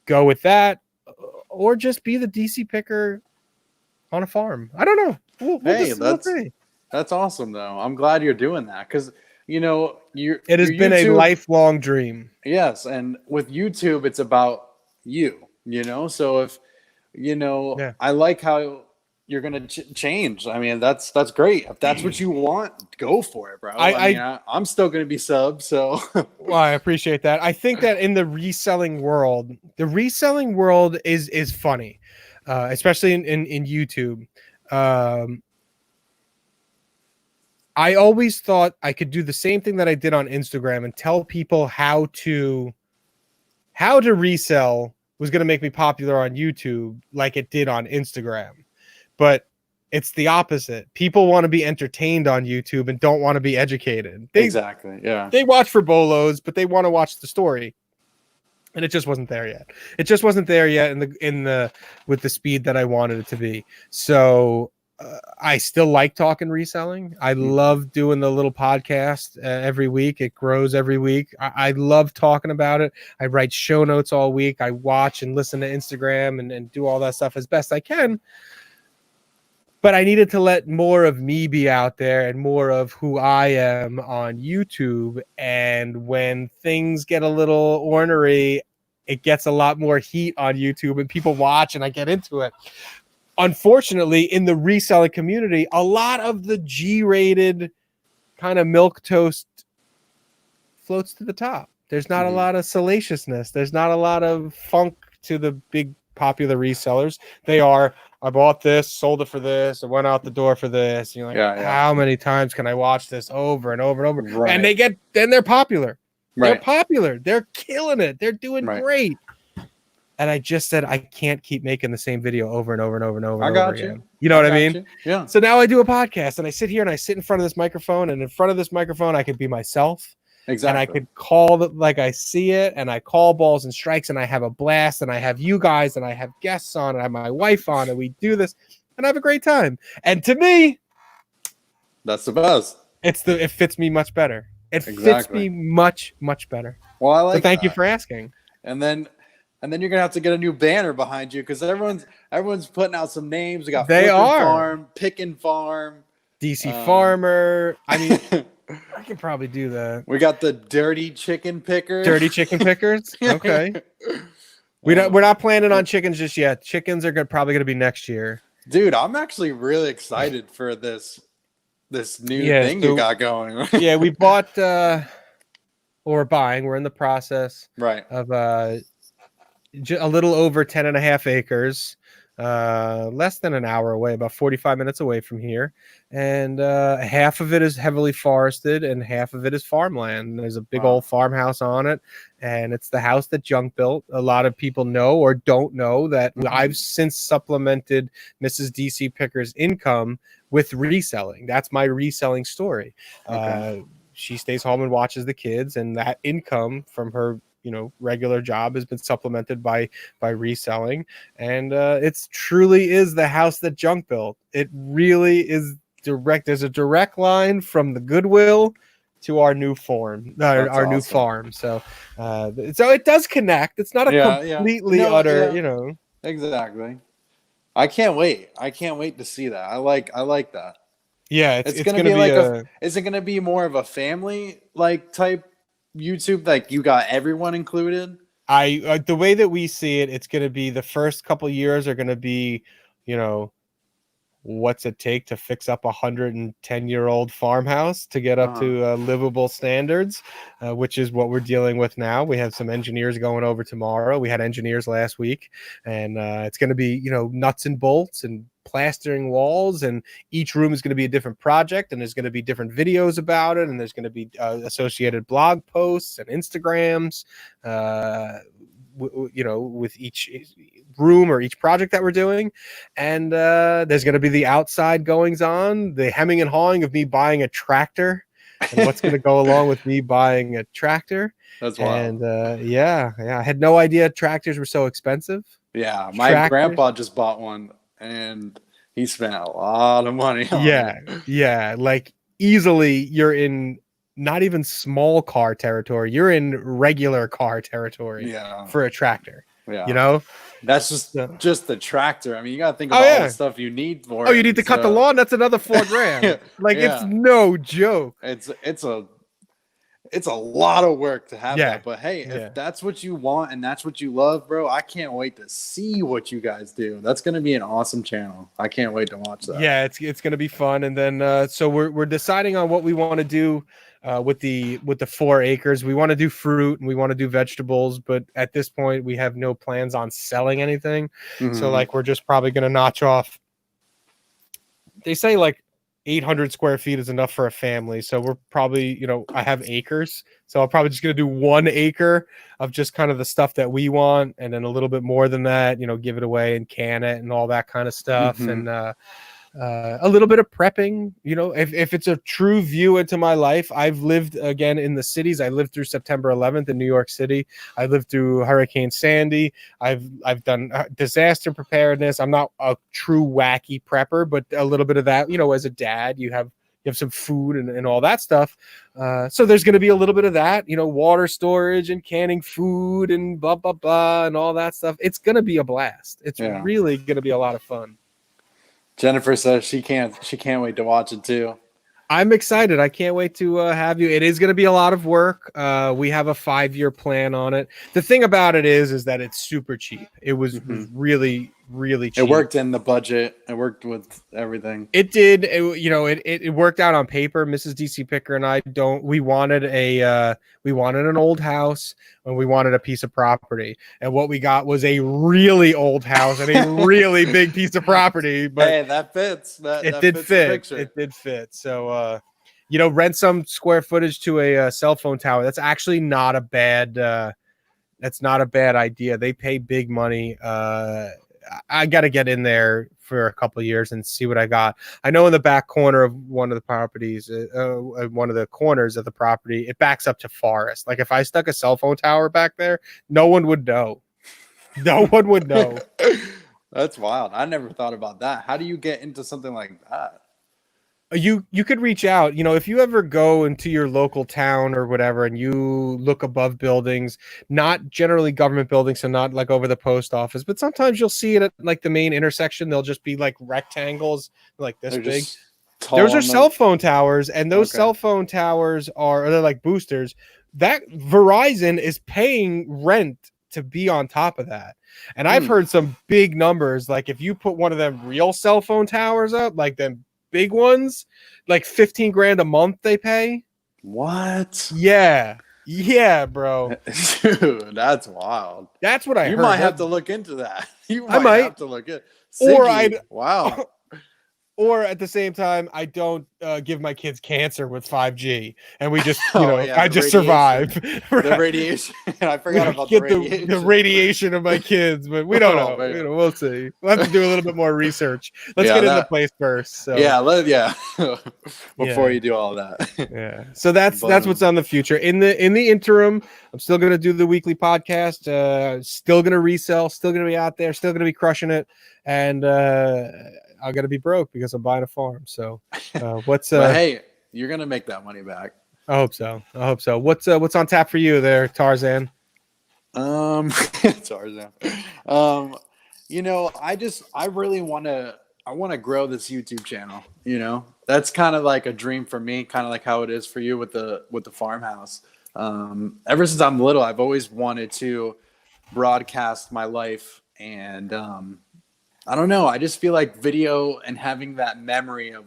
[SPEAKER 2] go with that, or just be the DC Picker on a farm. I don't know. We'll see.
[SPEAKER 1] That's awesome, though. I'm glad you're doing that because,
[SPEAKER 2] it has been a lifelong dream.
[SPEAKER 1] Yes, and with YouTube, it's about you, So if, I like how you're going to change. I mean, that's great. If that's what you want, go for it, bro. I'm still going to be sub, so.
[SPEAKER 2] Well, I appreciate that. I think that in the reselling world is funny, especially in YouTube. I always thought I could do the same thing that I did on Instagram and tell people how to resell was going to make me popular on YouTube like it did on Instagram. But it's the opposite. People want to be entertained on YouTube and don't want to be educated.
[SPEAKER 1] Exactly. Yeah.
[SPEAKER 2] They watch for bolos, but they want to watch the story. And it just wasn't there yet. It just wasn't there yet with the speed that I wanted it to be. So I still like talking reselling. I love doing the little podcast every week. It grows every week. I love talking about it. I write show notes all week. I watch and listen to Instagram and do all that stuff as best I can. But I needed to let more of me be out there and more of who I am on YouTube. And when things get a little ornery, it gets a lot more heat on YouTube and people watch and I get into it. Unfortunately, in the reselling community, a lot of the G-rated kind of milquetoast floats to the top. There's not a lot of salaciousness. There's not a lot of funk to the big popular resellers. They are, I bought this, sold it for this, I went out the door for this. And you're like, how many times can I watch this over and over and over? Right. And they're popular. Right. They're popular. They're killing it. They're doing great. And I just said, I can't keep making the same video over and over and over and over.
[SPEAKER 1] I got you.
[SPEAKER 2] Again. You know what I mean?
[SPEAKER 1] You. Yeah.
[SPEAKER 2] So now I do a podcast and I sit here and I sit in front of this microphone, and in front of this microphone, I could be myself.
[SPEAKER 1] Exactly.
[SPEAKER 2] And I could call it like I see it, and I call balls and strikes, and I have a blast, and I have you guys, and I have guests on, and I have my wife on, and we do this, and I have a great time. And to me,
[SPEAKER 1] that's the best.
[SPEAKER 2] It fits me much better. It fits me much, much better.
[SPEAKER 1] Well, I like.
[SPEAKER 2] So thank you for asking.
[SPEAKER 1] And then you're gonna have to get a new banner behind you because everyone's putting out some names. We got Flippin' Farm, Pickin' Farm.
[SPEAKER 2] DC Farmer. I mean, I can probably do that.
[SPEAKER 1] We got the dirty chicken picker.
[SPEAKER 2] Dirty chicken pickers. Okay. We're not planning on chickens just yet. Chickens are probably gonna be next year.
[SPEAKER 1] Dude, I'm actually really excited for this new thing you got going.
[SPEAKER 2] Yeah, we bought or buying. We're in the process of a little over 10.5 acres, less than an hour away, about 45 minutes away from here. And half of it is heavily forested and half of it is farmland. There's a big old farmhouse on it, and it's the house that Junk built. A lot of people know or don't know that I've since supplemented Mrs. DC Picker's income with reselling. That's my reselling story. She stays home and watches the kids, and that income from her regular job has been supplemented by reselling. And it's truly is the house that Junk built. It really is direct. There's a direct line from the Goodwill to our new farm. New farm. So it does connect. It's not a completely utter,
[SPEAKER 1] Exactly. I can't wait. I can't wait to see that. I like that.
[SPEAKER 2] Yeah, it's gonna be
[SPEAKER 1] like is it gonna be more of a family like type YouTube, like you got everyone included?
[SPEAKER 2] The way that we see it, it's going to be the first couple years are going to be, what's it take to fix up 110-year-old farmhouse to get up to livable standards, which is what we're dealing with now. We have some engineers going over tomorrow. We had engineers last week, and it's going to be, nuts and bolts and plastering walls, and each room is going to be a different project, and there's going to be different videos about it, and there's going to be associated blog posts and Instagrams, with each room or each project that we're doing. And there's going to be the outside goings on, the hemming and hawing of me buying a tractor and what's going to go along with me buying a tractor.
[SPEAKER 1] That's wild.
[SPEAKER 2] And I had no idea tractors were so expensive.
[SPEAKER 1] Yeah, my grandpa just bought one, and he spent a lot of money on it.
[SPEAKER 2] Yeah, like easily you're in not even small car territory, you're in regular car territory for a tractor.
[SPEAKER 1] Yeah. That's just the tractor. I mean, you got to think about all the stuff you need for it.
[SPEAKER 2] Oh, you need to cut the lawn? That's another $4,000. It's no joke.
[SPEAKER 1] It's a lot of work to have that. But hey, if that's what you want and that's what you love, bro, I can't wait to see what you guys do. That's going to be an awesome channel. I can't wait to watch that.
[SPEAKER 2] Yeah, it's going to be fun. And then so we're deciding on what we want to do with the 4 acres. We want to do fruit and we want to do vegetables, but at this point we have no plans on selling anything. So we're just probably going to notch off. They say 800 square feet is enough for a family. So we're probably, I have acres. So I'm probably just going to do 1 acre of just kind of the stuff that we want. And then a little bit more than that, give it away and can it and all that kind of stuff. And a little bit of prepping, if it's a true view into my life. I've lived again in the cities. I lived through September 11th in New York City. I lived through Hurricane Sandy. I've done disaster preparedness. I'm not a true wacky prepper, but a little bit of that, as a dad, you have some food and all that stuff. So there's going to be a little bit of that, water storage and canning food and blah, blah, blah, and all that stuff. It's going to be a blast. It's really going to be a lot of fun.
[SPEAKER 1] Jennifer says she can't wait to watch it too.
[SPEAKER 2] I'm excited. I can't wait to have you. It is going to be a lot of work. We have a 5-year plan on it. The thing about it is that it's super cheap. It was really, really cheap.
[SPEAKER 1] It worked in the budget. It worked with everything.
[SPEAKER 2] It did. It worked out on paper. Mrs. DC Picker and I we wanted an old house and we wanted a piece of property. And what we got was a really old house and a really big piece of property. But
[SPEAKER 1] hey, that fits.
[SPEAKER 2] It did fit. It did fit. So, rent some square footage to a cell phone tower. That's actually not a bad. That's not a bad idea. They pay big money. I got to get in there for a couple of years and see what I got. I know in the back corner of one of the properties, one of the corners of the property, it backs up to forest. Like if I stuck a cell phone tower back there, no one would know. No one would know.
[SPEAKER 1] That's wild. I never thought about that. How do you get into something like that?
[SPEAKER 2] You could reach out, if you ever go into your local town or whatever, and you look above buildings, not generally government buildings, so not like over the post office, but sometimes you'll see it at like the main intersection. They'll just be like rectangles like this big. Those are cell phone towers, and those
[SPEAKER 1] Okay.
[SPEAKER 2] cell phone towers they're like boosters. That Verizon is paying rent to be on top of that. And I've heard some big numbers. Like if you put one of them real cell phone towers up, like them big ones, like 15 grand a month they pay.
[SPEAKER 1] What?
[SPEAKER 2] Yeah. Yeah, bro.
[SPEAKER 1] Dude, that's wild.
[SPEAKER 2] That's what I heard.
[SPEAKER 1] You might have to look into that. You
[SPEAKER 2] I
[SPEAKER 1] might
[SPEAKER 2] might.
[SPEAKER 1] have to look at
[SPEAKER 2] Or
[SPEAKER 1] Siggy. Wow.
[SPEAKER 2] Or at the same time, I don't give my kids cancer with 5G, and we just,
[SPEAKER 1] Yeah,
[SPEAKER 2] I just survive.
[SPEAKER 1] The radiation. I forgot about the radiation.
[SPEAKER 2] The radiation of my kids, but we don't know.
[SPEAKER 1] Man.
[SPEAKER 2] We'll see. We'll have to do a little bit more research. Let's get into place first. So.
[SPEAKER 1] Yeah. Before you do all that.
[SPEAKER 2] Yeah. So that's what's on the future. In the interim, I'm still gonna do the weekly podcast. Still gonna resell. Still gonna be out there. Still gonna be crushing it. And I got to be broke because I'm buying a farm. So, what's
[SPEAKER 1] hey, you're gonna make that money back.
[SPEAKER 2] I hope so. What's on tap for you there, Tarzan?
[SPEAKER 1] Tarzan. I really want to grow this YouTube channel. That's kind of like a dream for me, kind of like how it is for you with the farmhouse. Ever since I'm little, I've always wanted to broadcast my life, and I don't know. I just feel like video and having that memory of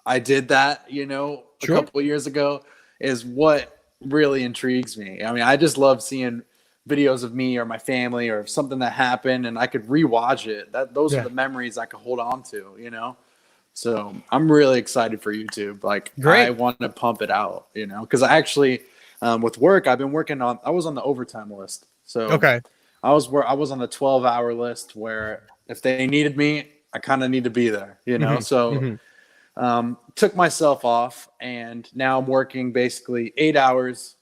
[SPEAKER 1] I did that, a couple of years ago is what really intrigues me. I mean, I just love seeing videos of me or my family or something that happened and I could rewatch it. Those are the memories I could hold on to, So I'm really excited for YouTube. Like, I want to pump it out, because I actually, with work, I was on the overtime list. So
[SPEAKER 2] okay.
[SPEAKER 1] I was on the 12-hour list where if they needed me, I kind of need to be there, So took myself off, and now I'm working basically 8 hours,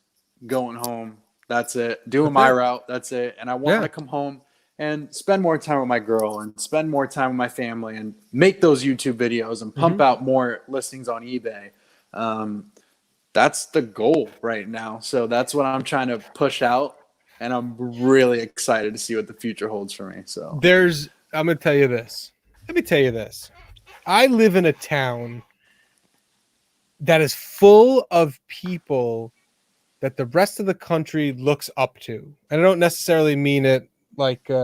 [SPEAKER 1] going home. That's it. Doing my route. That's it. And I want to come home and spend more time with my girl and spend more time with my family and make those YouTube videos and pump out more listings on eBay. That's the goal right now. So that's what I'm trying to push out. And I'm really excited to see what the future holds for me. So
[SPEAKER 2] I'm going to tell you this. Let me tell you this. I live in a town that is full of people that the rest of the country looks up to. And I don't necessarily mean it like in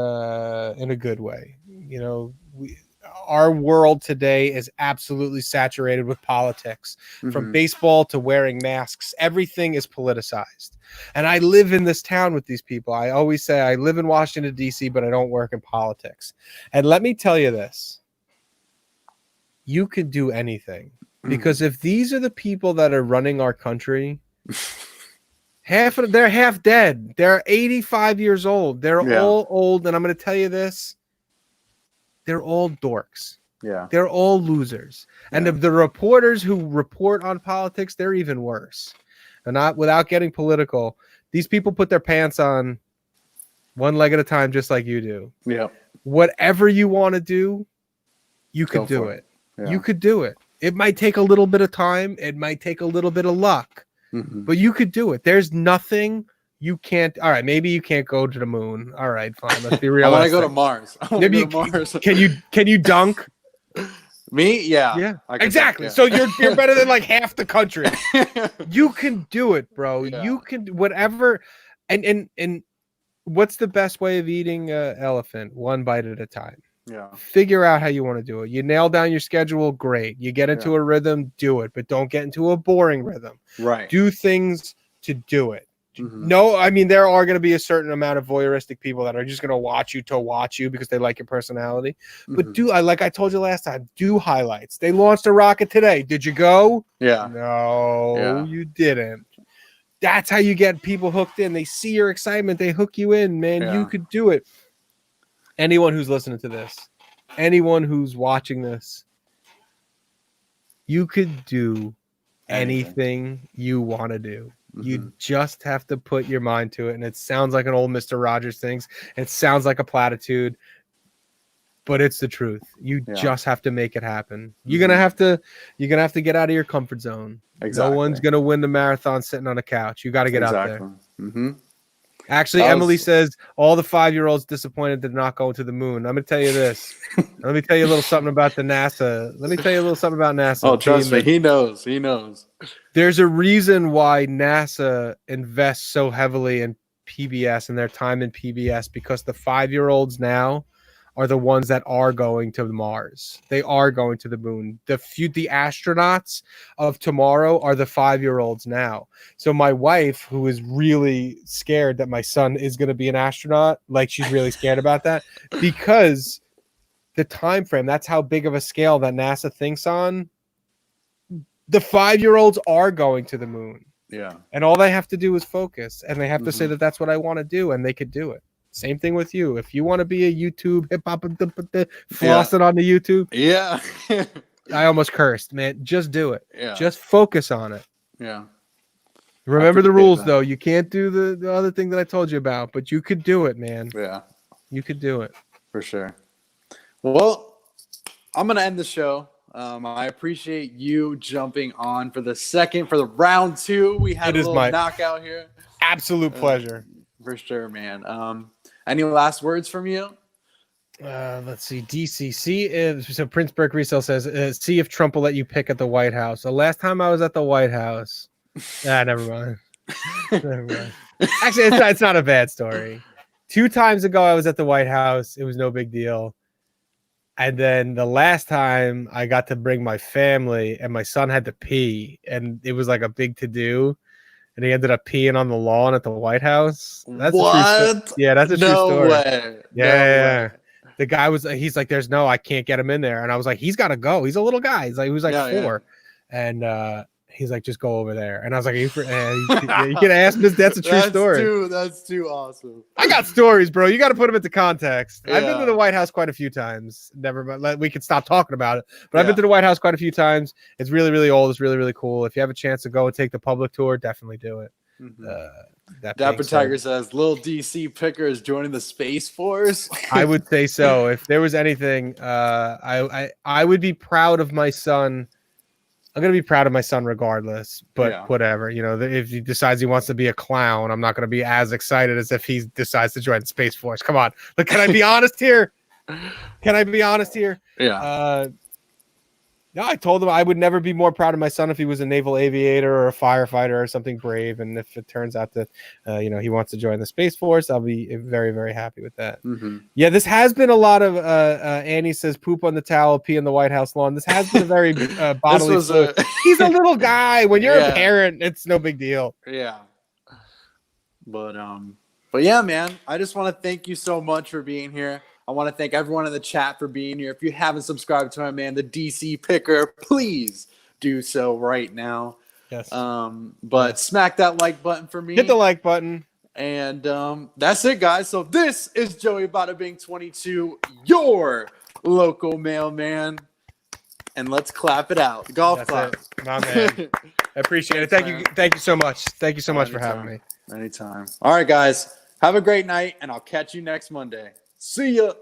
[SPEAKER 2] a good way. Our world today is absolutely saturated with politics. From baseball to wearing masks, everything is politicized. And I live in this town with these people. I always say I live in Washington, D.C., but I don't work in politics. And let me tell you this. You could do anything. Because if these are the people that are running our country, they're half dead. They're 85 years old. They're all old. And I'm going to tell you this. They're all dorks.
[SPEAKER 1] Yeah.
[SPEAKER 2] They're all losers. And the reporters who report on politics, they're even worse. And not without getting political. These people put their pants on one leg at a time, just like you do.
[SPEAKER 1] Yeah.
[SPEAKER 2] Whatever you want to do, you could do it. Yeah. You could do it. It might take a little bit of time. It might take a little bit of luck. But you could do it. There's nothing you can't. All right, maybe you can't go to the moon. All right, fine. Let's be realistic.
[SPEAKER 1] I want to go to Mars.
[SPEAKER 2] Maybe Mars. Can you dunk?
[SPEAKER 1] Me? Yeah.
[SPEAKER 2] Yeah. Exactly. Dunk, yeah. So you're better than like half the country. You can do it, bro. Yeah. You can whatever. And what's the best way of eating elephant? One bite at a time.
[SPEAKER 1] Yeah.
[SPEAKER 2] Figure out how you want to do it. You nail down your schedule, great. You get into a rhythm, do it, but don't get into a boring rhythm.
[SPEAKER 1] Right.
[SPEAKER 2] Do things to do it. No, I mean, there are going to be a certain amount of voyeuristic people that are just going to watch you because they like your personality. But like I told you last time, do highlights. They launched a rocket today. Did you go?
[SPEAKER 1] Yeah.
[SPEAKER 2] No, you didn't. That's how you get people hooked in. They see your excitement. They hook you in, man. Yeah. You could do it. Anyone who's listening to this, anyone who's watching this, you could do anything you want to do. You just have to put your mind to it. And it sounds like an old Mr. Rogers thing. It sounds like a platitude, but it's the truth. You just have to make it happen. You're gonna have to get out of your comfort zone. Exactly. No one's gonna win the marathon sitting on a couch. You got to get out there. Actually, Emily says all the 5-year-olds disappointed they're not going to the moon. I'm gonna tell you this. Let me tell you a little something about the NASA. Let me tell you a little something about NASA.
[SPEAKER 1] Oh, trust me, he knows. He knows.
[SPEAKER 2] There's a reason why NASA invests so heavily in PBS and their time in PBS, because the 5-year-olds now are the ones that are going to Mars. They are going to the moon. The astronauts of tomorrow are the 5-year-olds now. So my wife, who is really scared that my son is going to be an astronaut, like she's really scared about that, because the time frame, that's how big of a scale that NASA thinks on. The 5-year-olds are going to the moon.
[SPEAKER 1] Yeah.
[SPEAKER 2] And all they have to do is focus, and they have to say that that's what I want to do, and they could do it. Same thing with you. If you want to be a YouTube hip hop flossing on the YouTube,
[SPEAKER 1] yeah.
[SPEAKER 2] I almost cursed, man. Just do it.
[SPEAKER 1] Yeah.
[SPEAKER 2] Just focus on it.
[SPEAKER 1] Yeah.
[SPEAKER 2] Remember the rules, though. You can't do the other thing that I told you about, but you could do it, man.
[SPEAKER 1] Yeah.
[SPEAKER 2] You could do it.
[SPEAKER 1] For sure. Well, I'm gonna end the show. I appreciate you jumping on for the round 2. We had a little knockout here.
[SPEAKER 2] Absolute pleasure.
[SPEAKER 1] For sure, man. Any last words from you?
[SPEAKER 2] Let's see. DCC. So Prince Burke Resale says, see if Trump will let you pick at the White House. The last time I was at the White House. Never mind. Never mind. Actually, it's not a bad story. 2 times ago, I was at the White House. It was no big deal. And then the last time I got to bring my family, and my son had to pee, and it was like a big to-do. And he ended up peeing on the lawn at the White House. That's
[SPEAKER 1] what?
[SPEAKER 2] Yeah, that's a true story.
[SPEAKER 1] No way.
[SPEAKER 2] Yeah. The guy he's like, I can't get him in there. And I was like, he's got to go. He's a little guy. He was like 4. Yeah. And he's like, just go over there. And I was like, you can ask him. That's a true story.
[SPEAKER 1] That's too awesome.
[SPEAKER 2] I got stories, bro. You got to put them into context. Yeah. I've been to the White House quite a few times. Never mind. We could stop talking about it. But I've been to the White House quite a few times. It's really, really old. It's really, really cool. If you have a chance to go and take the public tour, definitely do it. Mm-hmm.
[SPEAKER 1] Dapper Tiger says, Lil DC Picker is joining the Space Force.
[SPEAKER 2] I would say so. If there was anything, I would be proud of my son. I'm going to be proud of my son regardless, but whatever, if he decides he wants to be a clown, I'm not going to be as excited as if he decides to join the Space Force. Come on. Look, can I be honest here? Yeah. No, I told him I would never be more proud of my son if he was a naval aviator or a firefighter or something brave. And if it turns out that, he wants to join the Space Force, I'll be very, very happy with that. Mm-hmm. Yeah, this has been a lot of, Annie says, poop on the towel, pee in the White House lawn. This has been a very bodily. He's a little guy. When you're a parent, it's no big deal.
[SPEAKER 1] Yeah. But yeah, man, I just want to thank you so much for being here. I want to thank everyone in the chat for being here. If you haven't subscribed to my man, the DC Picker, please do so right now.
[SPEAKER 2] Yes.
[SPEAKER 1] But smack that like button for me.
[SPEAKER 2] Hit the like button.
[SPEAKER 1] And that's it, guys. So this is Joey Bada Bing 22, your local mailman. And let's clap it out. Golf clap.
[SPEAKER 2] My man. I appreciate it. Thank you. Thank you so much. Thank you so much for having me.
[SPEAKER 1] Anytime. All right, guys. Have a great night, and I'll catch you next Monday. See ya.